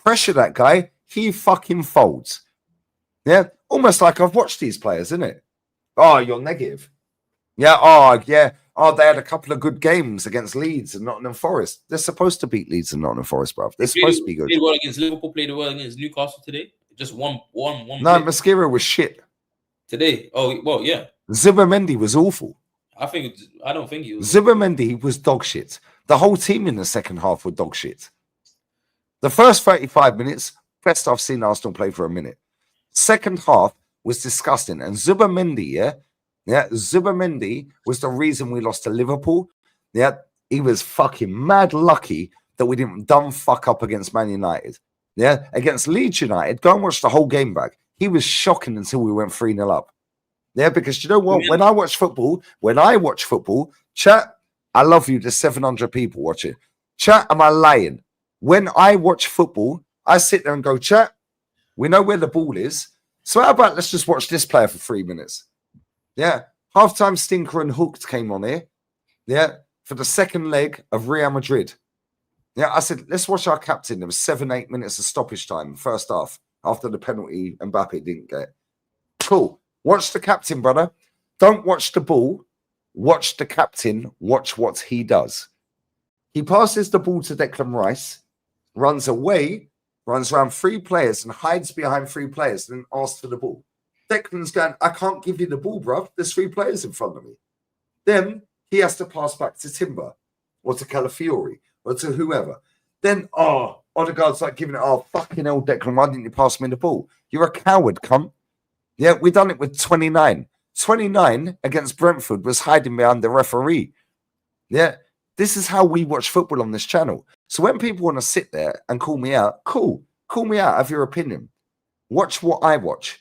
pressure that guy, he fucking folds. Yeah, almost like I've watched these players, isn't it? Oh, you're negative. Yeah, oh, they had a couple of good games against Leeds and Nottingham Forest. They're supposed to beat Leeds and Nottingham Forest, bruv. They're supposed to be good. Played well against Liverpool, played well against Newcastle today. Just one. No, Mosquera was shit. Today. Oh, well, yeah. Zubimendi was awful. I don't think he was. Zubimendi was dog shit. The whole team in the second half were dog shit. The first 35 minutes, best I've seen Arsenal play for a minute. Second half was disgusting. And Zubimendi, Zubimendi was the reason we lost to Liverpool. Yeah, he was fucking mad lucky that we didn't dumb fuck up against Man United. Yeah, against Leeds United, go and watch the whole game back. He was shocking until we went 3-0 up. Yeah, because you know what? Yeah. When I watch football, chat, I love you. There's 700 people watching. Chat, am I lying? When I watch football, I sit there and go, chat, we know where the ball is. So how about let's just watch this player for 3 minutes? Yeah. Halftime stinker and hooked came on here. Yeah. For the second leg of Real Madrid. Yeah. I said, let's watch our captain. There was 7-8 minutes of stoppage time, first half, after the penalty Mbappe didn't get. Cool. Watch the captain, brother. Don't watch the ball. Watch the captain. Watch what he does. He passes the ball to Declan Rice, runs away, runs around 3 players and hides behind 3 players, and then asks for the ball. Declan's going, I can't give you the ball, bro. There's 3 players in front of me. Then he has to pass back to Timber or to Calafiori or to whoever. Then, Odegaard's like giving it, fucking hell, Declan, why didn't you pass me the ball? You're a coward, cunt. Yeah, we done it with 29. 29 against Brentford was hiding behind the referee. Yeah, this is how we watch football on this channel. So when people want to sit there and call me out, cool. Call me out, have your opinion. Watch what I watch.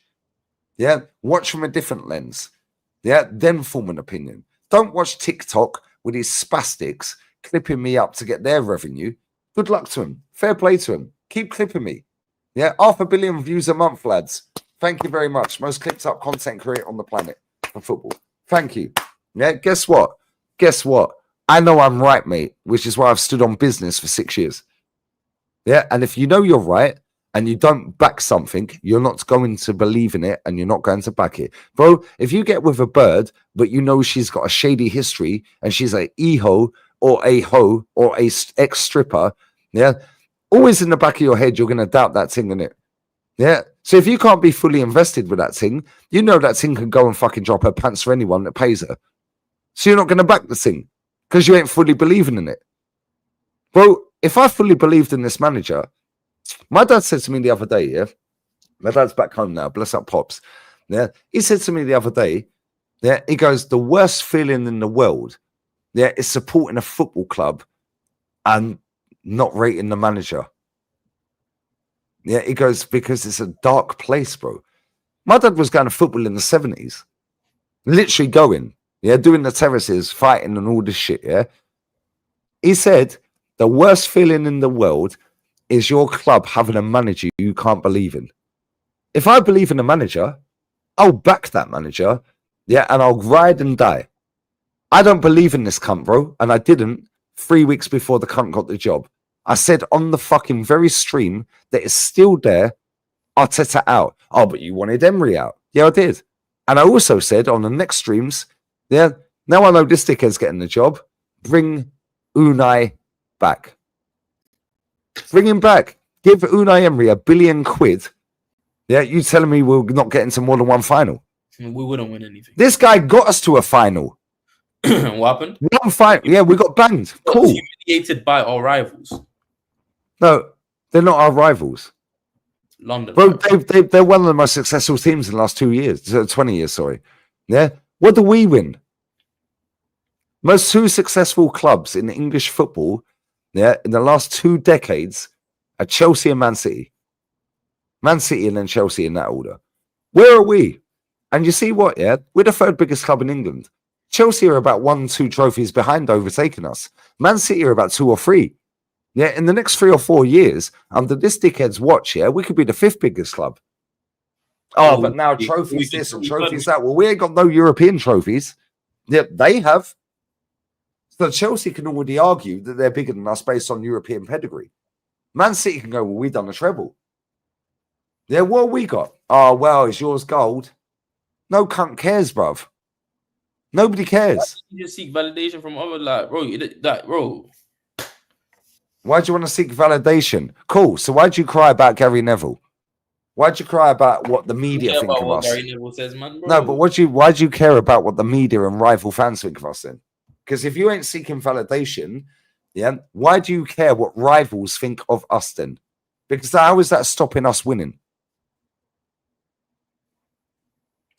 Yeah, watch from a different lens. Yeah, then form an opinion. Don't watch TikTok with these spastics clipping me up to get their revenue. Good luck to them. Fair play to them. Keep clipping me. Yeah, 500 million views a month, lads. Thank you very much. Most clipped up content creator on the planet for football. Thank you. Yeah, guess what? Guess what? I know I'm right, mate, which is why I've stood on business for 6 years. Yeah, and if you know you're right and you don't back something, you're not going to believe in it and you're not going to back it. Bro, if you get with a bird, but you know she's got a shady history and she's a e-ho or a ho or a ex-stripper, yeah, always in the back of your head, you're going to doubt that thing, innit? Yeah. So if you can't be fully invested with that thing, you know that thing can go and fucking drop her pants for anyone that pays her. So you're not going to back the thing because you ain't fully believing in it. Bro, if I fully believed in this manager, my dad said to me the other day, yeah, my dad's back home now, bless up Pops. Yeah, he said to me the other day, yeah, he goes, the worst feeling in the world, yeah, is supporting a football club and not rating the manager. Yeah, he goes, because it's a dark place, bro. My dad was going to football in the 70s. Literally going, yeah, doing the terraces, fighting and all this shit, yeah. He said, the worst feeling in the world is your club having a manager you can't believe in. If I believe in a manager, I'll back that manager, yeah, and I'll ride and die. I don't believe in this cunt, bro, and I didn't 3 weeks before the cunt got the job. I said on the fucking very stream that is still there, Arteta out. Oh, but you wanted Emery out. Yeah, I did. And I also said on the next streams, yeah, now I know this dickhead's getting the job. Bring Unai back. Bring him back. Give Unai Emery £1 billion. Yeah, you telling me we're not getting to more than one final? We wouldn't win anything. This guy got us to a final. What happened? One final. Yeah, we got banged. We got Cool. humiliated by our rivals. No, they're not our rivals. London. Bro, they're one of the most successful teams in the last 2 years. 20 years, sorry. Yeah. What do we win? Most 2 successful clubs in English football, yeah, in the last 2 decades are Chelsea and Man City. Man City and then Chelsea in that order. Where are we? And you see what, yeah? We're the 3rd biggest club in England. Chelsea are about 1-2 trophies behind overtaking us. Man City are about 2 or 3. Yeah, in the next 3 or 4 years, under this dickhead's watch, yeah, we could be the 5th biggest club. Oh, but now trophies this and trophies that. Well, we ain't got no European trophies. Yeah, they have. So Chelsea can already argue that they're bigger than us based on European pedigree. Man City can go, well, we done a treble. Yeah, what have we got? Oh, well, is yours gold? No cunt cares, bruv. Nobody cares. You just seek validation from other, bro. Why do you want to seek validation? Cool. So why'd you cry about Gary Neville? Why'd you cry about what the media think of us? Gary Neville says, man, bro. No, but why'd you care about what the media and rival fans think of us then? Because if you ain't seeking validation, yeah, why do you care what rivals think of us then? Because how is that stopping us winning?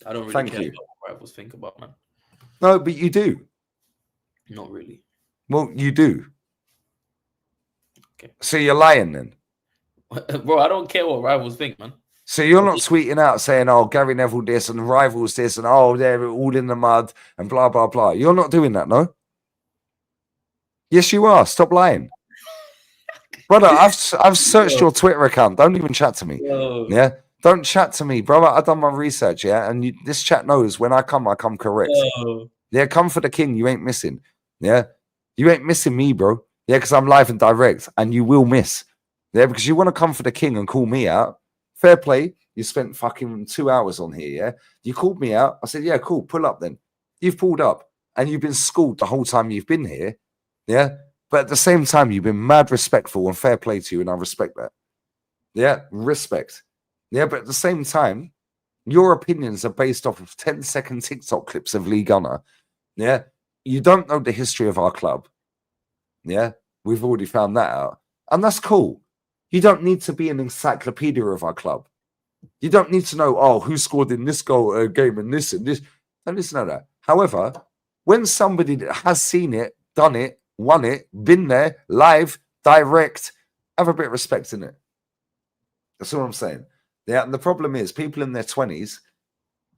I don't really care about what rivals think about, man. No, but you do. Not really. Well, you do. Okay. So you're lying then? Bro, I don't care what rivals think, man. So you're not tweeting out saying, oh, Gary Neville this and rivals this and oh, they're all in the mud and blah, blah, blah. You're not doing that, no? Yes, you are. Stop lying. Brother, I've searched your Twitter account. Don't even chat to me. Yeah? Don't chat to me, brother. I've done my research, yeah? And this chat knows when I come correct. Yeah, come for the king. You ain't missing. Yeah? You ain't missing me, bro. Yeah, because I'm live and direct and you will miss. Yeah, because you want to come for the king and call me out. Fair play. You spent fucking 2 hours on here, yeah? You called me out. I said, yeah, cool. Pull up then. You've pulled up and you've been schooled the whole time you've been here. Yeah? But at the same time, you've been mad respectful and fair play to you, and I respect that. Yeah? Respect. Yeah, but at the same time, your opinions are based off of 10-second TikTok clips of Lee Gunner. Yeah? You don't know the history of our club. Yeah? We've already found that out. And that's cool. You don't need to be an encyclopedia of our club. You don't need to know, oh, who scored in this goal game and this and this. Don't listen to that. However, when somebody that has seen it, done it, won it, been there, live, direct, have a bit of respect in it. That's all I'm saying. Yeah, and the problem is people in their 20s,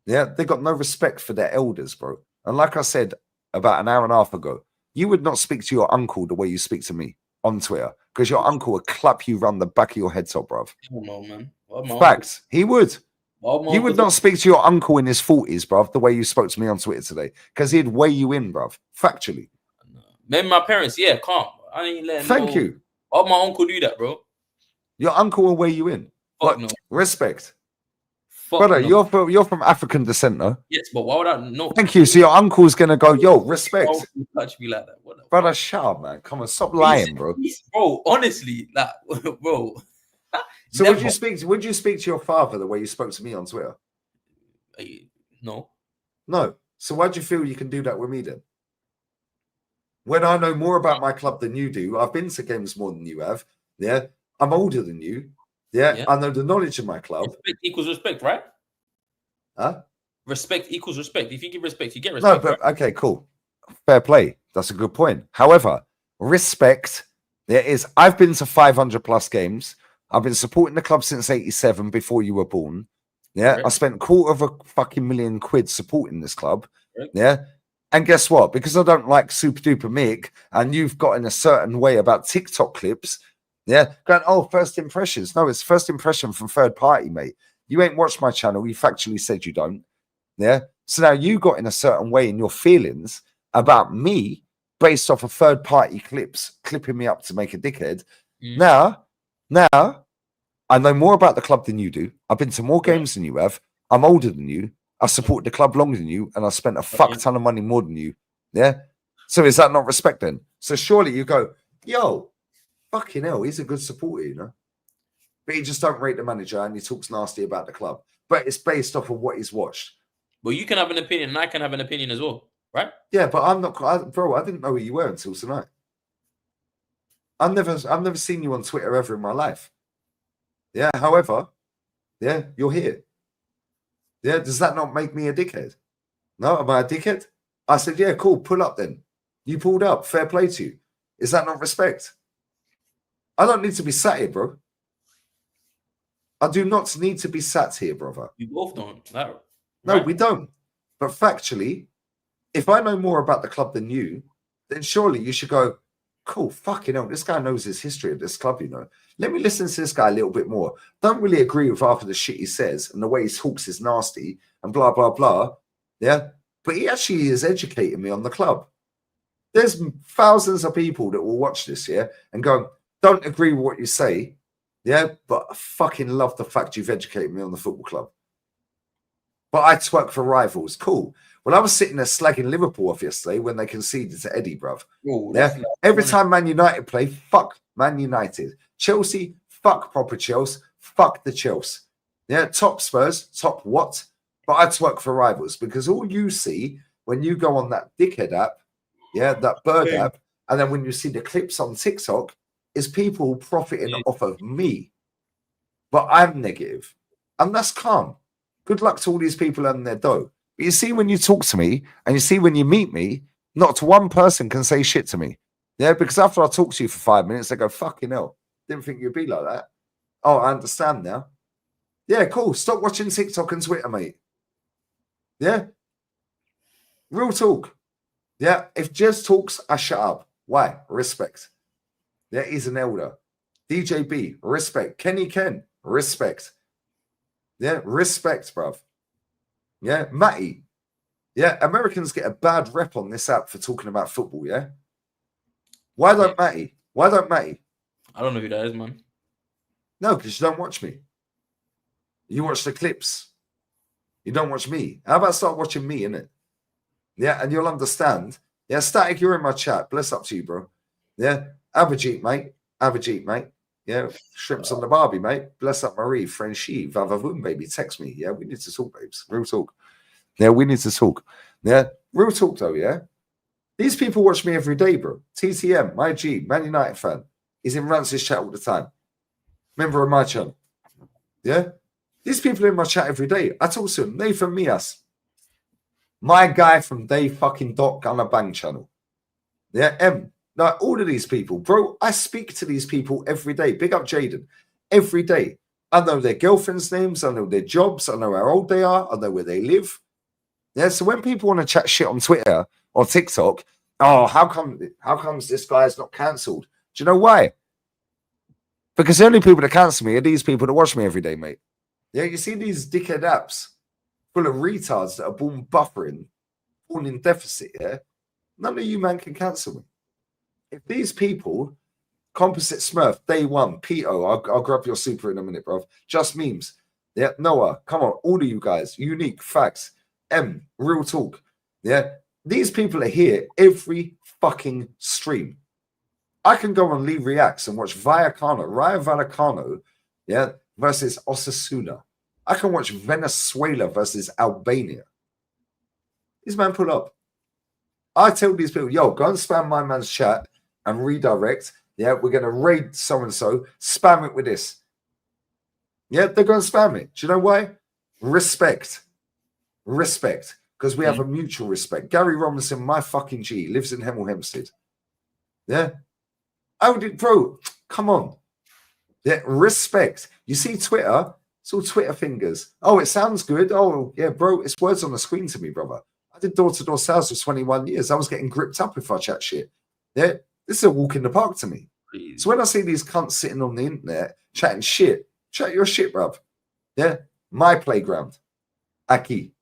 yeah, they got no respect for their elders, bro. And like I said about an hour and a half ago, you would not speak to your uncle the way you speak to me on Twitter because your uncle would clap you round the back of your head top, bruv. No, man. Facts. He would. You would not speak to your uncle in his 40s, bruv, the way you spoke to me on Twitter today because he'd weigh you in, bruv. Factually. Maybe my parents, yeah, calm. I ain't letting Thank you. Why would my uncle do that, bro? Your uncle will weigh you in. Fuck no. Respect. Fuck Brother, no. you're from African descent, no? Yes, but why would I know? Thank you. So your uncle's gonna go, yo, respect. Touch me like that. Brother, shut up, man. Come on, stop lying, bro. Bro, honestly, like, bro. So would you speak to your father the way you spoke to me on Twitter? No. No. So why do you feel you can do that with me then? When I know more about my club than you do, I've been to games more than you have. Yeah. I'm older than you. Yeah. I know the knowledge of my club. Respect equals respect, right? Huh? Respect equals respect. If you give respect, you get respect. No, but okay, cool. Fair play. That's a good point. However, respect, I've been to 500 plus games. I've been supporting the club since 87 before you were born. Yeah. Right. I spent £250,000 supporting this club. Right. Yeah. And guess what? Because I don't like Super Duper Mick and you've got in a certain way about TikTok clips. Yeah. Going, oh, first impressions. No, it's first impression from third party, mate. You ain't watched my channel. You factually said you don't. Yeah. So now you got in a certain way in your feelings about me based off of third party clips, clipping me up to make a dickhead. Now, I know more about the club than you do. I've been to more games than you have. I'm older than you. I supported the club longer than you, and I spent a fuck ton of money more than you. Yeah. So is that not respect then? So surely you go, yo, fucking hell, he's a good supporter, you know. But he just don't rate the manager and he talks nasty about the club. But it's based off of what he's watched. Well, you can have an opinion, and I can have an opinion as well, right? Yeah, but I'm not, bro. I didn't know who you were until tonight. I've never seen you on Twitter ever in my life. Yeah. However, yeah, you're here. Yeah. Does that not make me a dickhead? No, am I a dickhead? I said, yeah, cool. Pull up then. You pulled up. Fair play to you. Is that not respect? I don't need to be sat here, bro. I do not need to be sat here, brother. We both don't. No, right? We don't. But factually, if I know more about the club than you, then surely you should go, cool, fucking hell, this guy knows his history of this club, you know. Let me listen to this guy a little bit more. Don't really agree with half of the shit he says and the way he talks is nasty and blah, blah, blah. Yeah. But he actually is educating me on the club. There's thousands of people that will watch this, yeah, and go, don't agree with what you say, yeah, but I fucking love the fact you've educated me on the football club. But I twerk for rivals. Cool. Well, I was sitting there slagging Liverpool off yesterday when they conceded to Eddie, bruv. Ooh, yeah. Every time Man United play, fuck Man United. Chelsea, fuck proper Chelsea. Fuck the Chelsea. Yeah, top Spurs, top what? But I twerk for rivals because all you see when you go on that dickhead app, yeah, that bird app, and then when you see the clips on TikTok, is people profiting off of me. But I'm negative. And that's calm. Good luck to all these people and their dough. But you see, when you talk to me and you see when you meet me, not one person can say shit to me. Yeah, because after I talk to you for 5 minutes, they go, fucking hell, didn't think you'd be like that. Oh, I understand now. Yeah, cool. Stop watching TikTok and Twitter, mate. Yeah? Real talk. Yeah? If Jez talks, I shut up. Why? Respect. Yeah, he's an elder. DJB, respect. Kenny Ken, respect. Yeah, respect, bruv. Yeah, Matty. Yeah, Americans get a bad rep on this app for talking about football, yeah? Why don't Matty? Why don't Matty? I don't know who that is, man. No, because you don't watch me. You watch the clips. You don't watch me. How about start watching me, innit? Yeah, and you'll understand. Yeah, Static, you're in my chat. Bless up to you, bro. Yeah, Abhijit, mate. Abhijit, mate. Yeah, shrimps on the Barbie, mate. Bless up Marie, Frenchie, Vavavoom, baby. Text me. Yeah, we need to talk, babes. Real talk. Yeah, we need to talk. Yeah, real talk, though, yeah? These people watch me every day, bro. TTM, my G, Man United fan. He's in Rance's chat all the time. Member of my channel. Yeah? These people are in my chat every day. I talk to them. Nathan Mias. My guy from Day fucking Doc on a Bang channel. Yeah, Like all of these people. Bro, I speak to these people every day. Big up Jaden. Every day. I know their girlfriends' names. I know their jobs. I know how old they are. I know where they live. Yeah, so when people want to chat shit on Twitter or TikTok, oh, how comes this guy's not cancelled? Do you know why? Because the only people that cancel me are these people that watch me every day, mate. Yeah, you see these dickhead apps full of retards that are born buffering, born in deficit, yeah? None of you, man, can cancel me. If these people, Composite Smurf, Day One, Pito, I'll grab your super in a minute, bro. Just memes. Yeah, Noah, come on, all of you guys, unique facts. Real talk. Yeah, these people are here every fucking stream. I can go on Lee Reacts and watch Rayo Vallecano, yeah, versus Osasuna. I can watch Venezuela versus Albania. These men pull up. I tell these people, yo, go and spam my man's chat and redirect. Yeah, we're going to raid so-and-so. Spam it with this. Yeah, they're going to spam it. Do you know why? Respect. Respect. Because we have a mutual respect. Gary Robinson, my fucking G, lives in Hemel Hempstead. Yeah? Oh, bro, come on. Yeah, respect. You see Twitter? It's all Twitter fingers. Oh, it sounds good. Oh, yeah, bro, it's words on the screen to me, brother. I did door-to-door sales for 21 years. I was getting gripped up if I chat shit. Yeah, this is a walk in the park to me. Please. So when I see these cunts sitting on the internet chatting shit, chat your shit, bruv. Yeah, my playground. Aquí.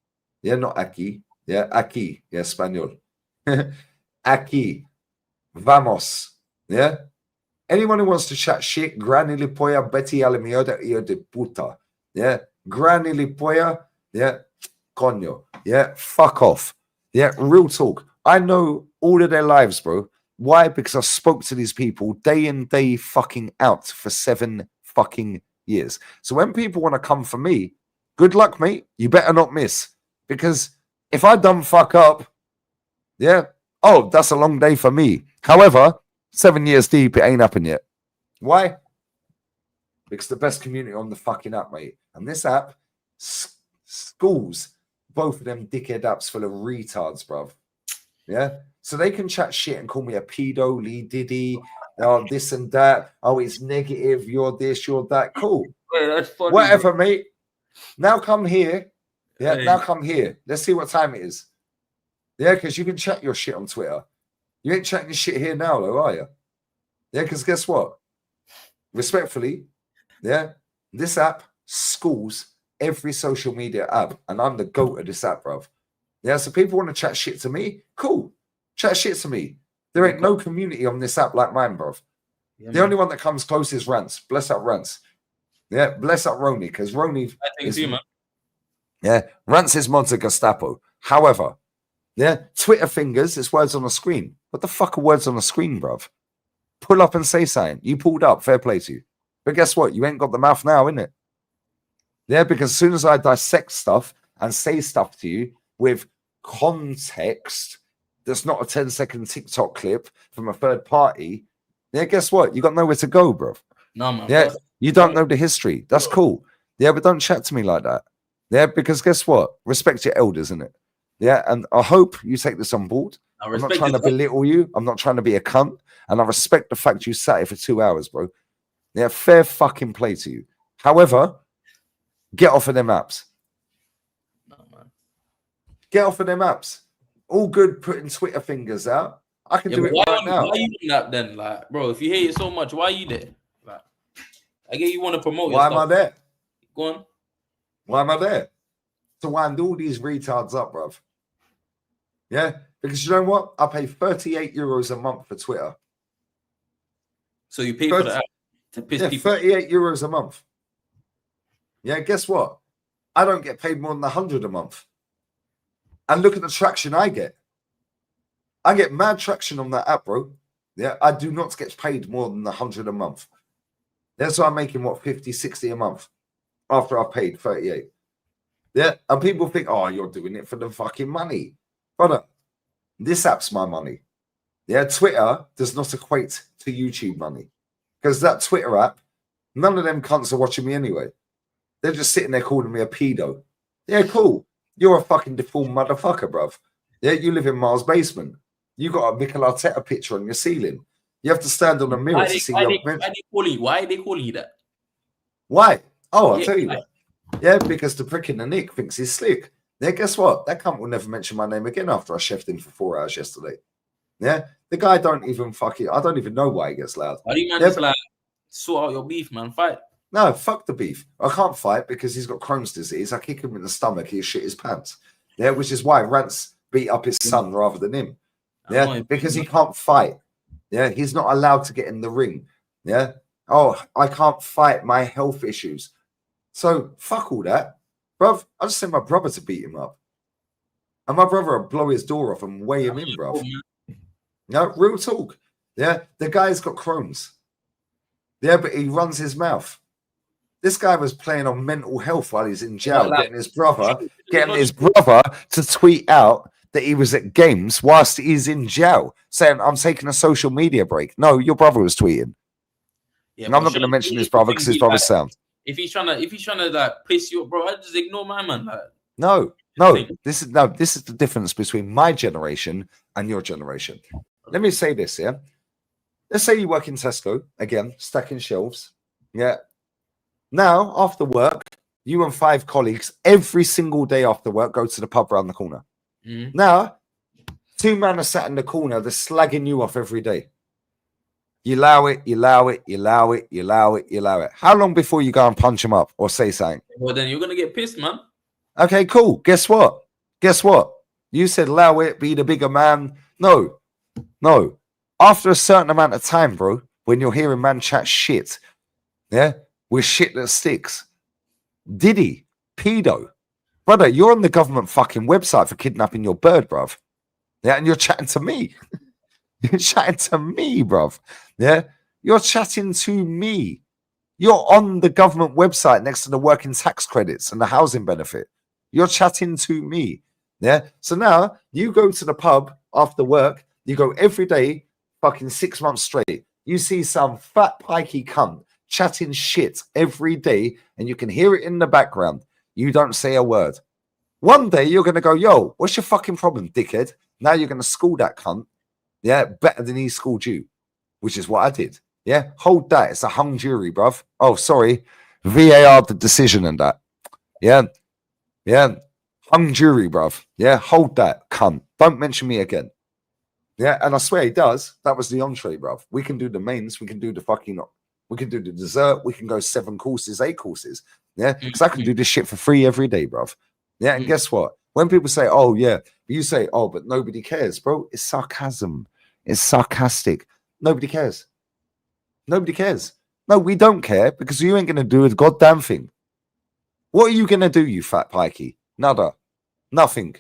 Yeah, not aquí. Yeah, aquí. Yeah, Spanish. Aquí. Vamos. Yeah. Anyone who wants to chat shit, Granny Lipoya, Betty Alamioda, Io de puta. Yeah. Granny Lipoya. Yeah. Coño. Yeah. Fuck off. Yeah. Real talk. I know all of their lives, bro. Why? Because I spoke to these people day in, day fucking out for 7 fucking years. So when people want to come for me, good luck, mate. You better not miss. Because if I done fuck up, yeah, oh, that's a long day for me. However, 7 years deep, it ain't happened yet. Why? Because the best community on the fucking app, mate. And this app schools both of them dickhead apps full of retards, bruv. Yeah? So they can chat shit and call me a pedo, Lee Diddy, oh, this and that. Oh, it's negative. You're this, you're that. Cool. Wait, that's funny. Whatever, mate. Now come here. Yeah, now come here. Let's see what time it is. Yeah, because you can chat your shit on Twitter. You ain't chatting your shit here now, though, are you? Yeah, because guess what? Respectfully, yeah, this app schools every social media app, and I'm the GOAT of this app, bruv. Yeah, so people want to chat shit to me, cool. Chat shit to me. There ain't no community on this app like mine, bruv. Yeah, the only one that comes close is Rance. Bless up Rance. Yeah, bless up Roni, because Roni is, yeah, Rance is Monte Gestapo. However, yeah, Twitter fingers, it's words on the screen. What the fuck are words on the screen, bruv? Pull up and say something. You pulled up, fair play to you. But guess what? You ain't got the mouth now, innit? Yeah, because as soon as I dissect stuff and say stuff to you with context that's not a 10-second TikTok clip from a third party, yeah, guess what? You got nowhere to go, bruv. No, man. Yeah, you don't know the history. That's cool. Yeah, but don't chat to me like that. Yeah, because guess what? Respect your elders, innit? Yeah, and I hope you take this on board. I'm not trying to belittle you. I'm not trying to be a cunt. And I respect the fact you sat here for 2 hours, bro. Yeah, fair fucking play to you. However, Get off of them apps. No, man. Get off of them apps. All good putting Twitter fingers out. I can do it right now. Why you doing that then? Like, bro, if you hate it so much, why are you there? Like, I get you want to promote your Why stuff. am I there? Go on. Why am I there? To wind all these retards up, bruv. Yeah? Because you know what? I pay 38 euros a month for Twitter. So you pay for the app to piss people. 38 euros a month. Yeah, guess what? I don't get paid more than 100 a month. And look at the traction I get. I get mad traction on that app, bro. Yeah, I do not get paid more than 100 a month. That's why I'm making, what, 50, 60 a month after I've paid 38. Yeah, and people think, oh, you're doing it for the fucking money. Brother, this app's my money. Yeah, Twitter does not equate to YouTube money. Because that Twitter app, none of them cunts are watching me anyway. They're just sitting there calling me a pedo. Yeah, cool. You're a fucking deformed motherfucker, bruv. Yeah, you live in Miles' basement. You got a Mikel Arteta picture on your ceiling. You have to stand on a mirror to see your... Why are they calling you that? Why? Oh, I'll tell you why. Yeah, because the prick in the nick thinks he's slick. Yeah, guess what? That cunt will never mention my name again after I chefed him for 4 hours yesterday. Yeah, the guy don't even fucking... I don't even know why he gets loud. Why do you man just like sort out your beef, man? Fight. No, fuck the beef. I can't fight because he's got Crohn's disease. I kick him in the stomach, he'll shit his pants. Yeah, which is why Rance beat up his son rather than him. Yeah, because he can't fight. Yeah, he's not allowed to get in the ring. Yeah. Oh, I can't fight my health issues. So fuck all that. Bruv, I just sent my brother to beat him up. And my brother will blow his door off and weigh him in, bruv. No, real talk. Yeah, the guy's got Crohn's. Yeah, but he runs his mouth. This guy was playing on mental health while he's in jail, getting his brother to tweet out that he was at games whilst he's in jail, saying, I'm taking a social media break. No, your brother was tweeting. Yeah, and I'm not going to mention his brother because his brother's sound. If he's trying to like piss you up, bro, I just ignore my man. Like. No. This is the difference between my generation and your generation. Let me say this, yeah. Let's say you work in Tesco, again, stacking shelves. Yeah. Now, after work, you and 5 colleagues every single day after work go to the pub around the corner. Mm-hmm. Now, 2 men are sat in the corner, they're slagging you off every day. You allow it. How long before you go and punch them up or say something? Well, then you're going to get pissed, man. Okay, cool. Guess what? You said allow it, be the bigger man. No. After a certain amount of time, bro, when you're hearing man chat shit, yeah, with shit that sticks. Diddy, pedo. Brother, you're on the government fucking website for kidnapping your bird, bruv. Yeah, and you're chatting to me. You're chatting to me, bruv. Yeah, you're chatting to me. You're on the government website next to the working tax credits and the housing benefit. You're chatting to me. Yeah, so now you go to the pub after work. You go every day, fucking 6 months straight. You see some fat pikey cunt chatting shit every day, and you can hear it in the background. You don't say a word. One day you're going to go, yo, what's your fucking problem, dickhead? Now you're going to school that cunt. Yeah, better than he schooled you, which is what I did. Yeah, hold that. It's a hung jury, bruv. Oh, sorry. VAR the decision and that. Yeah. Hung jury, bruv. Yeah, hold that, cunt. Don't mention me again. Yeah, and I swear he does. That was the entree, bruv. We can do the mains. We can do the dessert. We can go 7 courses, 8 courses. Yeah, because I can do this shit for free every day, bruv. Yeah, and guess what? When people say, oh, yeah, you say, oh, but nobody cares, bro. It's sarcasm. It's sarcastic. Nobody cares. Nobody cares. No, we don't care because you ain't going to do a goddamn thing. What are you going to do, you fat pikey? Nada. Nothing.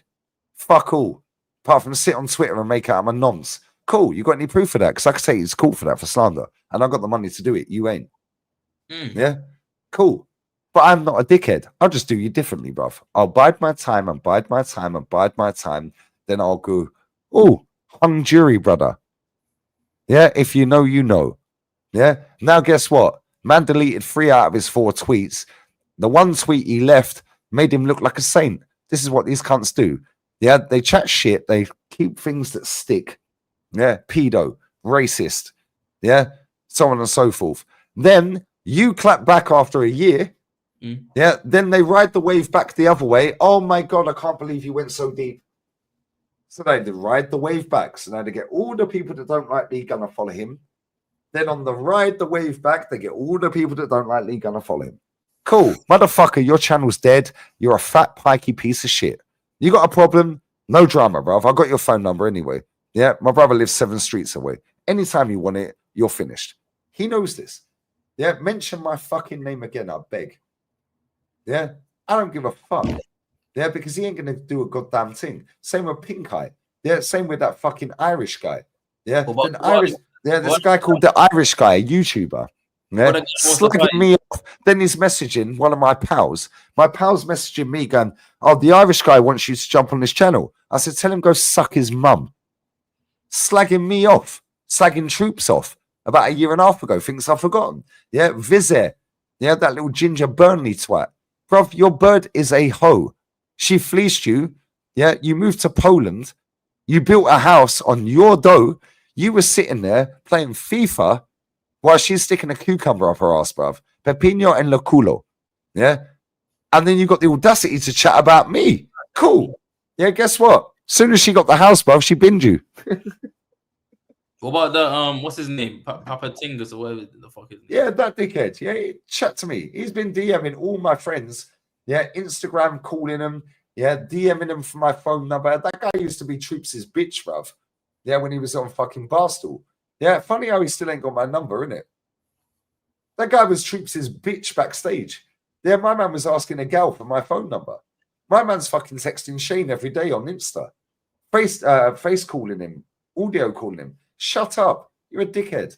Fuck all. Apart from sit on Twitter and make out I'm a nonce. Cool. You got any proof of that? Because I could say it's cool for that, for slander. And I got the money to do it. You ain't. Yeah? Cool. But I'm not a dickhead. I'll just do you differently, bruv. I'll bide my time and bide my time and bide my time. Then I'll go, oh, hung jury, brother. Yeah? If you know, you know. Yeah? Now guess what? Man deleted 3 out of his 4 tweets. The one tweet he left made him look like a saint. This is what these cunts do. Yeah, they chat shit. They keep things that stick. Yeah, pedo, racist. Yeah, so on and so forth. Then you clap back after a year. Yeah, then they ride the wave back the other way. Oh my God, I can't believe you went so deep. So they ride the wave back. So now they get all the people that don't like Lee gonna follow him. Then on the ride the wave back, they get all the people that don't like Lee gonna follow him. Cool. Motherfucker, your channel's dead. You're a fat, pikey piece of shit. You got a problem? No drama, bruv. I got your phone number anyway. Yeah, my brother lives 7 streets away. Anytime you want it, you're finished. He knows this. Yeah, mention my fucking name again, I beg. Yeah, I don't give a fuck. Yeah, because he ain't going to do a goddamn thing. Same with Pink Eye. Yeah, same with that fucking Irish guy. Yeah, there's a guy called the Irish guy, a YouTuber. Yeah, slugging me off. Then he's messaging one of my pals. My pal's messaging me going, oh, the Irish guy wants you to jump on his channel. I said, tell him go suck his mum. Slagging me off, slagging troops off about 1.5 years ago. Thinks I've forgotten. Yeah, Vizir. Yeah, that little ginger Burnley twat. Bruv, your bird is a hoe. She fleeced you. Yeah, you moved to Poland. You built a house on your dough. You were sitting there playing FIFA while she's sticking a cucumber up her ass, bruv. Pepino and lo culo. Yeah. And then you got the audacity to chat about me. Cool. Yeah, guess what? As soon as she got the house, bruv, she binned you. What about the what's his name? Papa Tingus or whatever the fuck is. Yeah, that dickhead. Yeah, chat to me. He's been DMing all my friends. Yeah, Instagram calling them. Yeah, DMing them for my phone number. That guy used to be Troops' bitch, bruv. Yeah, when he was on fucking Barstool. Yeah, funny how he still ain't got my number, innit? That guy was Troops' bitch backstage. Yeah, my man was asking a gal for my phone number. My man's fucking texting Shane every day on Insta. Face calling him. Audio calling him. Shut up. You're a dickhead.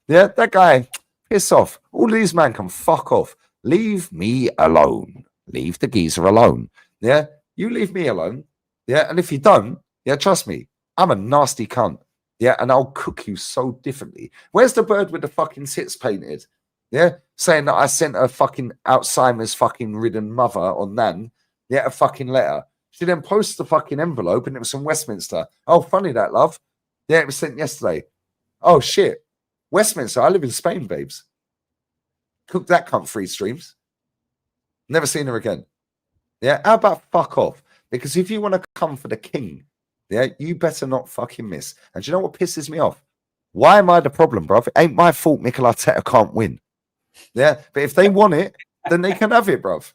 Yeah, that guy, piss off. All these men can fuck off. Leave me alone. Leave the geezer alone. Yeah, you leave me alone. Yeah, and if you don't, yeah, trust me, I'm a nasty cunt. Yeah, and I'll cook you so differently. Where's the bird with the fucking tits painted? Yeah, saying that I sent a fucking Alzheimer's fucking ridden mother or nan, yeah, a fucking letter. She then posts the fucking envelope and it was from Westminster. Oh, funny that, love. Yeah, it was sent yesterday. Oh, shit. Westminster, I live in Spain, babes. Cook that cunt 3 streams. Never seen her again. Yeah, how about fuck off? Because if you want to come for the king, yeah, you better not fucking miss. And do you know what pisses me off? Why am I the problem, bruv? It ain't my fault Mikel Arteta can't win. Yeah, but if they want it, then they can have it, bruv.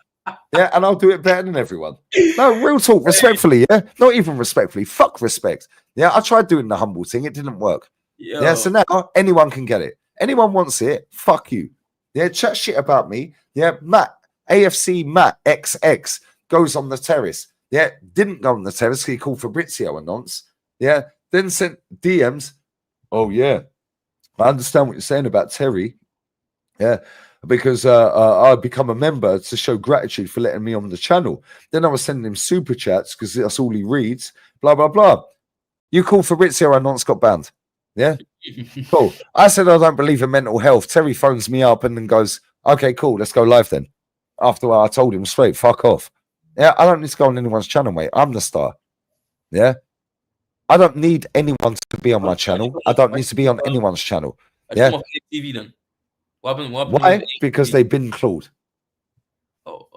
Yeah, and I'll do it better than everyone. No, real talk, respectfully, yeah? Not even respectfully. Fuck respect. Yeah, I tried doing the humble thing. It didn't work. Yo. Yeah, so now anyone can get it. Anyone wants it, fuck you. Yeah, chat shit about me. Yeah, Matt, AFC Matt XX goes on the terrace. Yeah, didn't go on the terrace. He called Fabrizio a nonce. Yeah, then sent DMs. Oh, yeah. I understand what you're saying about Terry. Yeah, because I've become a member to show gratitude for letting me on the channel. Then I was sending him super chats because that's all he reads. Blah, blah, blah. You call Fabrizio and nonce got banned. Yeah, cool. I said I don't believe in mental health. Terry phones me up and then goes, okay, cool, let's go live then. After I told him straight, fuck off. Yeah, I don't need to go on anyone's channel, mate. I'm the star. Yeah, I don't need anyone to be on my channel. I don't need to be on anyone's channel. Yeah. TV then. What happened Why? Because they've been clawed.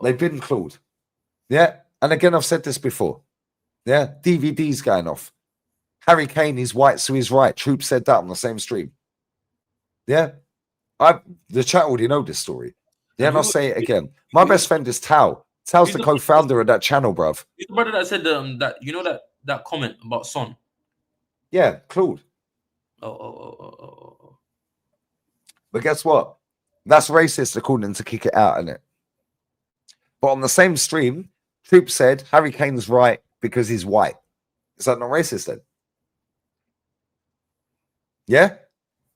They've been clawed. Yeah, and again, I've said this before. Yeah, DVD's going off. Harry Kane is white, so he's right. Troop said that on the same stream. Yeah, the chat already know this story. Yeah, and I'll say it again. My best friend is Tao. Tao's the co-founder of that channel, bruv. He's the brother that said that you know that comment about Son. Yeah, Claude. Oh. But guess what? That's racist according to Kick It Out, isn't it? But on the same stream, Troop said Harry Kane's right because he's white. Is that not racist then? Yeah?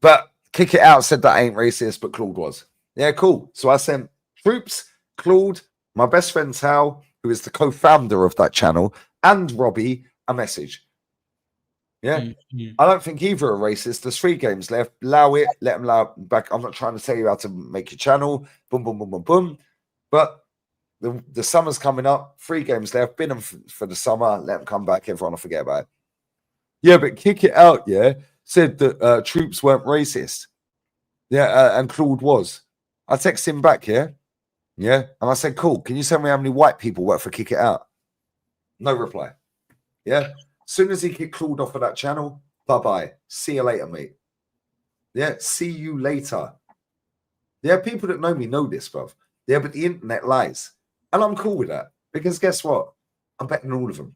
But Kick It Out said that ain't racist, but Claude was. Yeah, cool. So I sent Troops, Claude, my best friend Tao, who is the co-founder of that channel, and Robbie, a message. Yeah? Mm-hmm. I don't think either are racist. There's 3 games left. Allow it. Let them allow it back. I'm not trying to tell you how to make your channel. Boom, boom, boom, boom, boom. But the summer's coming up. 3 games left. Bin them for the summer. Let them come back. Everyone will forget about it. Yeah, but Kick It Out, yeah, said that Troops weren't racist. Yeah, and Claude was. I text him back, yeah? Yeah. And I said, cool. Can you tell me how many white people work for Kick It Out? No reply. Yeah. As soon as he get clawed off of that channel, bye-bye. See you later, mate. Yeah. See you later. Yeah. People that know me know this, bruv. Yeah. But the internet lies. And I'm cool with that. Because guess what? I'm better than all of them.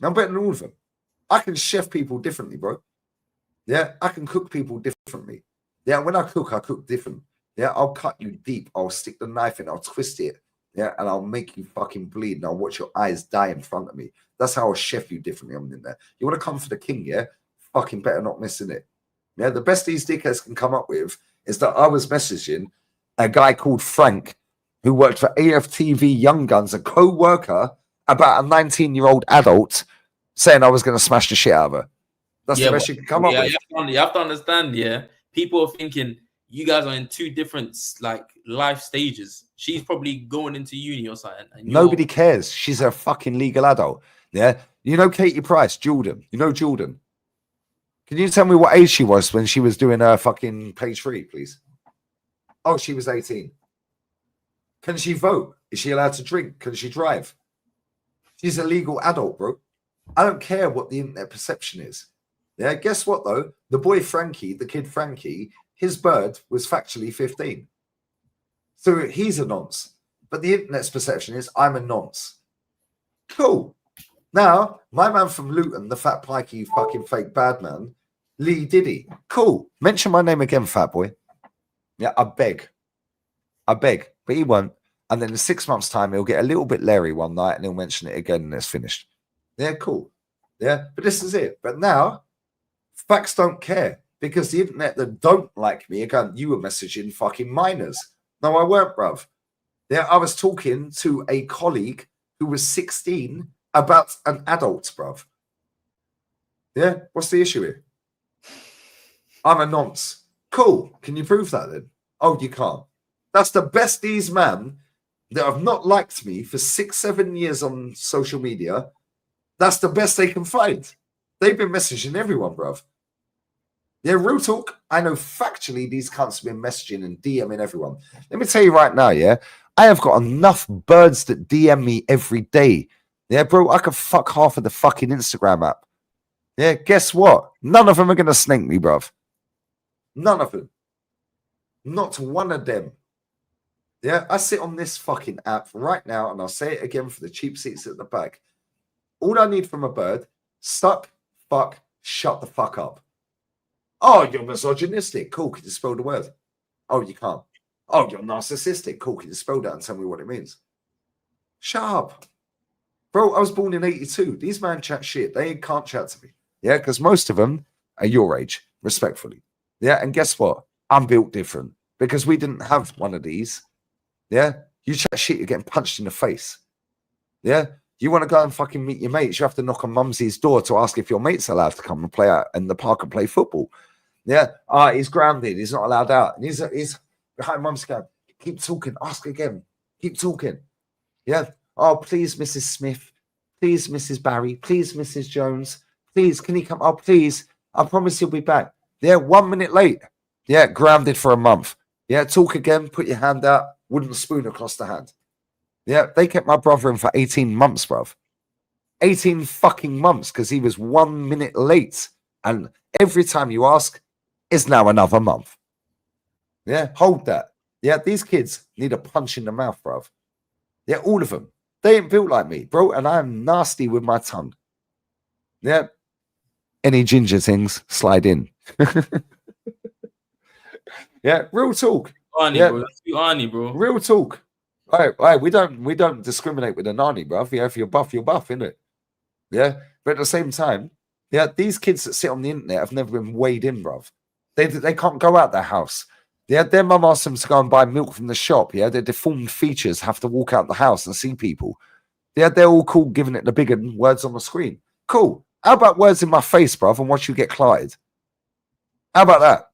I'm better than all of them. I can chef people differently, bro. Yeah. I can cook people differently. Yeah. When I cook different. Yeah. I'll cut you deep. I'll stick the knife in. I'll twist it. Yeah. And I'll make you fucking bleed. And I'll watch your eyes die in front of me. That's how I'll chef you differently. I'm in there. You want to come for the king, yeah? Fucking better not missing it. Yeah. The best these dickheads can come up with is that I was messaging a guy called Frank who worked for AFTV Young Guns, a co-worker, about a 19-year-old adult saying I was going to smash the shit out of her. That's the best you can come up with. You have to understand, yeah. People are thinking you guys are in two different like life stages. She's probably going into uni or something. And nobody cares. She's a fucking legal adult. Yeah. You know Katie Price, Jordan. You know Jordan. Can you tell me what age she was when she was doing her fucking page 3, please? Oh, she was 18. Can she vote? Is she allowed to drink? Can she drive? She's a legal adult, bro. I don't care what the internet perception is. Yeah, guess what, though? The boy Frankie, the kid Frankie, his bird was factually 15. So he's a nonce. But the internet's perception is I'm a nonce. Cool. Now, my man from Luton, the fat pikey fucking fake bad man, Lee Diddy. Cool. Mention my name again, fat boy. Yeah, I beg. But he won't. And then in 6 months' time, he'll get a little bit leery one night and he'll mention it again and it's finished. Yeah, cool. Yeah, but this is it. But now, facts don't care because the internet that don't like me are going, you were messaging fucking minors. No, I weren't, bruv. Yeah, I was talking to a colleague who was 16 about an adult, bruv. Yeah, what's the issue here? I'm a nonce. Cool. Can you prove that then? Oh, you can't. That's the besties, man, that have not liked me for 6-7 years on social media. That's the best they can find. They've been messaging everyone, bruv. Yeah, real talk. I know factually these cunts have been messaging and DMing everyone. Let me tell you right now, yeah, I have got enough birds that DM me every day. Yeah, bro, I could fuck half of the fucking Instagram app. Yeah, guess what? None of them are going to snake me, bruv. None of them. Not one of them. Yeah, I sit on this fucking app right now, and I'll say it again for the cheap seats at the back. All I need from a bird, suck, fuck, shut the fuck up. Oh, you're misogynistic. Cool, can you spell the word? Oh, you can't. Oh, you're narcissistic. Cool, can you spell that and tell me what it means? Shut up. Bro, I was born in 82. These man chat shit. They can't chat to me. Yeah, because most of them are your age, respectfully. Yeah, and guess what? I'm built different because we didn't have one of these. Yeah, you chat shit, you're getting punched in the face. Yeah, you want to go and fucking meet your mates, you have to knock on mumsy's door to ask if your mate's allowed to come and play out in the park and play football. Yeah, he's grounded, he's not allowed out. And he's behind mum's going, keep talking, ask again, keep talking. Yeah, oh, please, Mrs. Smith, please, Mrs. Barry, please, Mrs. Jones, please, can he come? Oh, please, I promise he'll be back. Yeah, 1 minute late. Yeah, grounded for a month. Yeah, talk again, put your hand out, wooden spoon across the hand. Yeah, they kept my brother in for 18 months, bruv. 18 fucking months because he was 1 minute late. And every time you ask, it's now another month. Yeah, hold that. Yeah, these kids need a punch in the mouth, bruv. Yeah, all of them. They ain't built like me, bro, and I'm nasty with my tongue. Yeah. Any ginger things, slide in. Yeah, real talk. Arnie, yeah. bro. That's you, Arnie, bro. Real talk. Right. We don't discriminate with a nanny, bruv. Yeah, if you're buff, innit? Yeah. But at the same time, yeah, these kids that sit on the internet have never been weighed in, bruv. They can't go out their house. Yeah, their mum asks them to go and buy milk from the shop. Yeah, their deformed features have to walk out the house and see people. Yeah, they're all cool giving it the bigger words on the screen. Cool. How about words in my face, bruv, and watch you get clotted? How about that?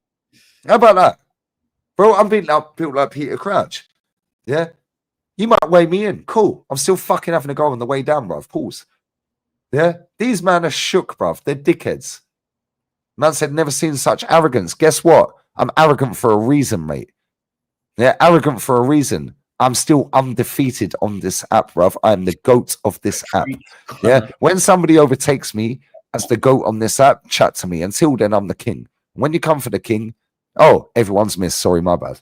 How about that? Bro, I'm built like Peter Crouch. Yeah? You might weigh me in. Cool. I'm still fucking having a go on the way down, bruv. Pause. Yeah? These men are shook, bruv. They're dickheads. Man said, never seen such arrogance. Guess what? I'm arrogant for a reason, mate. Yeah, arrogant for a reason. I'm still undefeated on this app, bruv. I'm the GOAT of this app. Yeah. When somebody overtakes me as the GOAT on this app, chat to me. Until then, I'm the king. When you come for the king, oh, everyone's missed. Sorry, my bad.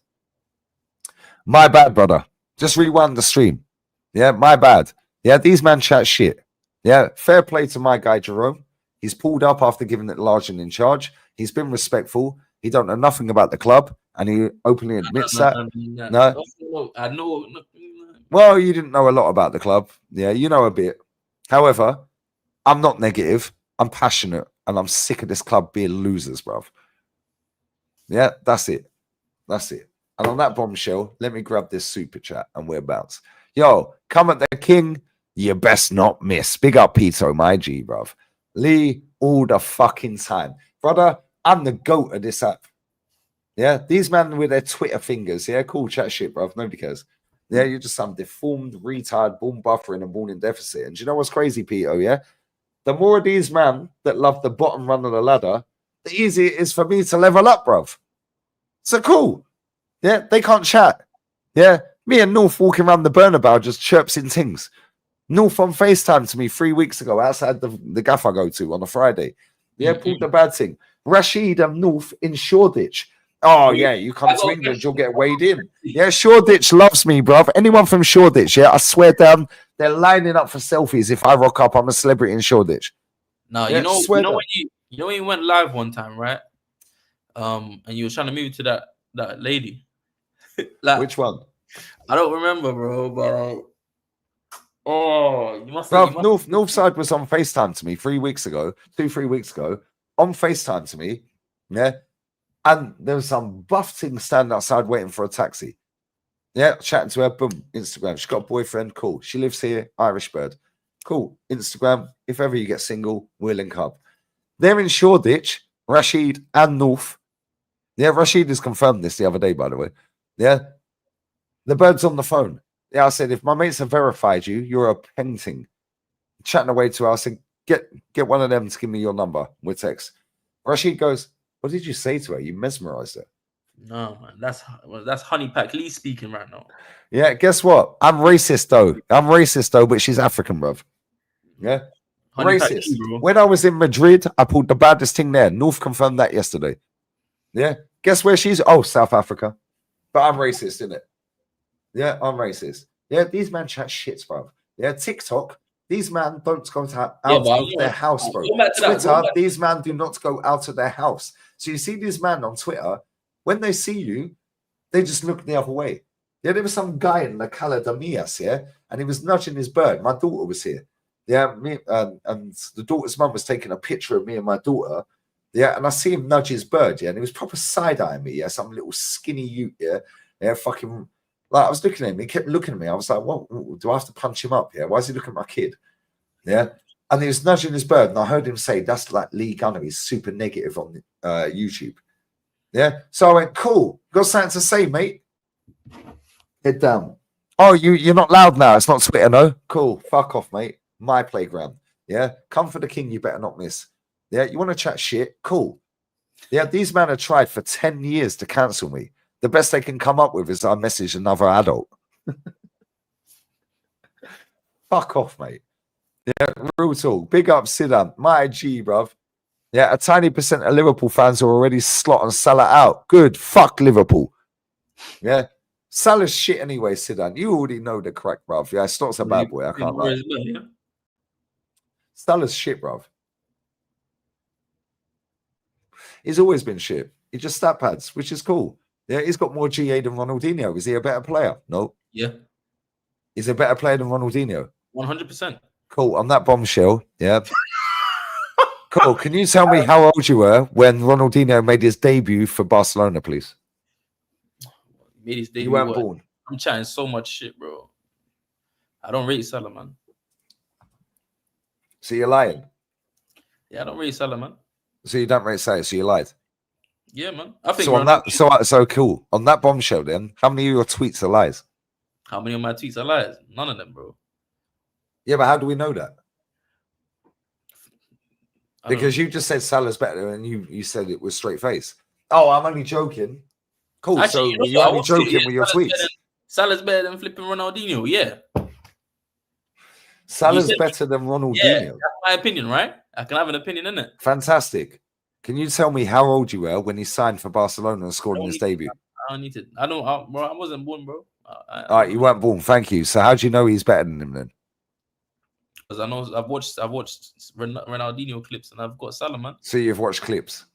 My bad, brother. Just rewind the stream. Yeah, my bad. Yeah, these man chat shit. Yeah, fair play to my guy, Jerome. He's pulled up after giving it large and in charge. He's been respectful. He don't know nothing about the club, and he openly admits that. No, I know. Well, you didn't know a lot about the club. Yeah, you know a bit. However, I'm not negative. I'm passionate, and I'm sick of this club being losers, bruv. Yeah, that's it. That's it. And on that bombshell, let me grab this super chat, and we're bounced. Yo, come at the king. You best not miss. Big up, Pito, my G, bruv. Lee, all the fucking time. Brother, I'm the GOAT of this app. Yeah, these men with their Twitter fingers. Yeah, cool, chat shit, bruv. Nobody cares. Yeah, you're just some deformed, retard, born buffer in a morning deficit. And do you know what's crazy, Pito? Yeah, the more of these men that love the bottom run of the ladder, the easier it is for me to level up, bruv. So cool. Yeah, they can't chat. Yeah, me and North walking around the Bernabeu just chirps in things. North on FaceTime to me 3 weeks ago outside the gaff I go to on a Friday. Yeah, pulled the bad thing. Rashid and North in Shoreditch. Oh, yeah, you come to England, you'll get weighed in. Yeah, Shoreditch loves me, bruv. Anyone from Shoreditch, yeah, I swear down, they're lining up for selfies. If I rock up, I'm a celebrity in Shoreditch. No, yeah, when you went live one time, right? And you were trying to move to that lady. Like, which one? I don't remember, bro, but you must have Northside was on FaceTime to me 3 weeks ago, 3 weeks ago, on FaceTime to me. Yeah. And there was some buff thing standing outside waiting for a taxi. Yeah, chatting to her, boom, Instagram. She's got a boyfriend, cool. She lives here, Irish bird. Cool. Instagram, if ever you get single, we'll link up. They're in Shoreditch, Rashid and North. Yeah, Rashid has confirmed this the other day, by the way. Yeah. The bird's on the phone. Yeah, I said, if my mates have verified you, you're a painting. Chatting away to her, I said, get one of them to give me your number with text. Rashid goes, what did you say to her? You mesmerized her. No, man, that's Honey Pack Lee speaking right now. Yeah, guess what? I'm racist though, but she's African, bruv. Yeah. Honey racist. Lee, when I was in Madrid, I pulled the baddest thing there. North confirmed that yesterday. Yeah. Guess where she's? Oh, South Africa. But I'm racist, innit? Yeah, I'm racist. Yeah, these men chat shits, bro. Yeah, TikTok, these men don't go out of their house, bro. Twitter, these men do not go out of their house. So you see these men on Twitter, when they see you, they just look the other way. Yeah, there was some guy in La Cala de Mias, yeah, and he was nudging his bird. My daughter was here. Yeah, and the daughter's mum was taking a picture of me and my daughter. Yeah, and I see him nudge his bird, yeah, and he was proper side-eyeing me, yeah, some little skinny youth, yeah, fucking... Like, I was looking at him, he kept looking at me. I was like, what? Do I have to punch him up? Yeah, why is he looking at my kid? Yeah, and he was nudging his bird, and I heard him say, that's like Lee Gunner. He's super negative on YouTube. Yeah, so I went, cool. Got something to say, mate? Head down. Oh, you're not loud now. It's not Twitter, no? Cool. Fuck off, mate. My playground. Yeah, come for the king, you better not miss. Yeah, you want to chat shit? Cool. Yeah, these men have tried for 10 years to cancel me. The best they can come up with is I message another adult. Fuck off, mate. Yeah, real talk. Big up, Sidan. My G, bruv. Yeah, a tiny percent of Liverpool fans are already slot and Salah out. Good. Fuck Liverpool. Yeah. Salah's shit anyway, Sidan. You already know the correct, bruv. Yeah, it's not so bad boy. I can't lie. Salah's shit, bruv. He's always been shit. He just stat pads, which is cool. Yeah, he's got more GA than Ronaldinho. Is he a better player? No. Yeah. He's a better player than Ronaldinho. 100%. Cool. On that bombshell, yeah. Cool. Can you tell me how old you were when Ronaldinho made his debut for Barcelona, please? Made his debut. You weren't born. I'm chatting so much shit, bro. I don't rate Salah, man. So you're lying? Yeah, I don't rate Salah, man. So you don't rate Salah, so you lied? Yeah, man. I think so on that. So cool. On that bombshell, then, how many of your tweets are lies? How many of my tweets are lies? None of them, bro. Yeah, but how do we know that? Because you just said Salah's better, and you said it was straight face. Oh, I'm only joking. Cool. Actually, so you're only joking with your tweets. Salah's better than flipping Ronaldinho. Yeah. Salah's better than Ronaldinho. Yeah, that's my opinion, right? I can have an opinion, innit? Fantastic. Can you tell me how old you were when he signed for Barcelona and scored in his debut? I don't need to. Bro, I wasn't born, bro. All right, you weren't born. Thank you. So how do you know he's better than him then? Because I know I've watched Ronaldinho clips and I've got Salah, man. So you've watched clips.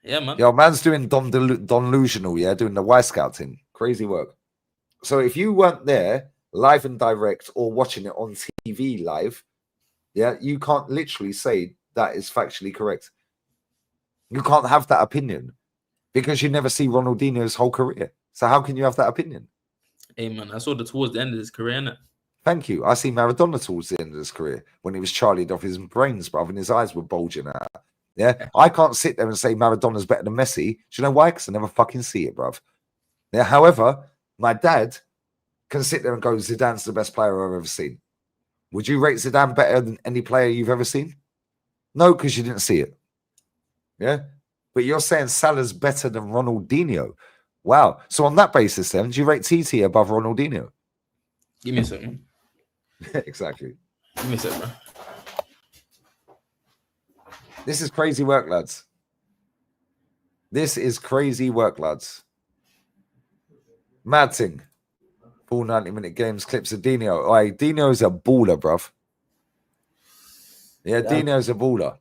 Yeah, man. Yo, man's doing delusional, yeah, doing the Y scouting. Crazy work. So if you weren't there live and direct or watching it on TV live, yeah, you can't literally say that is factually correct. You can't have that opinion because you never see Ronaldinho's whole career. So how can you have that opinion? Hey, man, I saw towards the end of his career, innit? Thank you. I see Maradona towards the end of his career when he was charlied off his brains, bruv, and his eyes were bulging out. Yeah, I can't sit there and say Maradona's better than Messi. Do you know why? Because I never fucking see it, bruv. Yeah, however, my dad can sit there and go, Zidane's the best player I've ever seen. Would you rate Zidane better than any player you've ever seen? No, because you didn't see it. Yeah, but you're saying Salah's better than Ronaldinho. Wow. So on that basis, then, do you rate TT above Ronaldinho? Give me a second. Exactly. Give me a second, bro. This is crazy work, lads. This is crazy work, lads. Mad thing. Full 90-minute games, clips of Dino. Oh, Dino's a baller, bruv. Yeah, Dino's a baller.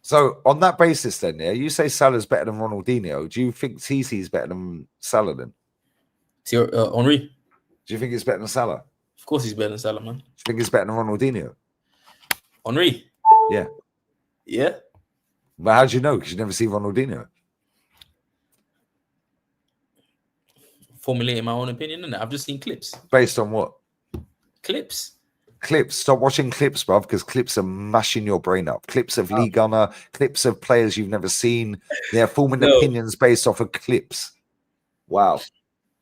So on that basis, then, yeah, you say Salah's better than Ronaldinho. Do you think TC's better than Salah then? Henry. Do you think he's better than Salah? Of course he's better than Salah, man. Do you think he's better than Ronaldinho? Henry. Yeah. Yeah. But how do you know? Because you never see Ronaldinho. Formulating my own opinion, and I've just seen clips. Based on what? Clips. Clips. Stop watching clips, bruv, because clips are mashing your brain up. Clips of Lee Gunner, clips of players you've never seen. They're forming opinions based off of clips. Wow.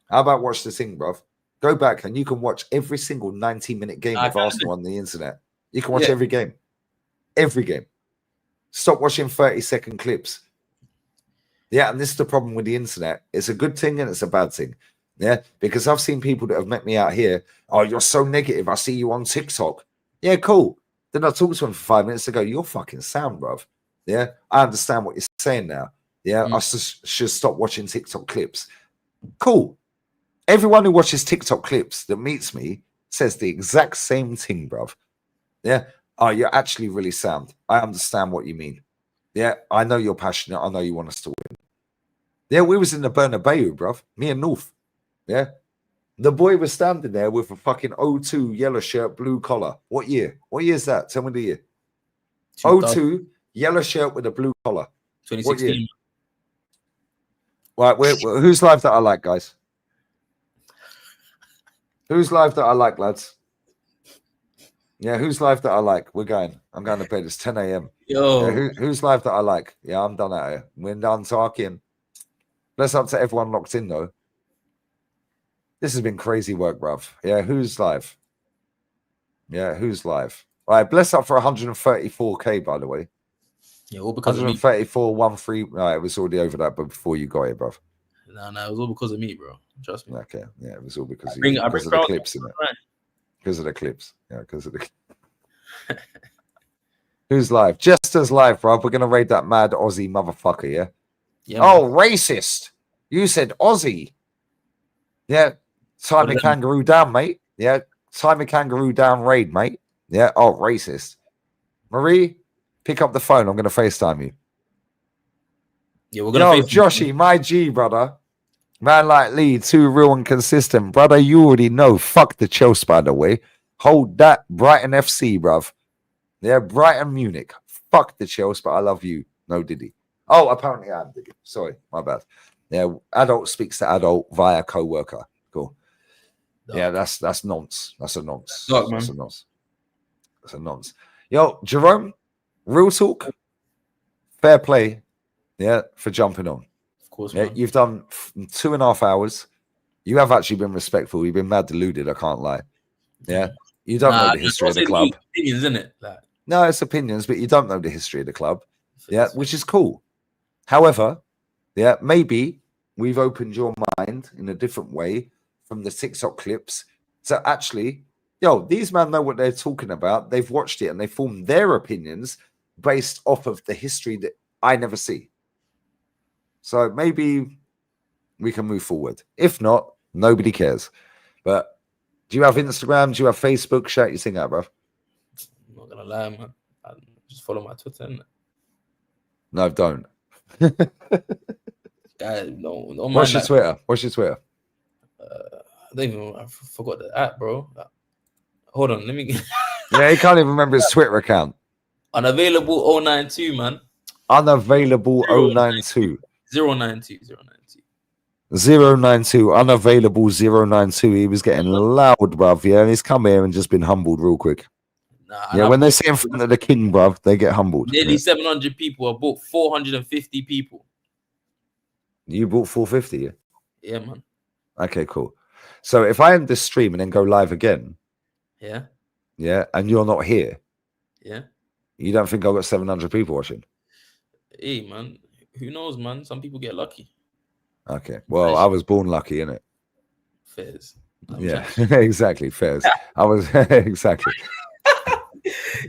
How about watch the thing, bruv? Go back and you can watch every single 90-minute game of Arsenal on the internet. You can watch every game. Every game. Stop watching 30-second clips. Yeah, and this is the problem with the internet. It's a good thing and it's a bad thing. Yeah, because I've seen people that have met me out here. Oh, you're so negative. I see you on TikTok. Yeah, cool. Then I talked to him for 5 minutes to go, you're fucking sound, bruv. Yeah, I understand what you're saying now. Yeah, I should stop watching TikTok clips. Cool. Everyone who watches TikTok clips that meets me says the exact same thing, bruv. Yeah. Oh, you're actually really sound. I understand what you mean. Yeah, I know you're passionate. I know you want us to win. Yeah, we was in the Bernabeu, bruv. Me and North. Yeah. The boy was standing there with a fucking 02 yellow shirt, blue collar. What year? What year is that? Tell me the year. 02 yellow shirt with a blue collar. 2016. Right, who's live that I like, guys? Who's live that I like, lads? Yeah, who's live that I like? We're going. I'm going to bed. It's 10 a.m. Yo. Yeah, who's live that I like? Yeah, I'm done out here. We're done talking. Bless up to everyone locked in, though. This has been crazy work, bruv. Yeah, who's live? Yeah, who's live? All right, bless up for 134K, by the way. Yeah, all because 134, 13. No, it was already over that, but before you got it, bruv. No, it was all because of me, bro. Trust me. Okay, yeah, it was all because of the clips, in it. Because of the clips. Yeah, because of the Who's live? Jester's live, bruv. We're going to raid that mad Aussie motherfucker, yeah? Oh, racist. You said Aussie. Yeah, tie me kangaroo down, mate. Yeah, tie me kangaroo down raid, mate. Yeah, oh, racist. Marie, pick up the phone. I'm going to FaceTime you. Yeah, we're going to FaceTime Joshy, my G, brother. Man like Lee, too real and consistent. Brother, you already know. Fuck the Chelsea, by the way. Hold that. Brighton FC, bruv. Yeah, Brighton Munich. Fuck the Chelsea, but I love you. No, did he? Oh, apparently I am, did he? Sorry, my bad. Yeah, adult speaks to adult via co-worker. Cool. Yeah, that's nonce. That's a nonce. That's a nonce. That's a nonce. Yo, Jerome, real talk. Fair play. Yeah, for jumping on. Of course, yeah, you've done 2.5 hours. You have actually been respectful. You've been mad deluded. I can't lie. Yeah, you don't know the history of the club. Opinions, isn't it? Like... No, it's opinions, but you don't know the history of the club. Yeah, which is cool. However, yeah, maybe we've opened your mind in a different way from the TikTok clips to actually, yo, these men know what they're talking about. They've watched it and they form their opinions based off of the history that I never see. So maybe we can move forward. If not, nobody cares. But do you have Instagram? Do you have Facebook? Shout your thing out, bro. I'm not gonna lie, man. I just follow my Twitter. Innit? No, don't. Guys, no What's your mind that. Twitter? What's your Twitter? I don't even. I forgot the app, bro. Hold on, let me. Yeah, he can't even remember his Twitter account. Unavailable 092, man. Unavailable 092. 092. 092. Unavailable 092. He was getting loud, bruv. Yeah, and he's come here and just been humbled real quick. Nah, Yeah, when they sit in front of the king, bruv, they get humbled. Nearly Yeah. 700 people. I bought 450 people. You bought 450, yeah? Yeah, man. Okay, cool. So if I end this stream and then go live again, Yeah. yeah, and you're not here, Yeah. you don't think I've got 700 people watching? Hey, man. Who knows, man? Some people get lucky. Okay. Well, I was born lucky, innit? Fairs. Yeah, exactly. Fairs. I was exactly.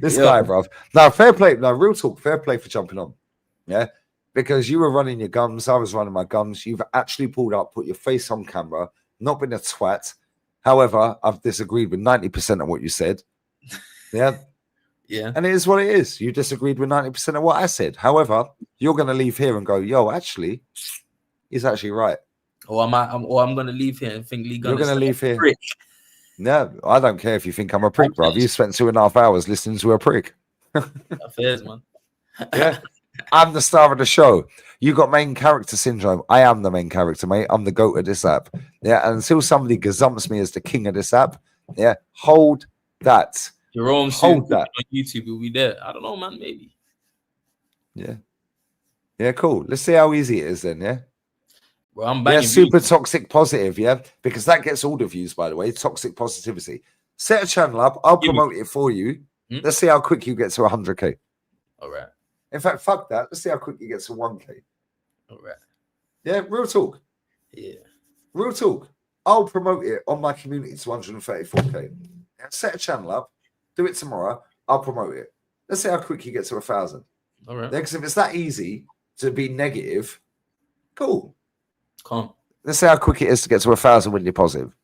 This guy, bruv. Now, fair play. Now, real talk. Fair play for jumping on. Yeah, because you were running your gums. I was running my gums. You've actually pulled up, put your face on camera, not been a twat. However, I've disagreed with 90% of what you said. Yeah. Yeah. And it is what it is. You disagreed with 90% of what I said. However, you're going to leave here and go, yo, actually, he's actually right. Or I'm going to leave here and think Lee Gunn You're going to leave here. Prick. No, I don't care if you think I'm a prick, bruv. You spent 2.5 hours listening to a prick. Affairs, man. Yeah. I'm the star of the show. You got main character syndrome. I am the main character, mate. I'm the goat of this app. Yeah. And until somebody gazumps me as the king of this app, yeah, hold that. Jerome Hold that on YouTube will be there. I don't know, man. Maybe. Yeah. Yeah, cool. Let's see how easy it is then, yeah? Bro, I'm banging. Yeah, super toxic positive, yeah? Because that gets all the views, by the way. Toxic positivity. Set a channel up. I'll promote it for you. Let's see how quick you get to 100K. All right. In fact, fuck that. Let's see how quick you get to 1K. All right. Yeah, real talk. Yeah. Real talk. I'll promote it on my community to 134K. Yeah, set a channel up. Do it tomorrow. I'll promote it. Let's see how quick you get to 1,000. All right. Because if it's that easy to be negative, cool. Calm. Let's see how quick it is to get to 1,000 when you're positive.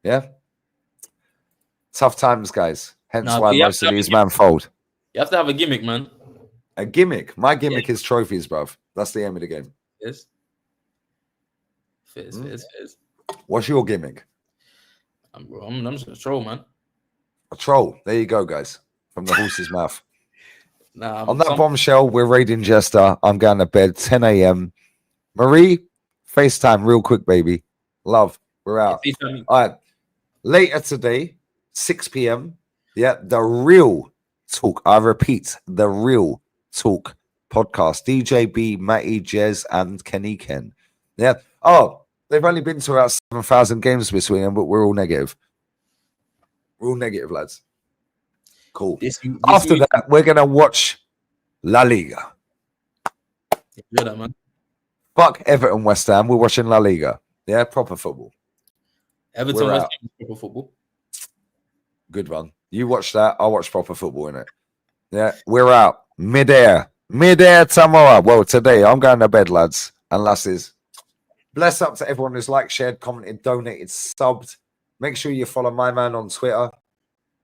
Yeah? Tough times, guys. Hence why most of these men fold. You have to have a gimmick, man. A gimmick. My gimmick is trophies, bruv. That's the aim of the game. Yes. Fizz. What's your gimmick? I'm just a troll, man. A troll. There you go, guys. From the horse's mouth. Nah, on that bombshell, we're raiding Jester. I'm going to bed 10 a.m. Marie, FaceTime real quick, baby. Love. We're out. All right. Later today, 6 p.m. Yeah, the Real Talk. I repeat, the Real Talk podcast. DJ B, Matty, Jez, and Kenny Ken. Yeah. Oh, they've only been to about 7,000 games this week, but we're all negative. We're all negative, lads. Cool. After that, we're going to watch La Liga. Yeah, that, man. Fuck Everton, West Ham. We're watching La Liga. Yeah, proper football. Everton, West Ham, proper football. Good one. You watch that. I'll watch proper football in it. Yeah, we're out. Mid-air tomorrow. Well, today I'm going to bed, lads and lasses. Bless up to everyone who's liked, shared, commented, donated, subbed. Make sure you follow my man on Twitter.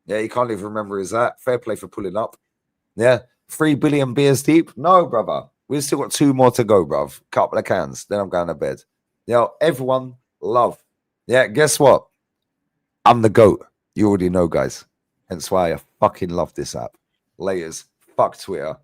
Yeah, you can't even remember his that. Fair play for pulling up. Yeah, 3 billion beers deep. No, brother. We've still got 2 more to go, bruv. Couple of cans. Then I'm going to bed. Yeah, everyone, love. Yeah, guess what? I'm the GOAT. You already know, guys. Hence why I fucking love this app. Laters. Fuck Twitter.